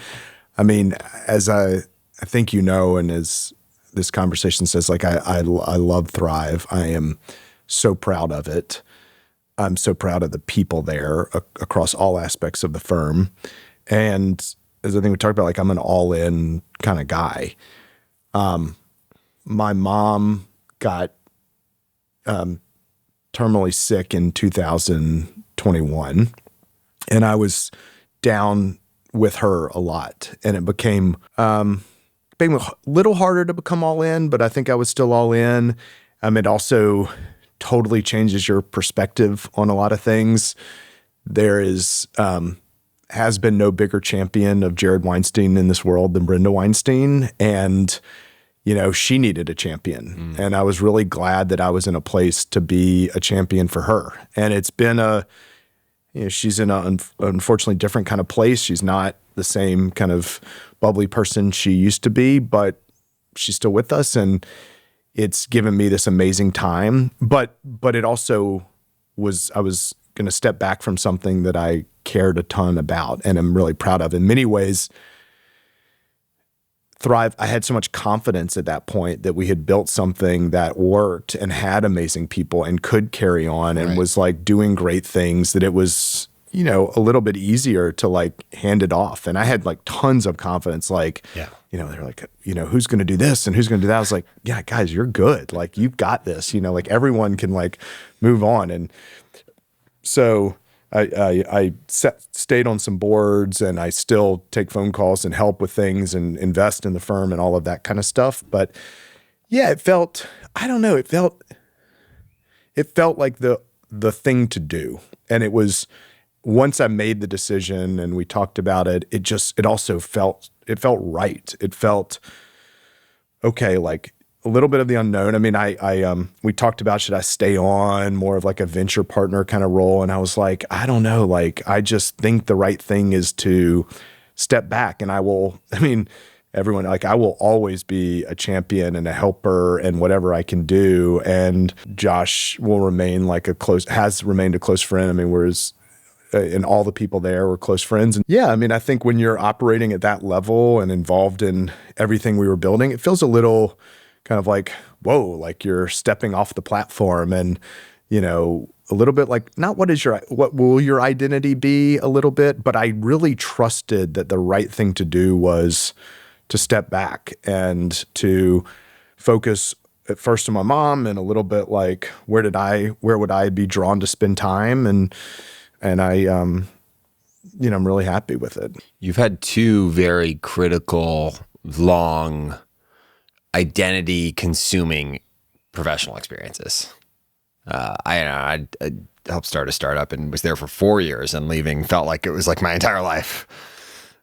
As I think, and as this conversation says, like, I love Thrive. I am so proud of it. I'm so proud of the people there across all aspects of the firm. And as I think we talked about, like, I'm an all-in kind of guy. My mom got terminally sick in 2021, and I was down with her a lot. And it became a little harder to become all in, but I think I was still all in. It also totally changes your perspective on a lot of things. There has been no bigger champion of Jared Weinstein in this world than Brenda Weinstein. And, she needed a champion. And I was really glad that I was in a place to be a champion for her. And it's been she's in an unfortunately different kind of place. She's not the same kind of bubbly person she used to be, but she's still with us, and it's given me this amazing time. But it also was, I was going to step back from something that I cared a ton about and I'm really proud of. In many ways, Thrive, I had so much confidence at that point that we had built something that worked and had amazing people and could carry on and was like doing great things, that it was, a little bit easier to like hand it off. And I had like tons of confidence, like, they're like, who's going to do this and who's going to do that? I was like, yeah, guys, you're good. Like, you've got this, like everyone can like move on. And so stayed on some boards, and I still take phone calls and help with things and invest in the firm and all of that kind of stuff. But yeah, it felt, I don't know, it felt like the thing to do. And it was, once I made the decision and we talked about it, it also felt right. It felt okay, like a little bit of the unknown. I mean, we talked about, should I stay on more of like a venture partner kind of role? And I was like, I don't know. Like, I just think the right thing is to step back, and I will always be a champion and a helper and whatever I can do. And Josh will remain has remained a close friend. I mean, and all the people there were close friends. And yeah, I mean, I think when you're operating at that level and involved in everything we were building, it feels a little kind of like, whoa, like you're stepping off the platform, and, a little bit like, not what will your identity be a little bit, but I really trusted that the right thing to do was to step back and to focus at first on my mom, and a little bit like, where would I be drawn to spend time? And I'm really happy with it. You've had two very critical, long, identity-consuming professional experiences. I helped start a startup and was there for 4 years, and leaving felt like it was like my entire life.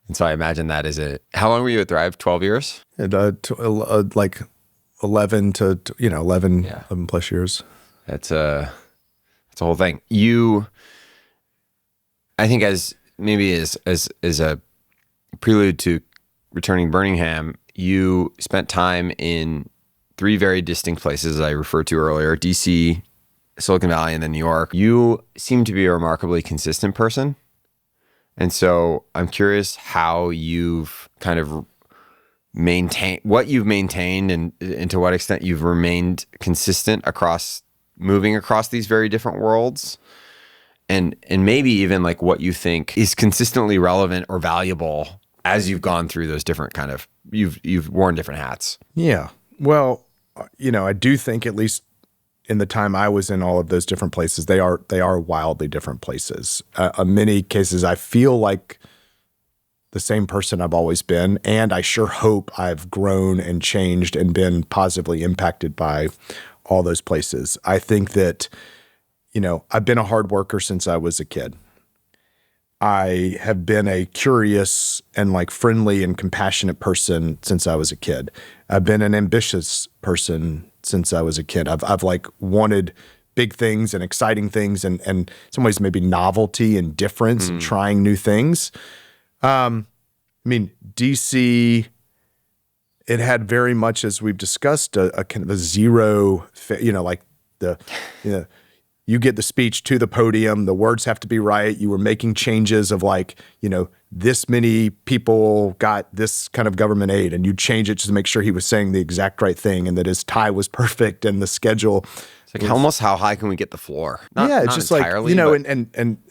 And so I imagine that is how long were you at Thrive? 12 years? Like 11 to 11 plus years. That's a whole thing. I think as a prelude to returning to Birmingham, you spent time in 3 very distinct places, as I referred to earlier: DC, Silicon Valley, and then New York. You seem to be a remarkably consistent person. And so I'm curious how you've kind of what you've maintained and to what extent you've remained consistent moving across these very different worlds. And maybe even like what you think is consistently relevant or valuable as you've gone through those different you've worn different hats. Yeah. Well, I do think, at least in the time I was in all of those different places, they are wildly different places. In many cases, I feel like the same person I've always been, and I sure hope I've grown and changed and been positively impacted by all those places. I think that, I've been a hard worker since I was a kid. I have been a curious and like friendly and compassionate person since I was a kid. I've been an ambitious person since I was a kid. I've like wanted big things and exciting things, and in some ways maybe novelty and difference and trying new things. I mean, DC, it had very much, as we've discussed, a kind of a zero, you get the speech to the podium, the words have to be right. You were making changes of like, this many people got this kind of government aid, and you change it to make sure he was saying the exact right thing and that his tie was perfect and the schedule. It's like almost how high can we get the floor? It's just entirely, like,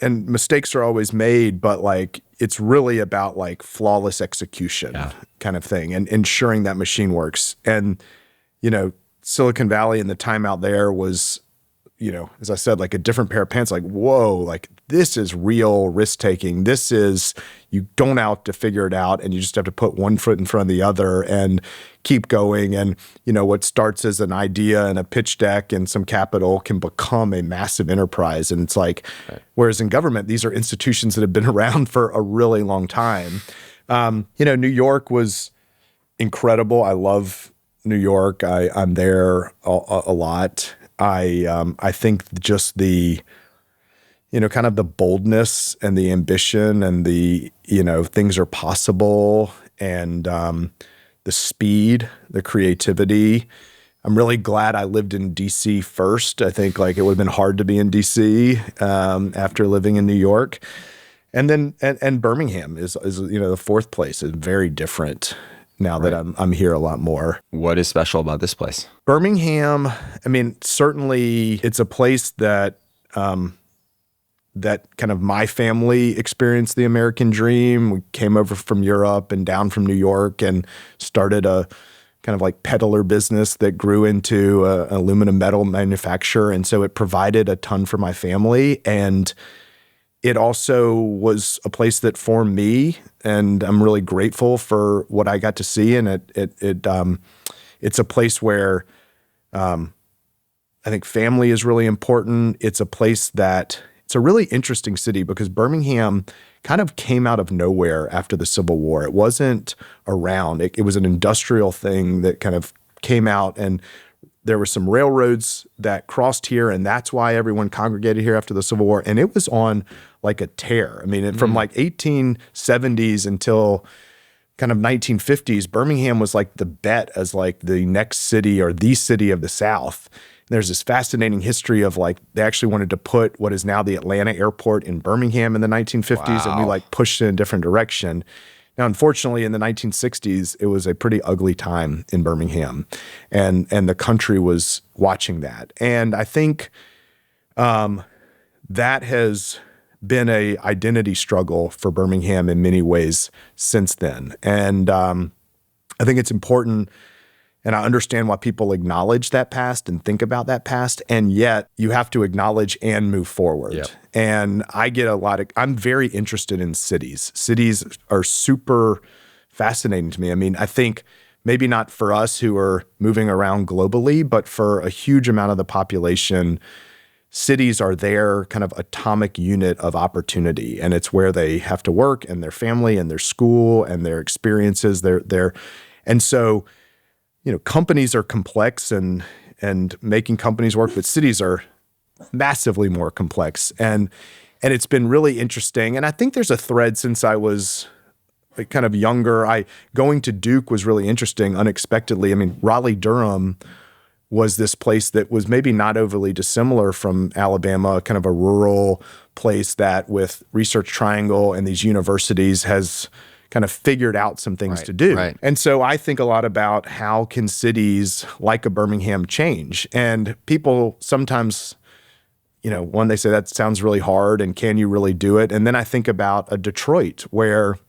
and mistakes are always made, but like it's really about like flawless execution kind of thing and ensuring that machine works. And, Silicon Valley and the time out there was, as I said, like a different pair of pants, like, whoa, like this is real risk taking. This is, you don't have to figure it out, and you just have to put one foot in front of the other and keep going. And, what starts as an idea and a pitch deck and some capital can become a massive enterprise. And it's like, whereas in government, these are institutions that have been around for a really long time. New York was incredible. I love New York. I'm there a lot. I think just the, kind of the boldness and the ambition and the, things are possible, and the speed, the creativity. I'm really glad I lived in DC first. I think like it would have been hard to be in DC after living in New York. And then and Birmingham is the fourth place is very different now that I'm here a lot more. What is special about this place? Birmingham, I mean, certainly it's a place that that kind of my family experienced the American dream. We came over from Europe and down from New York and started a kind of like peddler business that grew into an aluminum metal manufacturer. And so it provided a ton for my family. And, it also was a place that formed me, and I'm really grateful for what I got to see. And it's a place where I think family is really important. It's a place that it's a really interesting city because Birmingham kind of came out of nowhere after the Civil War. It wasn't around. It was an industrial thing that kind of came out, and there were some railroads that crossed here, and that's why everyone congregated here after the Civil War. And it was on like a tear. I mean, from like 1870s until kind of 1950s, Birmingham was like the bet as like the next city or the city of the South. There's this fascinating history of like they actually wanted to put what is now the Atlanta airport in Birmingham in the 1950s, and we like pushed it in a different direction. Now, unfortunately, in the 1960s, it was a pretty ugly time in Birmingham, and the country was watching that. And I think that has been a identity struggle for Birmingham in many ways since then. And I think it's important, and I understand why people acknowledge that past and think about that past, and yet you have to acknowledge and move forward. Yep. And I'm very interested in cities. Cities are super fascinating to me. I mean, I think maybe not for us who are moving around globally, but for a huge amount of the population, cities are their kind of atomic unit of opportunity. And it's where they have to work, and their family and their school and their experiences. And so, companies are complex and making companies work, but cities are massively more complex. And it's been really interesting. And I think there's a thread since I was like kind of younger. Going to Duke was really interesting unexpectedly. I mean, Raleigh-Durham was this place that was maybe not overly dissimilar from Alabama, kind of a rural place that with Research Triangle and these universities has kind of figured out some things to do. Right. And so I think a lot about how can cities like a Birmingham change? And people sometimes, when they say that sounds really hard and can you really do it? And then I think about a Detroit where,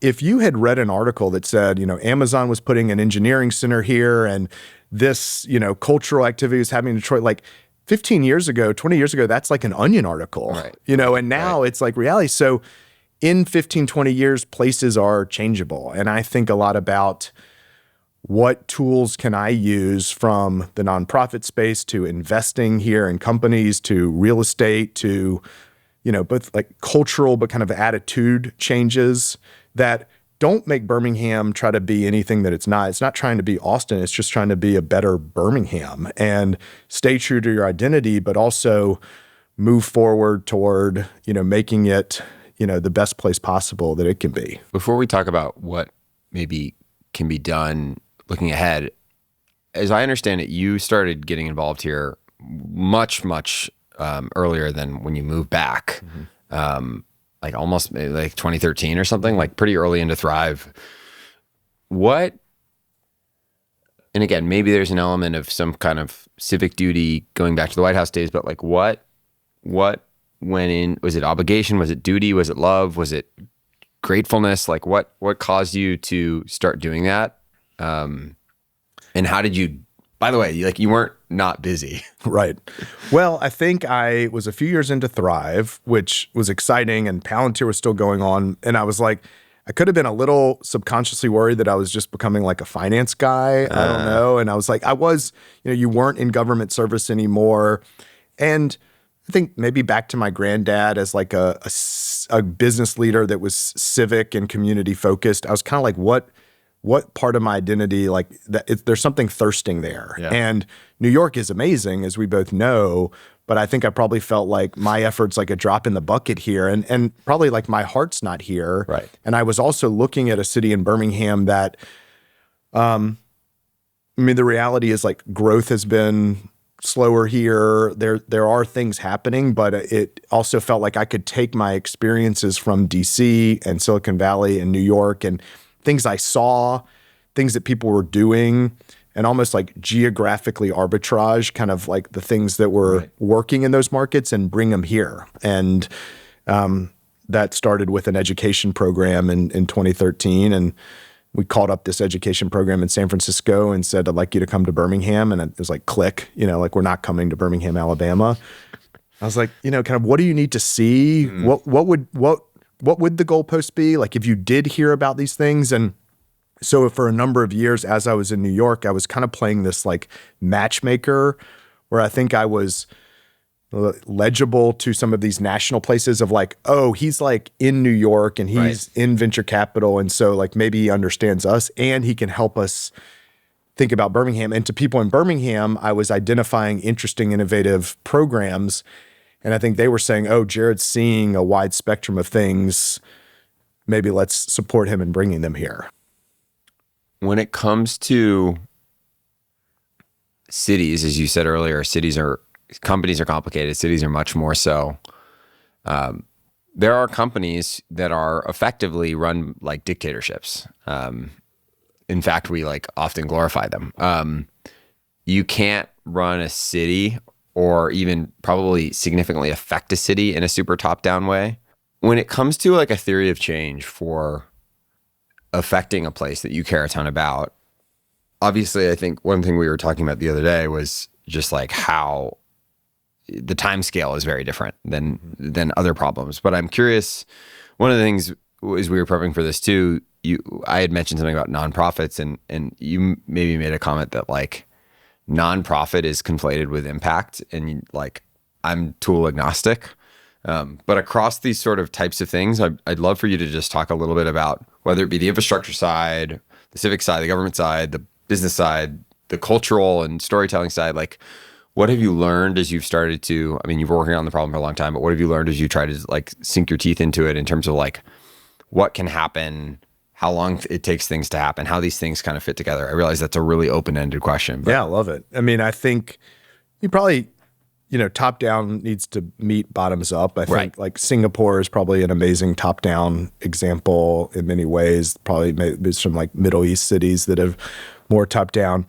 if you had read an article that said, Amazon was putting an engineering center here and this, cultural activity was happening in Detroit, like 15 years ago, 20 years ago, that's like an Onion article, right. And now it's like reality. So in 15, 20 years, places are changeable. And I think a lot about what tools can I use from the nonprofit space to investing here in companies to real estate to, both like cultural but kind of attitude changes that don't make Birmingham try to be anything that it's not. It's not trying to be Austin. It's just trying to be a better Birmingham and stay true to your identity, but also move forward toward, making it the best place possible that it can be. Before we talk about what maybe can be done looking ahead, as I understand it, you started getting involved here much, much earlier than when you moved back, like almost like 2013 or something, like pretty early into Thrive. And again, maybe there's an element of some kind of civic duty going back to the White House days, but like what went in? Was it obligation? Was it duty? Was it love? Was it gratefulness? Like what caused you to start doing that? And how did you, by the way, you weren't not busy. Right. Well, I think I was a few years into Thrive, which was exciting, and Palantir was still going on. And I was like, I could have been a little subconsciously worried that I was just becoming like a finance guy. I don't know. And I was like, you weren't in government service anymore. And I think maybe back to my granddad as like a business leader that was civic and community focused. I was kind of like, what part of my identity, like that? There's something thirsting there. Yeah. And New York is amazing, as we both know. But I think I probably felt like my effort's like a drop in the bucket here, and probably like my heart's not here. Right. And I was also looking at a city in Birmingham that, the reality is like growth has been slower here. There are things happening, but it also felt like I could take my experiences from DC and Silicon Valley and New York and things I saw, things that people were doing, and almost like geographically arbitrage kind of like the things that were working in those markets and bring them here. And that started with an education program in 2013. And we called up this education program in San Francisco and said, I'd like you to come to Birmingham. And it was like, click, like we're not coming to Birmingham, Alabama. I was like, kind of what do you need to see? What would the goalpost be? Like if you did hear about these things. And so for a number of years, as I was in New York, I was kind of playing this like matchmaker where I think I was legible to some of these national places of like, oh, he's like in New York and he's in venture capital. And so like maybe he understands us and he can help us think about Birmingham. And to people in Birmingham, I was identifying interesting, innovative programs. And I think they were saying, oh, Jared's seeing a wide spectrum of things. Maybe let's support him in bringing them here. When it comes to cities, as you said earlier, companies are complicated. Cities are much more so. There are companies that are effectively run like dictatorships. In fact, we like often glorify them. You can't run a city or even probably significantly affect a city in a super top-down way. When it comes to like a theory of change for affecting a place that you care a ton about, obviously, I think one thing we were talking about the other day was just like how the time scale is very different than other problems. But I'm curious, one of the things as we were prepping for this too, I had mentioned something about nonprofits and you maybe made a comment that like nonprofit is conflated with impact and like I'm tool agnostic. But across these sort of types of things, I'd love for you to just talk a little bit about whether it be the infrastructure side, the civic side, the government side, the business side, the cultural and storytelling side. Like, what have you learned as you've started to, I mean, you've been working on the problem for a long time, but what have you learned as you try to like sink your teeth into it in terms of like what can happen, how long it takes things to happen, how these things kind of fit together? I realize that's a really open-ended question. But. Yeah, I love it. I mean, I think you probably, top down needs to meet bottoms up. I think like Singapore is probably an amazing top down example in many ways. Probably maybe some like Middle East cities that have more top down.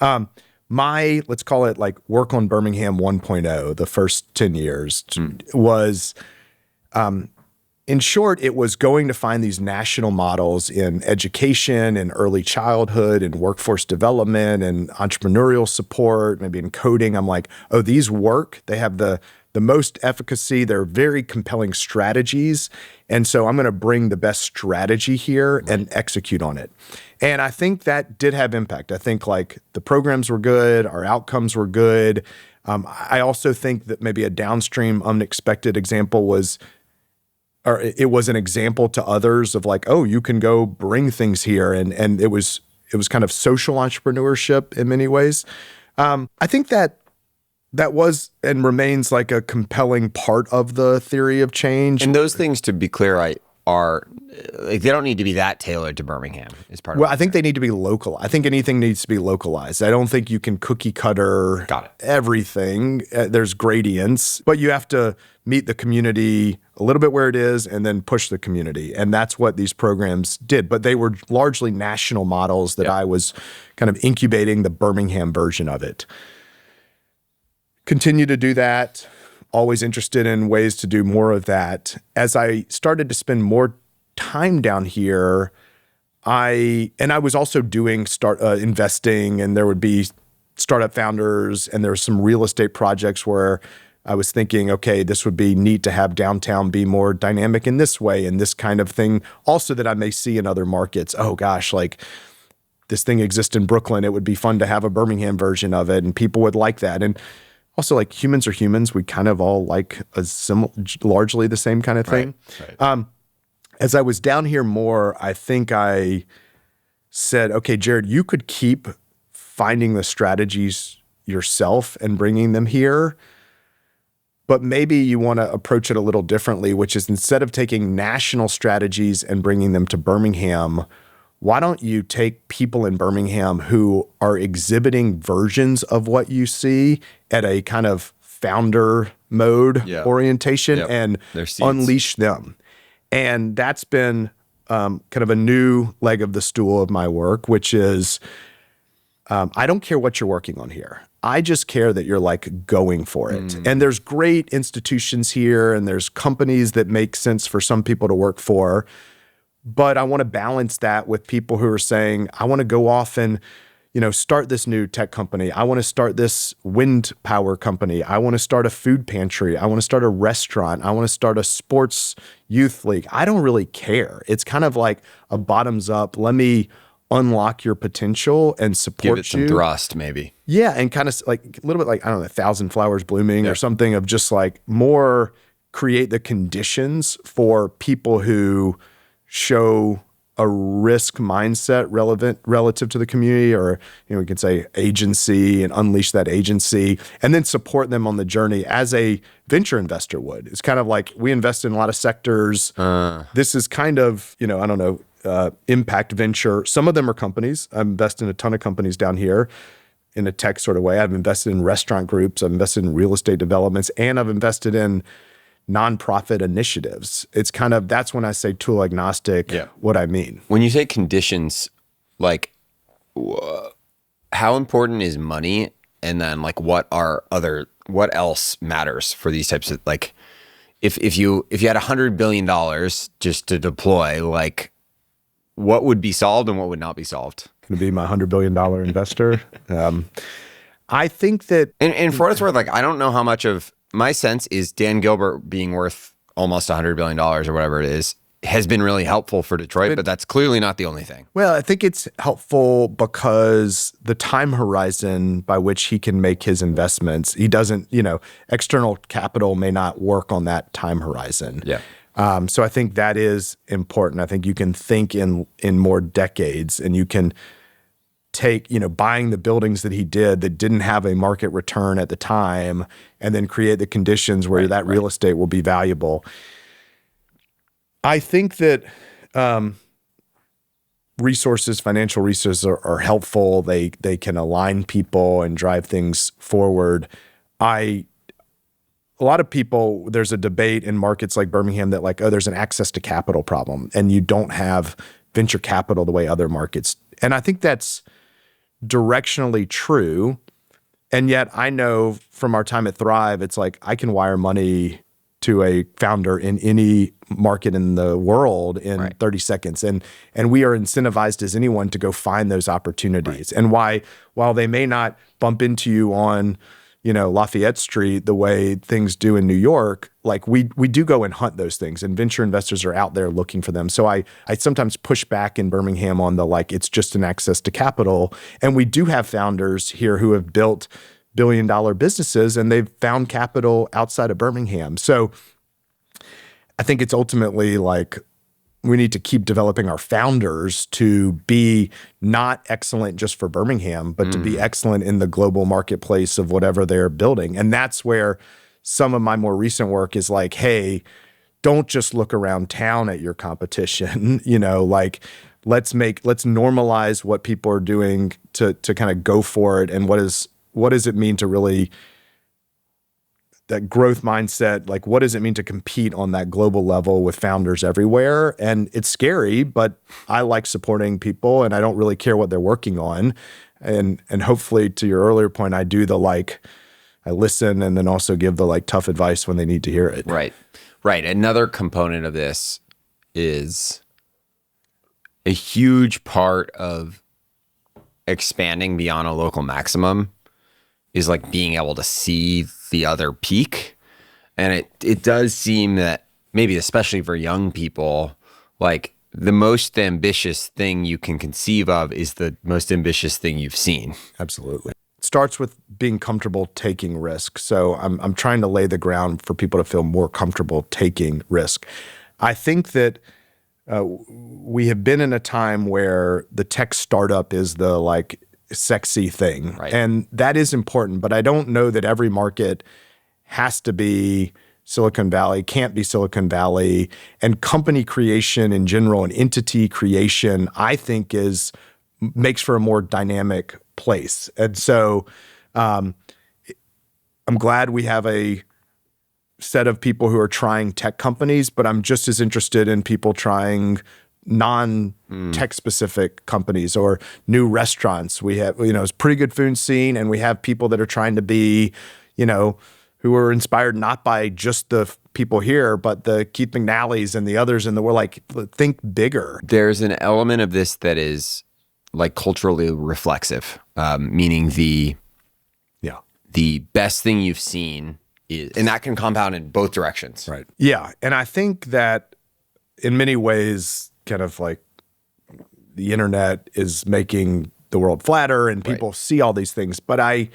Let's call it like work on Birmingham 1.0, the first 10 years was, in short, it was going to find these national models in education and early childhood and workforce development and entrepreneurial support, maybe in coding. I'm like, oh, these work. They have the most efficacy. They're very compelling strategies. And so I'm going to bring the best strategy here and execute on it. And I think that did have impact. I think like the programs were good. Our outcomes were good. I also think that maybe a downstream unexpected example was, or it was an example to others of like, oh, you can go bring things here. And it was kind of social entrepreneurship in many ways. I think that was and remains like a compelling part of the theory of change. And those things, to be clear, are like they don't need to be that tailored to Birmingham is part of Well, I think they need to be local. I think anything needs to be localized. I don't think you can cookie cutter everything. There's gradients, but you have to meet the community a little bit where it is and then push the community. And that's what these programs did. But they were largely national models that I was kind of incubating the Birmingham version of it. Continue to do that. Always interested in ways to do more of that. As I started to spend more time down here, I was also doing investing, and there would be startup founders, and there were some real estate projects where I was thinking, okay, this would be neat to have downtown be more dynamic in this way and this kind of thing. Also that I may see in other markets. Oh gosh, like this thing exists in Brooklyn. It would be fun to have a Birmingham version of it, and people would like that. And also, like humans are humans. We kind of all like largely the same kind of thing. Right. As I was down here more, I think I said, okay, Jared, you could keep finding the strategies yourself and bringing them here, but maybe you want to approach it a little differently, which is instead of taking national strategies and bringing them to Birmingham, why don't you take people in Birmingham who are exhibiting versions of what you see at a kind of founder mode orientation and unleash them? And that's been kind of a new leg of the stool of my work, which is I don't care what you're working on here. I just care that you're like going for it. And there's great institutions here and there's companies that make sense for some people to work for. But I want to balance that with people who are saying, I want to go off and, start this new tech company. I want to start this wind power company. I want to start a food pantry. I want to start a restaurant. I want to start a sports youth league. I don't really care. It's kind of like a bottoms up. Let me unlock your potential and support you. Give it some thrust, maybe. Yeah, and kind of like a little bit like, I don't know, 1,000 flowers blooming or something of just like more create the conditions for people who show a risk mindset relative to the community, or we can say agency, and unleash that agency, and then support them on the journey as a venture investor would. It's kind of like we invest in a lot of sectors. This is kind of, I don't know, impact venture. Some of them are companies. I invest in a ton of companies down here in a tech sort of way. I've invested in restaurant groups. I've invested in real estate developments, and I've invested in nonprofit initiatives. It's kind of, that's when I say tool agnostic, what I mean. When you say conditions, like how important is money? And then like what else matters for these types of, like, if you had $100 billion just to deploy, like what would be solved and what would not be solved? Going to be my $100 billion investor. I think that, and for what it's worth, like, I don't know how much of, my sense is Dan Gilbert being worth almost $100 billion or whatever it is has been really helpful for Detroit, but that's clearly not the only thing. Well, I think it's helpful because the time horizon by which he can make his investments, he doesn't, external capital may not work on that time horizon. Yeah. So I think that is important. I think you can think in more decades, and you can take, buying the buildings that he did that didn't have a market return at the time, and then create the conditions where that real estate will be valuable. I think that financial resources are helpful. They can align people and drive things forward. A lot of people, there's a debate in markets like Birmingham that like, there's an access to capital problem, and you don't have venture capital the way other markets. And I think that's directionally true. And yet I know from our time at Thrive, it's like I can wire money to a founder in any market in the world in 30 seconds. And we are incentivized as anyone to go find those opportunities. And while they may not bump into you on, Lafayette Street the way things do in New York, like we do go and hunt those things, and venture investors are out there looking for them. So I sometimes push back in Birmingham on the, like, it's just an access to capital. And we do have founders here who have built billion-dollar businesses, and they've found capital outside of Birmingham. So I think it's ultimately like we need to keep developing our founders to be not excellent just for Birmingham, but to be excellent in the global marketplace of whatever they're building. And that's where some of my more recent work is like, hey, don't just look around town at your competition, like let's normalize what people are doing to kind of go for it. And what does it mean to really, that growth mindset, like what does it mean to compete on that global level with founders everywhere? And it's scary, but I like supporting people, and I don't really care what they're working on. And hopefully, to your earlier point, I do I listen, and then also give the tough advice when they need to hear it. Right. Another component of this is a huge part of expanding beyond a local maximum is like being able to see the other peak. And it does seem that maybe especially for young people, like the most ambitious thing you can conceive of is the most ambitious thing you've seen. Absolutely. It starts with being comfortable taking risk. So I'm trying to lay the ground for people to feel more comfortable taking risk. I think that we have been in a time where the tech startup is the sexy thing. Right. And that is important, but I don't know that every market has to be Silicon Valley, can't be Silicon Valley. And company creation in general and entity creation, I think makes for a more dynamic place. And so I'm glad we have a set of people who are trying tech companies, but I'm just as interested in people trying non-tech specific companies or new restaurants. We have, it's a pretty good food scene, and we have people that are trying to be, who are inspired not by just the people here, but the Keith McNally's and the others in the world. Think bigger. There's an element of this that is like culturally reflexive, meaning the best thing you've seen is, and that can compound in both directions. Right. Yeah. And I think that in many ways, kind of like the internet is making the world flatter and people see all these things. But I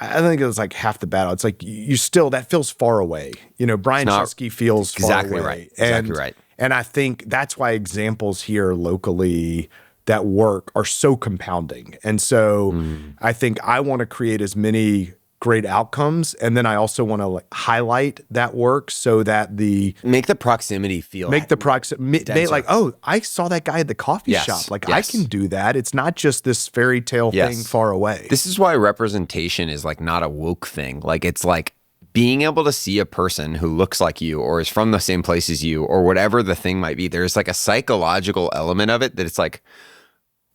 think it was like half the battle. It's like you still, that feels far away. You know, Brian Chesky feels exactly far away. Right. Exactly right. And I think that's why examples here locally that work are so compounding. And so I think I want to create as many great outcomes, and then I also want to like highlight that work so that make the proximity feel like, oh, I saw that guy at the coffee shop. Like I can do that. It's not just this fairy tale thing far away. This is why representation is like not a woke thing. Like it's like being able to see a person who looks like you or is from the same place as you or whatever the thing might be. There's like a psychological element of it that it's like,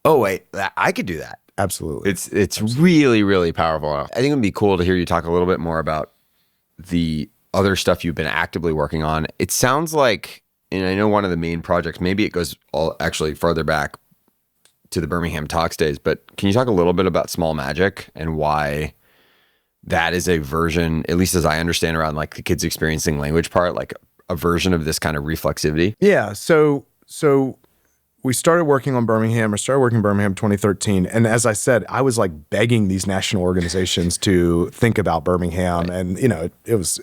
oh wait, I could do that. Absolutely. It's really, really powerful. I think it'd be cool to hear you talk a little bit more about the other stuff you've been actively working on. It sounds like, and I know one of the main projects, maybe it goes actually farther back to the Birmingham Talks days, but can you talk a little bit about Small Magic and why that is a version, at least as I understand around like the kids experiencing language part, like a version of this kind of reflexivity? Yeah. So we started working on Birmingham. I started working in Birmingham 2013. And as I said, I was like begging these national organizations to think about Birmingham. Right. And, it was,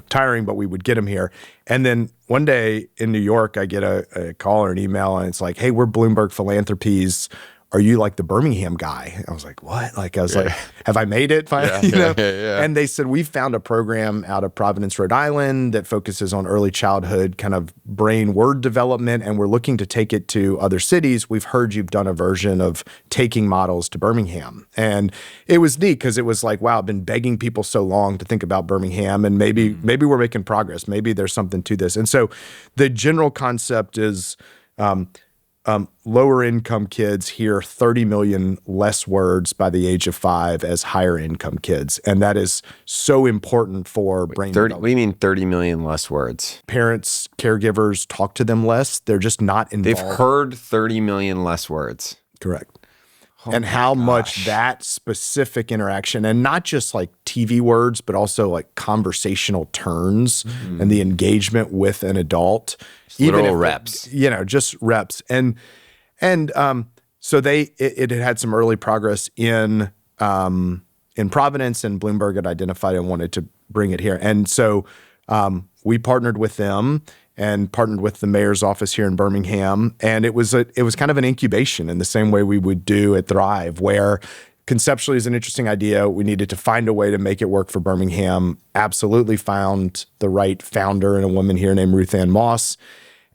tiring, but we would get them here. And then one day in New York, I get a call or an email and it's like, hey, we're Bloomberg Philanthropies. Are you like the Birmingham guy? I was like, what? Like, I was like, have I made it? And they said, we've found a program out of Providence, Rhode Island that focuses on early childhood kind of brain word development. And we're looking to take it to other cities. We've heard you've done a version of taking models to Birmingham. And it was neat because it was like, wow, I've been begging people so long to think about Birmingham and maybe we're making progress. Maybe there's something to this. And so the general concept is, lower income kids hear 30 million less words by the age of 5 as higher income kids. And that is so important for brain development. What do you mean 30 million less words? Parents, caregivers talk to them less. They're just not involved. They've heard 30 million less words. Correct. And how much that specific interaction, and not just like TV words, but also like conversational turns and the engagement with an adult. Little reps. Just reps. And so it had some early progress in Providence, and Bloomberg had identified and wanted to bring it here. And so we partnered with them and partnered with the mayor's office here in Birmingham. And it was kind of an incubation in the same way we would do at Thrive, where conceptually is an interesting idea. We needed to find a way to make it work for Birmingham. Absolutely found the right founder and a woman here named Ruth Ann Moss.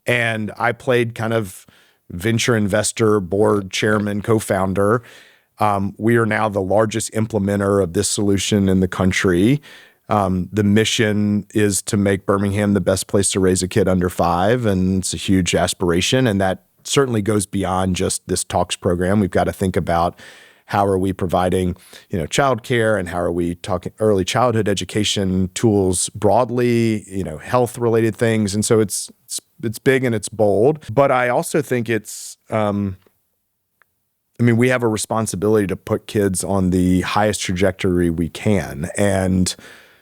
And I played kind of venture investor, board chairman, co-founder. We are now the largest implementer of this solution in the country. The mission is to make Birmingham the best place to raise a kid under 5, and it's a huge aspiration, and that certainly goes beyond just this Talks program. We've got to think about how are we providing, childcare, and how are we talking early childhood education tools broadly, health-related things, and so it's big and it's bold. But I also think it's we have a responsibility to put kids on the highest trajectory we can, and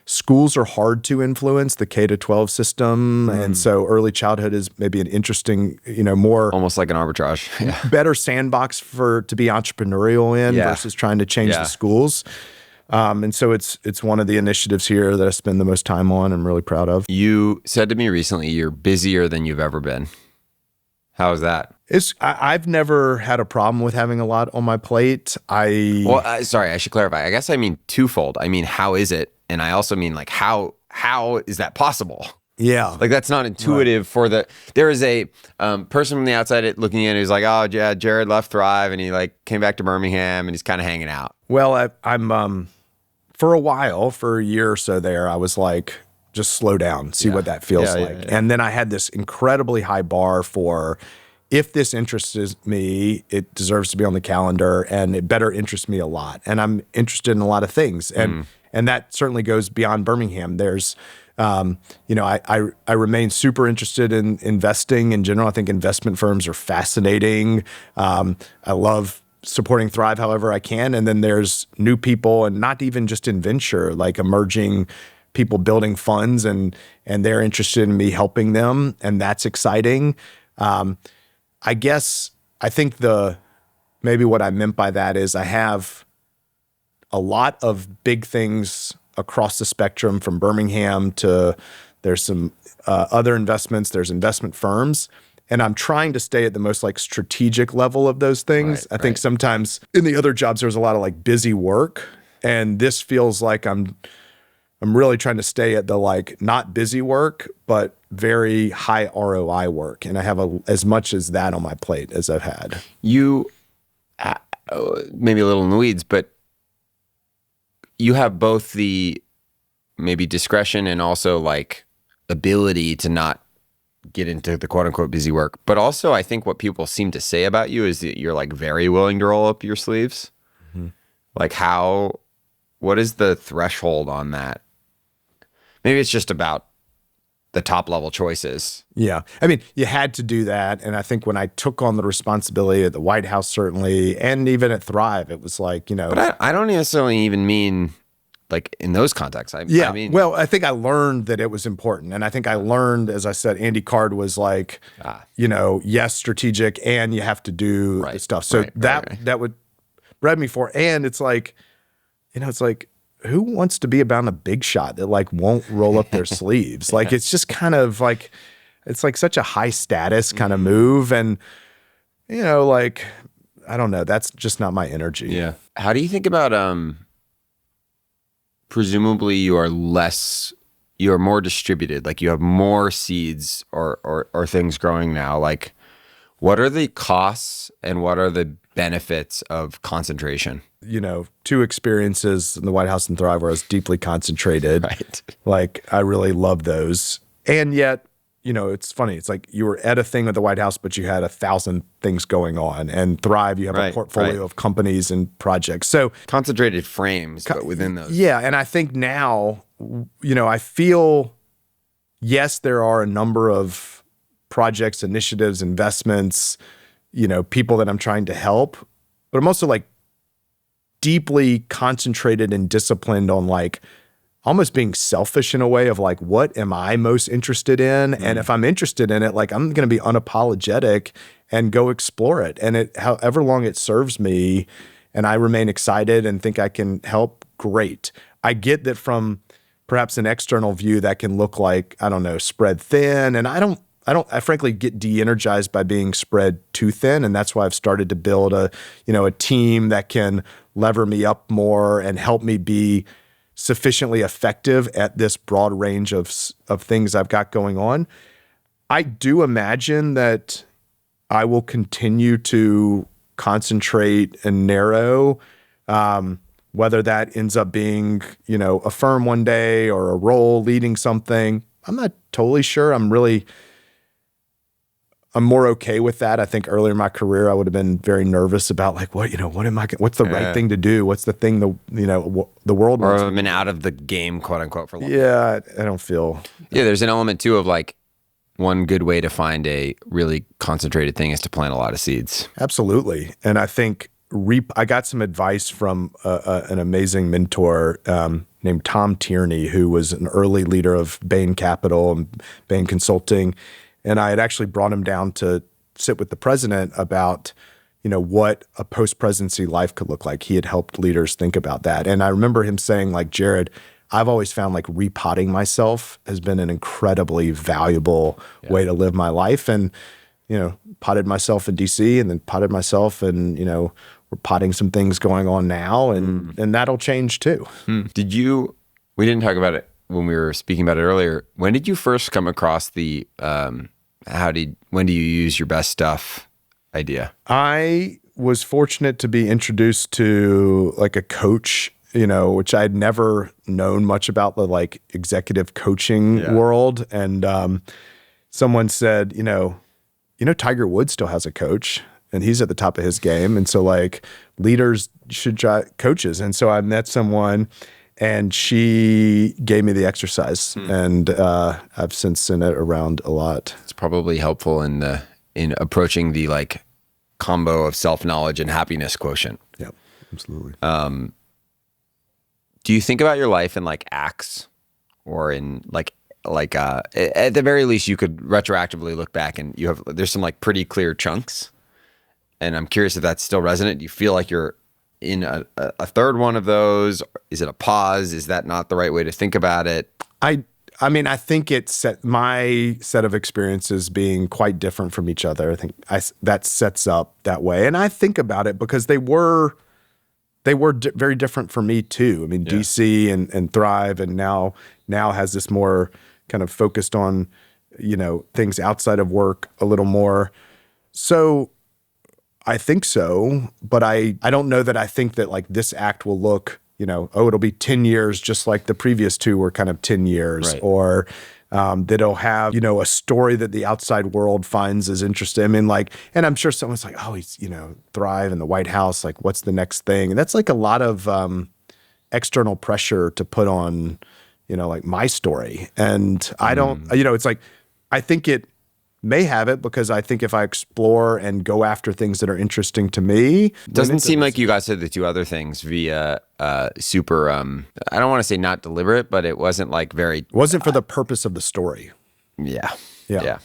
schools are hard to influence, the K-12 system. And so early childhood is maybe an interesting, more almost like an arbitrage, better sandbox to be entrepreneurial in versus trying to change the schools. And so it's one of the initiatives here that I spend the most time on. I'm really proud of. You said to me recently, you're busier than you've ever been. How is that? I've never had a problem with having a lot on my plate. Sorry, I should clarify. I guess I mean twofold. I mean, how is it? And I also mean like, how is that possible? Yeah. Like that's not intuitive there is a person from the outside looking in who's like, oh yeah, Jared left Thrive and he like came back to Birmingham and he's kind of hanging out. Well, I'm for a while, for a year or so there, I was like, just slow down, see what that feels like. Yeah. And then I had this incredibly high bar for, if this interests me, it deserves to be on the calendar and it better interests me a lot. And I'm interested in a lot of things. And that certainly goes beyond Birmingham. There's I remain super interested in investing in general. I think investment firms are fascinating. I love supporting Thrive however I can. And then there's new people, and not even just in venture, like emerging people building funds, and they're interested in me helping them. And that's exciting. I guess I think maybe what I meant by that is I have a lot of big things across the spectrum, from Birmingham to there's some other investments, there's investment firms. And I'm trying to stay at the most like strategic level of those things. I think sometimes in the other jobs, there's a lot of like busy work. And this feels like I'm really trying to stay at the like not busy work, but very high ROI work. And I have as much as that on my plate as I've had. You, maybe a little in the weeds, but you have both the maybe discretion and also like ability to not get into the quote unquote busy work. But also I think what people seem to say about you is that you're like very willing to roll up your sleeves. Mm-hmm. Like what is the threshold on that? Maybe it's just about the top level choices. Yeah. I mean, you had to do that. And I think when I took on the responsibility at the White House, certainly, and even at Thrive, it was like, But I don't necessarily even mean like in those contexts. I mean, well, I think I learned that it was important. And I think I learned, as I said, Andy Card was like, yes, strategic, and you have to do the stuff. So that would bred me for. And it's like, it's like, who wants to be about a big shot that like won't roll up their sleeves? Like, it's just kind of like, it's like such a high status kind of move. And, like, I don't know, that's just not my energy. Yeah. How do you think about, presumably you're more distributed, like you have more seeds or things growing now. Like, what are the costs and what are the benefits of concentration? 2 experiences in the White House and Thrive where I was deeply concentrated. Right. Like, I really love those. And yet, it's funny. It's like you were at a thing at the White House, but you had 1,000 things going on. And Thrive, you have a portfolio of companies and projects. So concentrated frames, but within those. Yeah. And I think now, I feel, yes, there are a number of projects, initiatives, investments, people that I'm trying to help, but I'm also like deeply concentrated and disciplined on like almost being selfish in a way of like, what am I most interested in? Mm. And if I'm interested in it, like I'm going to be unapologetic and go explore it. And however long it serves me and I remain excited and think I can help, great. I get that from perhaps an external view that can look like, I don't know, spread thin. And I frankly get de-energized by being spread too thin. And that's why I've started to build a team that can lever me up more and help me be sufficiently effective at this broad range of things I've got going on. I do imagine that I will continue to concentrate and narrow, whether that ends up being, a firm one day or a role leading something. I'm not totally sure. I'm more okay with that. I think earlier in my career, I would have been very nervous about like, what's the right thing to do? What's the thing the world or wants? I've been out of the game, quote unquote, for long. Yeah, I don't feel. Yeah, there's an element too of like, one good way to find a really concentrated thing is to plant a lot of seeds. Absolutely. And I think I got some advice from an amazing mentor named Tom Tierney, who was an early leader of Bain Capital and Bain Consulting. And I had actually brought him down to sit with the president about, what a post-presidency life could look like. He had helped leaders think about that. And I remember him saying, like, Jared, I've always found like repotting myself has been an incredibly valuable way to live my life. And, potted myself in DC and then potted myself and, we're potting some things going on now and that'll change too. We didn't talk about it when we were speaking about it earlier. When did you first come across the, when do you use your best stuff idea? I was fortunate to be introduced to like a coach, which I'd never known much about the like executive coaching world. And someone said, Tiger Woods still has a coach and he's at the top of his game. And so like leaders should try coaches. And so I met someone And she gave me the exercise, and I've since sent it around a lot. It's probably helpful in approaching the like combo of self-knowledge and happiness quotient. Yeah, absolutely. Do you think about your life in like acts, or in at the very least you could retroactively look back and there's some like pretty clear chunks, and I'm curious if that's still resonant. Do you feel like you're in a third one of those? Is it a pause? Is that not the right way to think about it? I mean, I think my set of experiences being quite different from each other. I think that sets up that way. And I think about it because they were very different for me too. I mean, yeah. DC and Thrive, and now has this more kind of focused on, things outside of work a little more. So I think so, but I don't know that I think that like this act will look, it'll be 10 years just like the previous two were kind of 10 years, right. Or that it'll have, a story that the outside world finds as interesting. I mean, and I'm sure someone's like, oh, he's, Thrive in the White House, like what's the next thing? And that's like a lot of external pressure to put on, like my story. And I don't, it's like, I think it may have it because I think if I explore and go after things that are interesting to me. Doesn't seem like you guys said the two other things via super, I don't want to say not deliberate, but it wasn't like very. It wasn't for the purpose of the story. Yeah.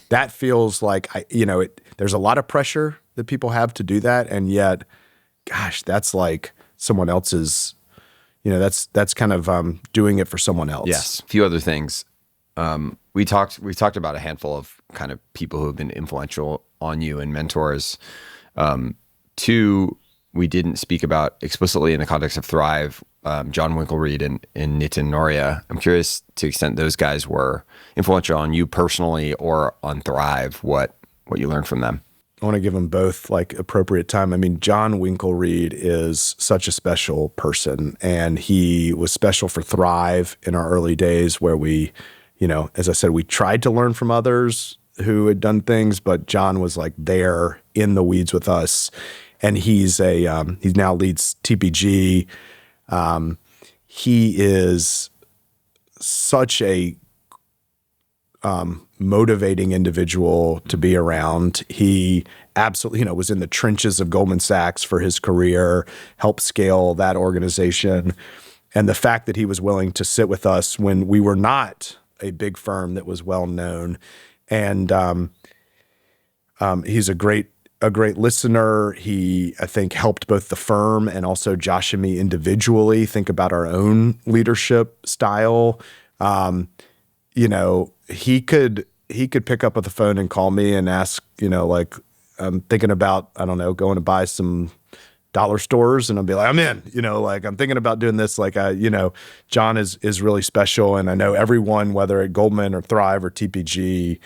That feels like, there's a lot of pressure that people have to do that. And yet, gosh, that's like someone else's, that's kind of doing it for someone else. Yes. A few other things. We talked about a handful of kind of people who have been influential on you and mentors. Two, we didn't speak about explicitly in the context of Thrive, John Winkelried and Nitin Noria. I'm curious to the extent those guys were influential on you personally or on Thrive, what you learned from them. I want to give them both like appropriate time. I mean, John Winkelried is such a special person, and he was special for Thrive in our early days where we, as I said, we tried to learn from others who had done things, but John was like there in the weeds with us. And he now leads TPG. He is such a motivating individual to be around. He absolutely, was in the trenches of Goldman Sachs for his career, helped scale that organization. And the fact that he was willing to sit with us when we were not a big firm that was well known, and he's a great listener. He, I think, helped both the firm and also Josh and me individually think about our own leadership style. He could pick up the phone and call me and ask, I'm thinking about, I don't know, going to buy some dollar stores, and I'll be like, I'm in, I'm thinking about doing this. John is really special. And I know everyone, whether at Goldman or Thrive or TPG,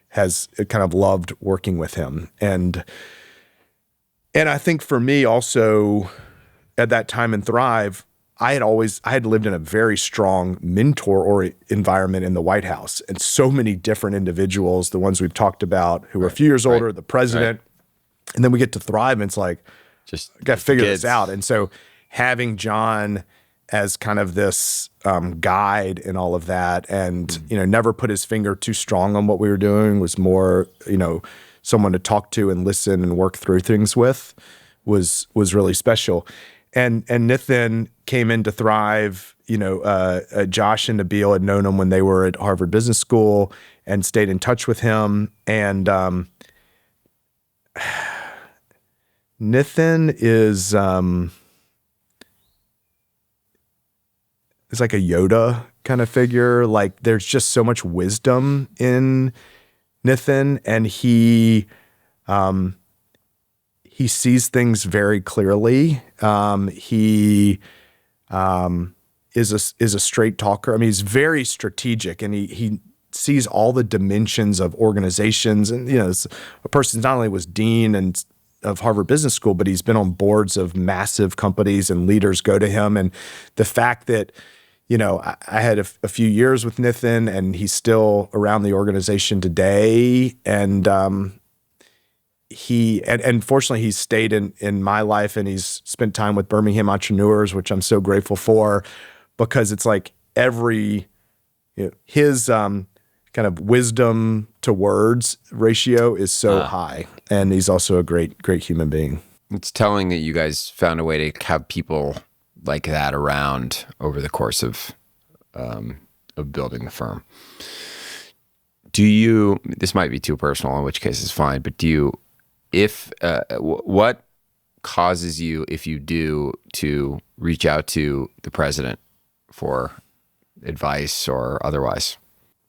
has kind of loved working with him. And I think for me also at that time in Thrive, I had lived in a very strong mentor or environment in the White House, and so many different individuals, the ones we've talked about who are a few years older, the president, and then we get to Thrive and it's like, just got to figure this out. And so having John as kind of this guide in all of that, and never put his finger too strong on what we were doing, was more someone to talk to and listen and work through things with, was really special. And Nitin came into Thrive. Josh and Nabil had known him when they were at Harvard Business School and stayed in touch with him. And Nitin is like a Yoda kind of figure. Like there's just so much wisdom in Nitin, and he sees things very clearly. He is a straight talker. I mean, he's very strategic, and he sees all the dimensions of organizations. And a person not only was dean and of Harvard Business School, but he's been on boards of massive companies, and leaders go to him. And the fact that, I had a few years with Nitin, and he's still around the organization today. And and fortunately he's stayed in my life, and he's spent time with Birmingham entrepreneurs, which I'm so grateful for. because it's like his kind of wisdom to words ratio is so high. And he's also a great human being. It's telling that you guys found a way to have people like that around over the course of building the firm. This might be too personal, in which case it's fine, but what causes you, if you do, to reach out to the president for advice or otherwise?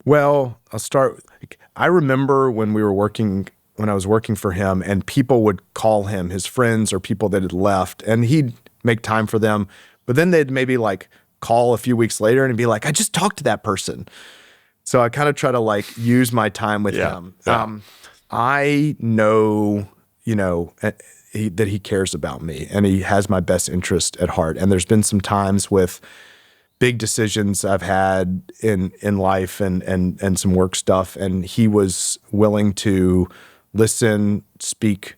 Well, I'll start. I remember when I was working for him, and people would call him, his friends or people that had left, and he'd make time for them. But then they'd maybe like call a few weeks later and be like, I just talked to that person. So I kind of try to like use my time with him. Yeah. I know, that he cares about me and he has my best interest at heart. And there's been some times with big decisions I've had in life and some work stuff, and he was willing to listen, speak.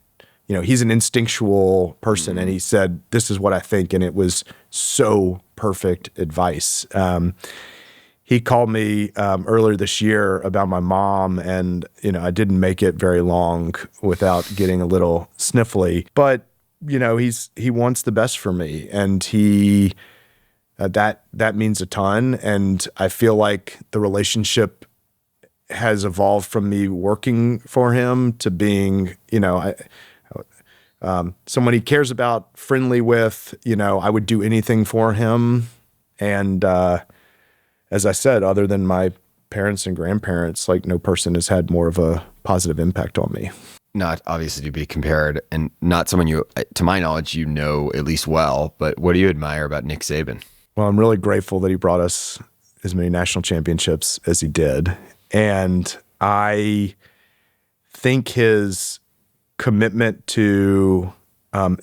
He's an instinctual person, and he said, this is what I think, and it was so perfect advice. He called me earlier this year about my mom, and I didn't make it very long without getting a little sniffly. But he wants the best for me, and he that means a ton. And I feel like the relationship has evolved from me working for him to being someone he cares about, friendly with. I would do anything for him, and as I said, other than my parents and grandparents, like no person has had more of a positive impact on me. Not obviously to be compared, and not someone to my knowledge, at least well, but what do you admire about Nick Saban? Well, I'm really grateful that he brought us as many national championships as he did. And I think his commitment to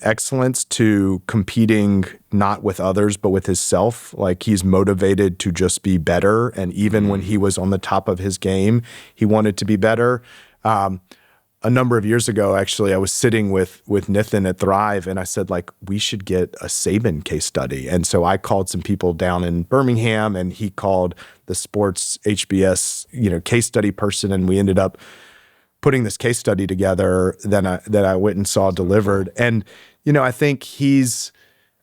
excellence, to competing not with others, but with himself. Like, he's motivated to just be better. And even when he was on the top of his game, he wanted to be better. A number of years ago, actually, I was sitting with Nathan at Thrive, and I said, like, we should get a Saban case study. And so I called some people down in Birmingham, and he called the sports HBS, case study person, and we ended up putting this case study together that I went and saw delivered. And, I think he's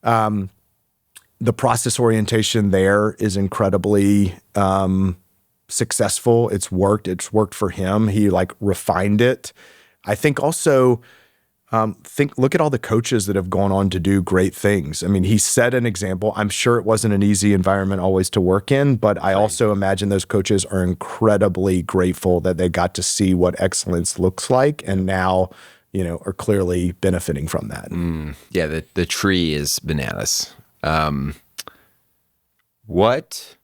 the process orientation there is incredibly successful. It's worked for him. He like refined it. I think also look at all the coaches that have gone on to do great things. I mean, he set an example. I'm sure it wasn't an easy environment always to work in, but I also imagine those coaches are incredibly grateful that they got to see what excellence looks like, and now, are clearly benefiting from that. Yeah, the tree is bananas. What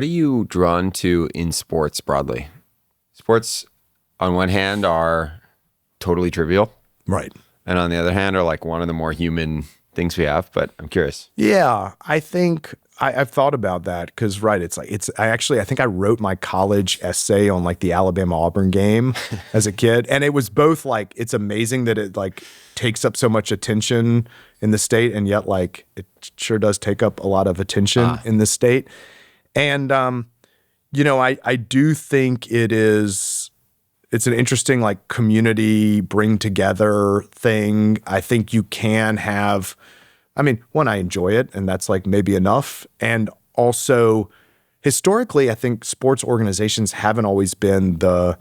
are you drawn to in sports broadly? Sports, on one hand, are totally trivial. Right. And on the other hand, are like one of the more human things we have, but I'm curious. Yeah, I think I've thought about that because, right, I think I wrote my college essay on like the Alabama-Auburn game as a kid. And it was both like, it's amazing that it like takes up so much attention in the state, and yet like it sure does take up a lot of attention in the state. And, I do think it's an interesting like community bring together thing. I think you can have, one, I enjoy it, and that's like maybe enough. And also historically, I think sports organizations haven't always been the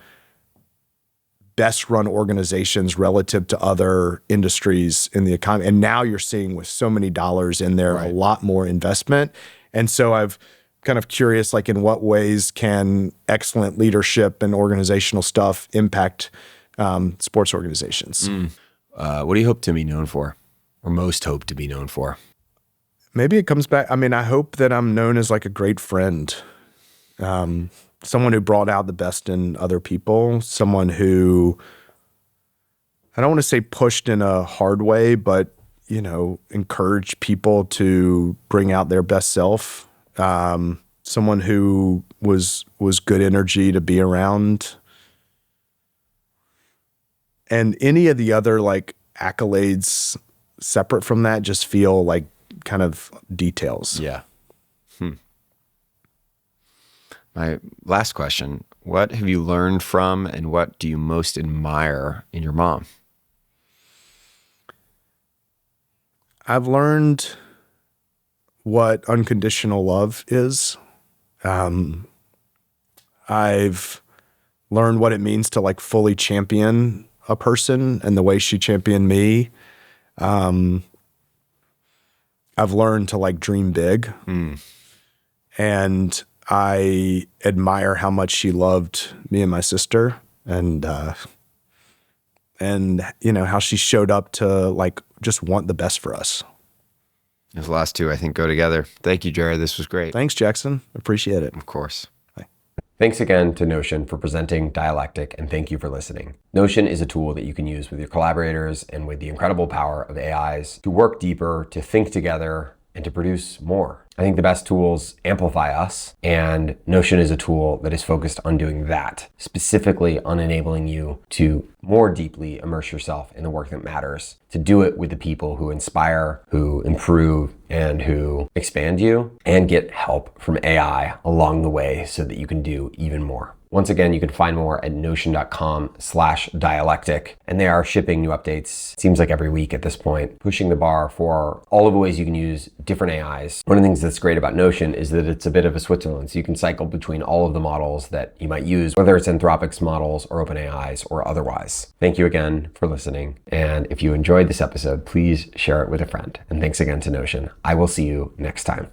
best run organizations relative to other industries in the economy. And now you're seeing, with so many dollars in there, right, a lot more investment. And so I've kind of curious, like, in what ways can excellent leadership and organizational stuff impact sports organizations? What do you hope to be known for, or most hope to be known for? Maybe it comes back. I hope that I'm known as like a great friend, someone who brought out the best in other people, someone who, I don't want to say pushed in a hard way, but, encouraged people to bring out their best self. Someone who was good energy to be around. And any of the other like accolades separate from that just feel like kind of details. Yeah. My last question, what have you learned from and what do you most admire in your mom? I've learned what unconditional love is. I've learned what it means to like fully champion a person and the way she championed me. I've learned to like dream big. And I admire how much she loved me and my sister and you know, how she showed up to like just want the best for us. Those last two, I think, go together. Thank you, Jared. This was great. Thanks, Jackson. Appreciate it. Of course. Thanks again to Notion for presenting Dialectic, and thank you for listening. Notion is a tool that you can use with your collaborators and with the incredible power of AIs to work deeper, to think together, and to produce more. I think the best tools amplify us, and Notion is a tool that is focused on doing that, specifically on enabling you to more deeply immerse yourself in the work that matters, to do it with the people who inspire, who improve, and who expand you, and get help from AI along the way so that you can do even more. Once again, you can find more at notion.com/dialectic, and they are shipping new updates, it seems like every week at this point, pushing the bar for all of the ways you can use different AIs. One of the things that's great about Notion is that it's a bit of a Switzerland, so you can cycle between all of the models that you might use, whether it's Anthropic's models or OpenAI's or otherwise. Thank you again for listening, and if you enjoyed this episode, please share it with a friend. And thanks again to Notion. I will see you next time.